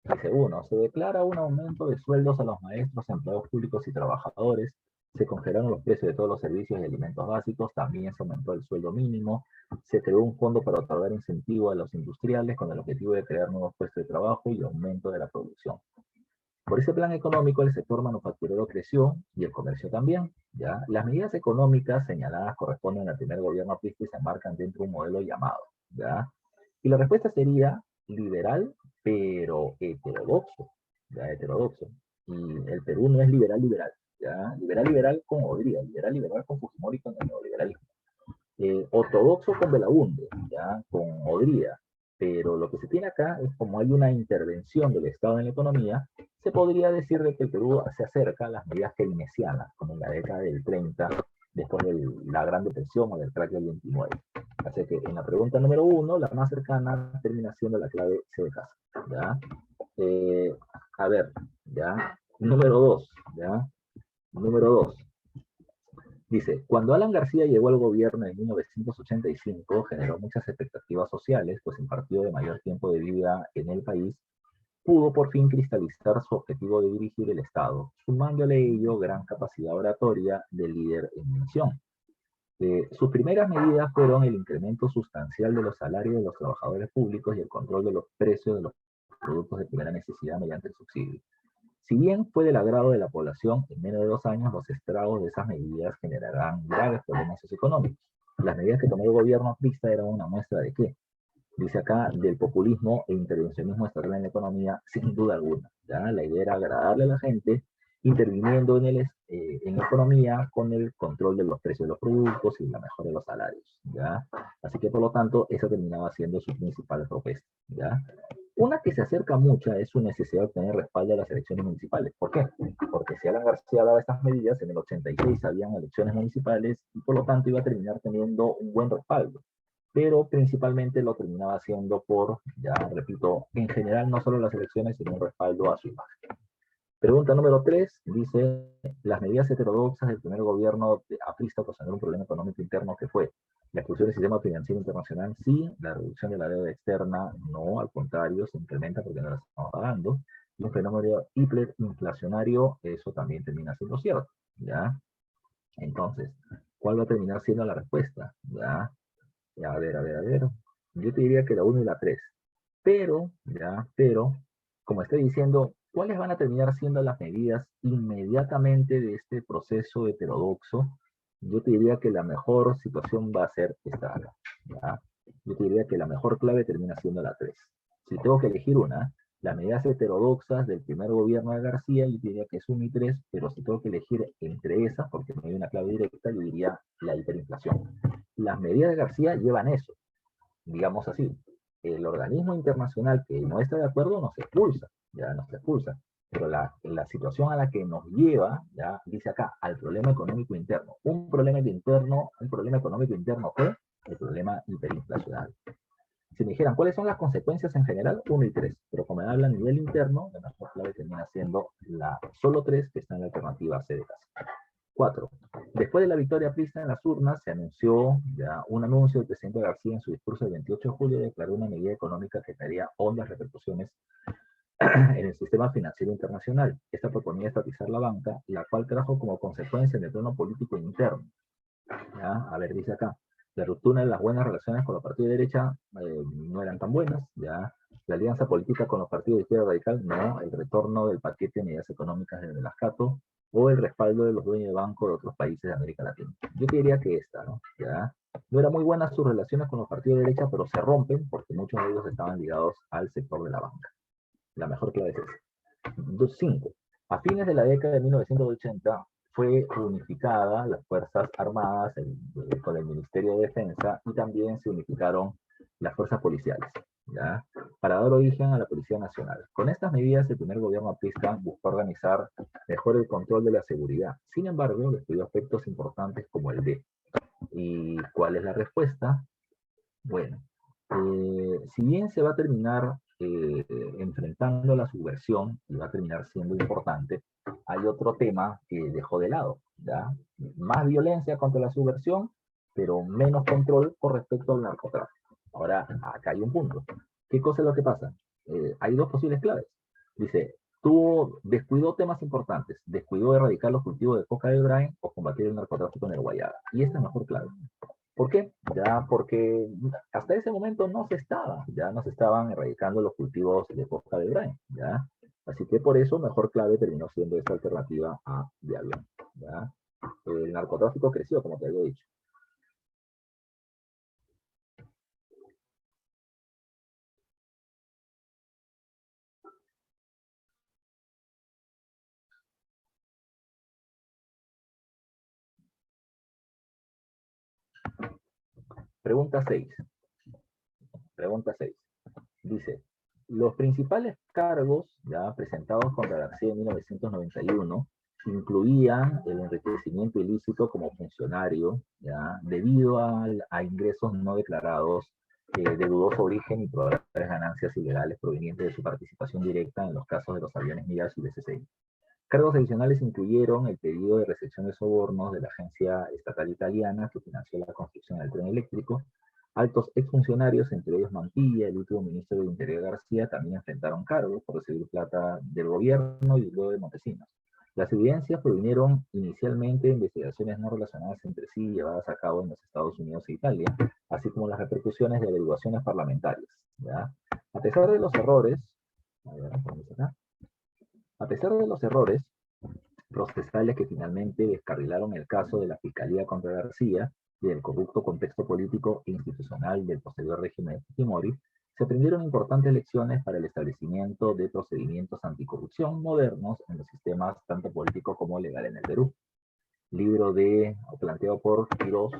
S1: Dice 1, se declara un aumento de sueldos a los maestros, empleados públicos y trabajadores, se congelaron los precios de todos los servicios y alimentos básicos, también se aumentó el sueldo mínimo, se creó un fondo para otorgar incentivo a los industriales con el objetivo de crear nuevos puestos de trabajo y aumento de la producción. Por ese plan económico, el sector manufacturero creció y el comercio también, ¿ya? Las medidas económicas señaladas corresponden al primer gobierno aprista y se enmarcan dentro de un modelo llamado, ¿ya? Y la respuesta sería liberal, pero heterodoxo, ¿ya? Heterodoxo. Y el Perú no es liberal, ¿ya? Liberal con Odría, liberal con Fujimori con el neoliberalismo. Ortodoxo con Belaúnde, ¿ya? Con Odría. Pero lo que se tiene acá es como hay una intervención del Estado en la economía, se podría decir de que el Perú se acerca a las medidas keynesianas, como en la década del 30, después de la Gran Depresión o del crack del 29. Así que en la pregunta número 1, la más cercana termina siendo la clave C de casa, ¿ya? A ver, ¿ya? Número 2, ¿ya? Número 2. Dice, cuando Alan García llegó al gobierno en 1985, generó muchas expectativas sociales, pues impartió de mayor tiempo de vida en el país, pudo por fin cristalizar su objetivo de dirigir el Estado, sumándole a ello gran capacidad oratoria del líder en misión. Sus primeras medidas fueron el incremento sustancial de los salarios de los trabajadores públicos y el control de los precios de los productos de primera necesidad mediante el subsidio. Si bien fue del agrado de la población, en menos de 2 años los estragos de esas medidas generarán graves problemas socioeconómicos. Las medidas que tomó el gobierno aprista eran una muestra de qué. Dice acá, del populismo e intervencionismo estatal en la economía, sin duda alguna. ¿Ya? La idea era agradarle a la gente, interviniendo en la economía con el control de los precios de los productos y la mejora de los salarios. ¿Ya? Así que, por lo tanto, esa terminaba siendo su principal propuesta. ¿Ya? Una que se acerca mucho es su necesidad de obtener respaldo a las elecciones municipales. ¿Por qué? Porque si Alan García daba estas medidas, en el 86 habían elecciones municipales y por lo tanto iba a terminar teniendo un buen respaldo. Pero principalmente lo terminaba haciendo por, ya repito, en general no solo las elecciones, sino un respaldo a su imagen. Pregunta número 3 dice, las medidas heterodoxas del primer gobierno de aprista ocasionaron un problema económico interno que fue la expulsión del sistema financiero internacional, sí, la reducción de la deuda externa, no, al contrario, se incrementa porque no la estamos pagando, y un fenómeno hiperinflacionario, eso también termina siendo cierto, ¿ya? Entonces, ¿cuál va a terminar siendo la respuesta? ¿Ya? A ver, a ver, a ver. Yo te diría que la 1 y la 3. Pero, como estoy diciendo, ¿cuáles van a terminar siendo las medidas inmediatamente de este proceso heterodoxo? Yo te diría que la mejor situación va a ser esta acá, ¿ya? Yo te diría que la mejor clave termina siendo la 3. Si tengo que elegir una, las medidas heterodoxas del primer gobierno de García, yo diría que es 1 y 3, pero si tengo que elegir entre esas, porque no hay una clave directa, yo diría la hiperinflación. Las medidas de García llevan eso, digamos así. El organismo internacional que no está de acuerdo nos expulsa, ya nos expulsa. Pero la situación a la que nos lleva, ya dice acá, al problema económico interno. Un problema económico interno fue el problema hiperinflacional. Si me dijeran cuáles son las consecuencias en general, 1 y 3, pero como me habla a nivel interno, la mejor clave termina siendo la solo 3 que está en la alternativa C de casa. 4. Después de la victoria aprista en las urnas, se anunció ya un anuncio del presidente García en su discurso del 28 de julio, declaró una medida económica que traería hondas repercusiones en el sistema financiero internacional. Esta proponía estatizar la banca, la cual trajo como consecuencia en el plano político interno. ¿Ya? A ver, dice acá, la ruptura de las buenas relaciones con los partidos de derecha no eran tan buenas, ¿ya? La alianza política con los partidos de izquierda radical, no, el retorno del paquete de medidas económicas de Velascato, o el respaldo de los dueños de banco de otros países de América Latina. Yo te diría que esta, ¿no? ¿Ya? No eran muy buenas sus relaciones con los partidos de derecha, pero se rompen porque muchos de ellos estaban ligados al sector de la banca. La mejor clave es esa. 5. A fines de la década de 1980 fue unificada las Fuerzas Armadas con el Ministerio de Defensa y también se unificaron las fuerzas policiales, ¿ya? Para dar origen a la Policía Nacional. Con estas medidas, el primer gobierno aprista buscó organizar mejor el control de la seguridad. Sin embargo, descuidó aspectos importantes como el D. ¿Y cuál es la respuesta? Bueno, si bien se va a terminar enfrentando la subversión y va a terminar siendo importante, hay otro tema que dejó de lado, ¿ya? Más violencia contra la subversión, pero menos control con respecto al narcotráfico. Ahora, acá hay un punto. ¿Qué cosa es lo que pasa? Hay dos posibles claves. Dice, descuidó temas importantes, descuidó erradicar los cultivos de coca de Ibrahim o combatir el narcotráfico en el Guayana. Y esta es la mejor clave. ¿Por qué? Ya porque hasta ese momento ya no se estaban erradicando los cultivos de coca de Ibrahim, ¿ya? Así que por eso mejor clave terminó siendo esta alternativa A de avión, ¿ya? El narcotráfico creció, como te había dicho. Pregunta 6. Pregunta 6. Dice, los principales cargos ya presentados contra García en 1991 incluían el enriquecimiento ilícito como funcionario, ¿ya? Debido a ingresos no declarados de dudoso origen y probables ganancias ilegales provenientes de su participación directa en los casos de los aviones Mirage y BCCI. Cargos adicionales incluyeron el pedido de recepción de sobornos de la agencia estatal italiana que financió la construcción del tren eléctrico. Altos exfuncionarios, entre ellos Mantilla, el último ministro del Interior García, también enfrentaron cargos por recibir plata del gobierno y luego de Montesinos. Las evidencias provinieron inicialmente de investigaciones no relacionadas entre sí llevadas a cabo en los Estados Unidos e Italia, así como las repercusiones de averiguaciones parlamentarias, ¿ya? A pesar de los errores, a ver, vamos acá. A pesar de los errores procesales que finalmente descarrilaron el caso de la Fiscalía contra García y del corrupto contexto político e institucional del posterior régimen de Fujimori, se aprendieron importantes lecciones para el establecimiento de procedimientos anticorrupción modernos en los sistemas tanto político como legal en el Perú. Libro planteado por Quirós,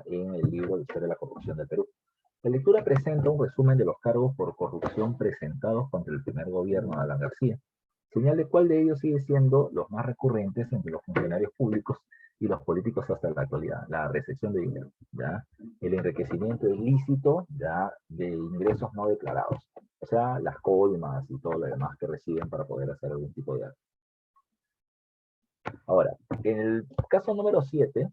S1: en el libro de Historia de la Corrupción del Perú. La lectura presenta un resumen de los cargos por corrupción presentados contra el primer gobierno de Alan García. Señale cuál de ellos sigue siendo los más recurrentes entre los funcionarios públicos y los políticos hasta la actualidad. La recepción de dinero, ¿ya? El enriquecimiento ilícito, ¿ya? De ingresos no declarados. O sea, las coimas y todo lo demás que reciben para poder hacer algún tipo de acto. Ahora, en el caso número 7,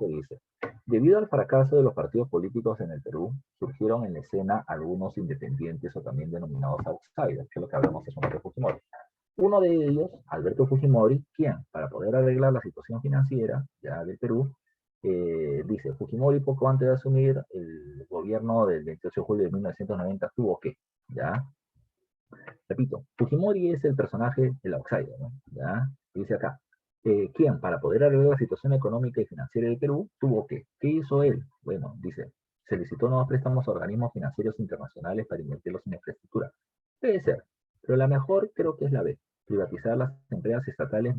S1: dice, debido al fracaso de los partidos políticos en el Perú, surgieron en la escena algunos independientes o también denominados outsiders, que es lo que hablamos hace un rato de Fujimori. Uno de ellos, Alberto Fujimori, quien, para poder arreglar la situación financiera ya del Perú, dice, Fujimori poco antes de asumir el gobierno del 28 de julio de 1990 tuvo que, ¿ya? Repito, Fujimori es el personaje, el outsider, ¿no? ¿Ya? Dice acá, quien para poder arreglar la situación económica y financiera del Perú tuvo que, ¿qué hizo él? Bueno, dice, solicitó nuevos préstamos a organismos financieros internacionales para invertirlos en infraestructura. Puede ser, pero la mejor creo que es la B, privatizar las empresas estatales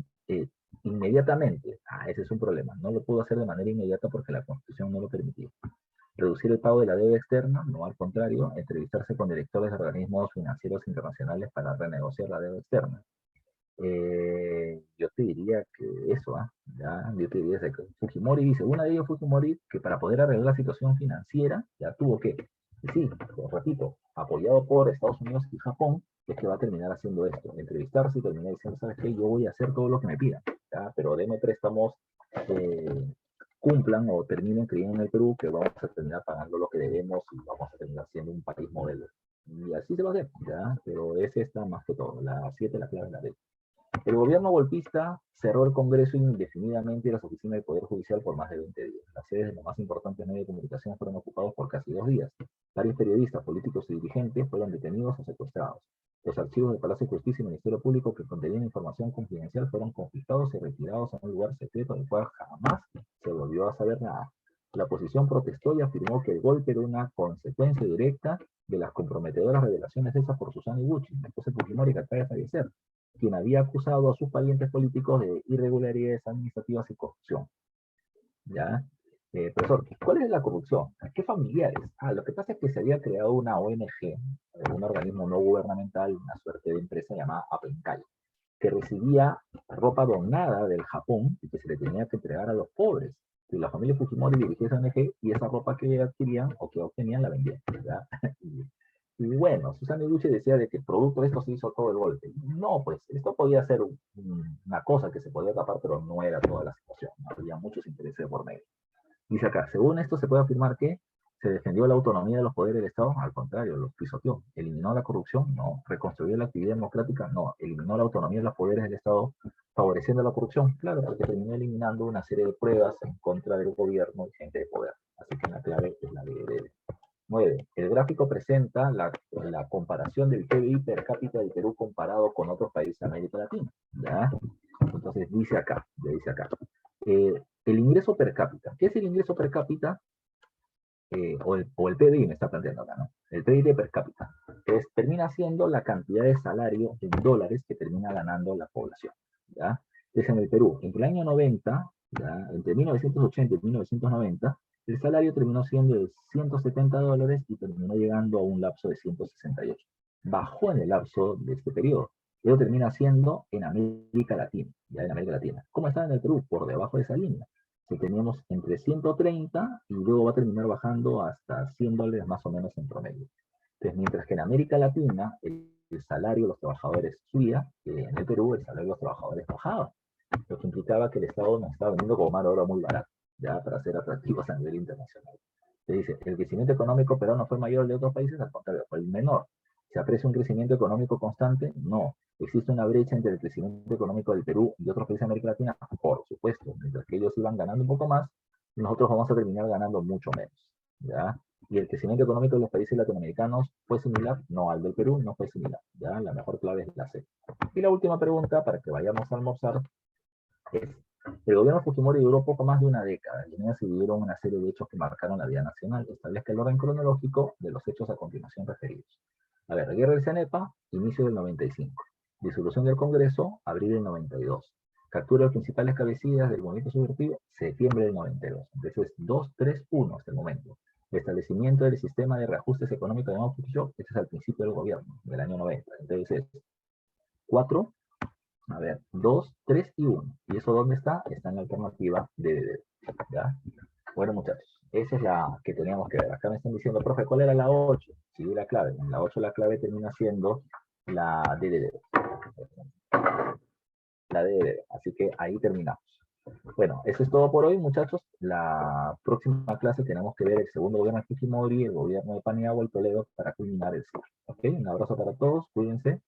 S1: inmediatamente. Ah, ese es un problema, no lo pudo hacer de manera inmediata porque la Constitución no lo permitía. Reducir el pago de la deuda externa, no al contrario, entrevistarse con directores de organismos financieros internacionales para renegociar la deuda externa. Yo te diría que eso, ¿ya? Yo te diría que Fujimori dice, una de ellos Fujimori, que para poder arreglar la situación financiera, ya tuvo que, y sí, lo repito, apoyado por Estados Unidos y Japón, es que va a terminar haciendo esto, entrevistarse y terminar diciendo, ¿sabes qué? Yo voy a hacer todo lo que me pidan, ¿ya? Pero denme préstamos, cumplan o terminen creyendo en el Perú, que vamos a terminar pagando lo que debemos y vamos a terminar siendo un país modelo. Y así se va a hacer, ¿ya? Pero es esta más que todo, la 7, la clave de la ley. El gobierno golpista cerró el Congreso indefinidamente y las oficinas del Poder Judicial por más de 20 días. Las sedes de los más importantes medios de comunicación fueron ocupados por casi 2 días. Varios periodistas, políticos y dirigentes fueron detenidos o secuestrados. Los archivos del Palacio de Justicia y Ministerio Público que contenían información confidencial fueron confiscados y retirados a un lugar secreto del cual jamás se volvió a saber nada. La oposición protestó y afirmó que el golpe era una consecuencia directa de las comprometedoras revelaciones hechas por Susana Iguchi, después de Fujimori, que acaba de fallecer, quien había acusado a sus parientes políticos de irregularidades administrativas y corrupción. ¿Ya? Profesor, ¿cuál es la corrupción? ¿Qué familiares? Lo que pasa es que se había creado una ONG, un organismo no gubernamental, una suerte de empresa llamada Apenkai, que recibía ropa donada del Japón y que se le tenía que entregar a los pobres. Y la familia Fujimori dirigía esa ONG y esa ropa que adquirían o que obtenían la vendían. ¿Ya? Y bueno, Susana Iguchi decía de que producto de esto se hizo todo el golpe. No, pues esto podía ser una cosa que se podía tapar, pero no era toda la situación. ¿No? Había muchos intereses por medio. Dice acá, según esto se puede afirmar que se defendió la autonomía de los poderes del Estado, al contrario, los pisoteó. ¿Eliminó la corrupción? No. ¿Reconstruyó la actividad democrática? No. ¿Eliminó la autonomía de los poderes del Estado favoreciendo la corrupción? Claro, porque terminó eliminando una serie de pruebas en contra del gobierno y gente de poder. Así que la clave es la de 9. El gráfico presenta la comparación del PBI per cápita del Perú comparado con otros países de América Latina. ¿Ya? Entonces dice acá, el ingreso per cápita. ¿Qué es el ingreso per cápita? O el PBI me está planteando acá, ¿no? El PBI per cápita. Termina siendo la cantidad de salario en dólares que termina ganando la población. ¿Ya? Entonces en el Perú, entre el año 90, ¿ya? Entre 1980 y 1990, el salario terminó siendo de $170 y terminó llegando a un lapso de 168. Bajó en el lapso de este periodo. Pero termina siendo en América Latina, ya en América Latina. ¿Cómo está en el Perú? Por debajo de esa línea. Que teníamos entre 130 y luego va a terminar bajando hasta $100 más o menos en promedio. Entonces, mientras que en América Latina el salario de los trabajadores subía, en el Perú el salario de los trabajadores bajaba, lo que implicaba que el Estado nos estaba vendiendo como mano de obra muy barata, ya para ser atractivos a nivel internacional. Se dice, el crecimiento económico peruano fue mayor al de otros países, al contrario, fue el menor. ¿Se aprecia un crecimiento económico constante? No. ¿Existe una brecha entre el crecimiento económico del Perú y otros países de América Latina? Por supuesto. Mientras que ellos iban ganando un poco más, nosotros vamos a terminar ganando mucho menos. ¿Ya? ¿Y el crecimiento económico de los países latinoamericanos fue similar? No, al del Perú no fue similar. ¿Ya? La mejor clave es la C. Y la última pregunta, para que vayamos a almorzar, es, el gobierno Fujimori duró poco más de una década y en ella se vivieron una serie de hechos que marcaron la vida nacional. Establezca el orden cronológico de los hechos a continuación referidos. A ver, la guerra del Cenepa, inicio del 95. Disolución del Congreso, abril del 92. Captura de principales cabecillas del movimiento subversivo, septiembre del 92. Entonces, 2, 3, 1 hasta el momento. Establecimiento establecimiento del sistema de reajustes económicos de Mauricio Chukchi, ese es al principio del gobierno, del año 90. Entonces es 4, a ver, 2, 3 y 1. ¿Y eso dónde está? Está en la alternativa de. ¿Ya? Bueno, muchachos, esa es la que teníamos que ver. Acá me están diciendo, profe, ¿cuál era la 8? Sí, la clave. En la 8 la clave termina siendo la D. La D. Así que ahí terminamos. Bueno, eso es todo por hoy, muchachos. La próxima clase tenemos que ver el segundo gobierno de Fujimori, el gobierno de Paniagua y Toledo para culminar el ciclo. ¿Ok? Un abrazo para todos, cuídense.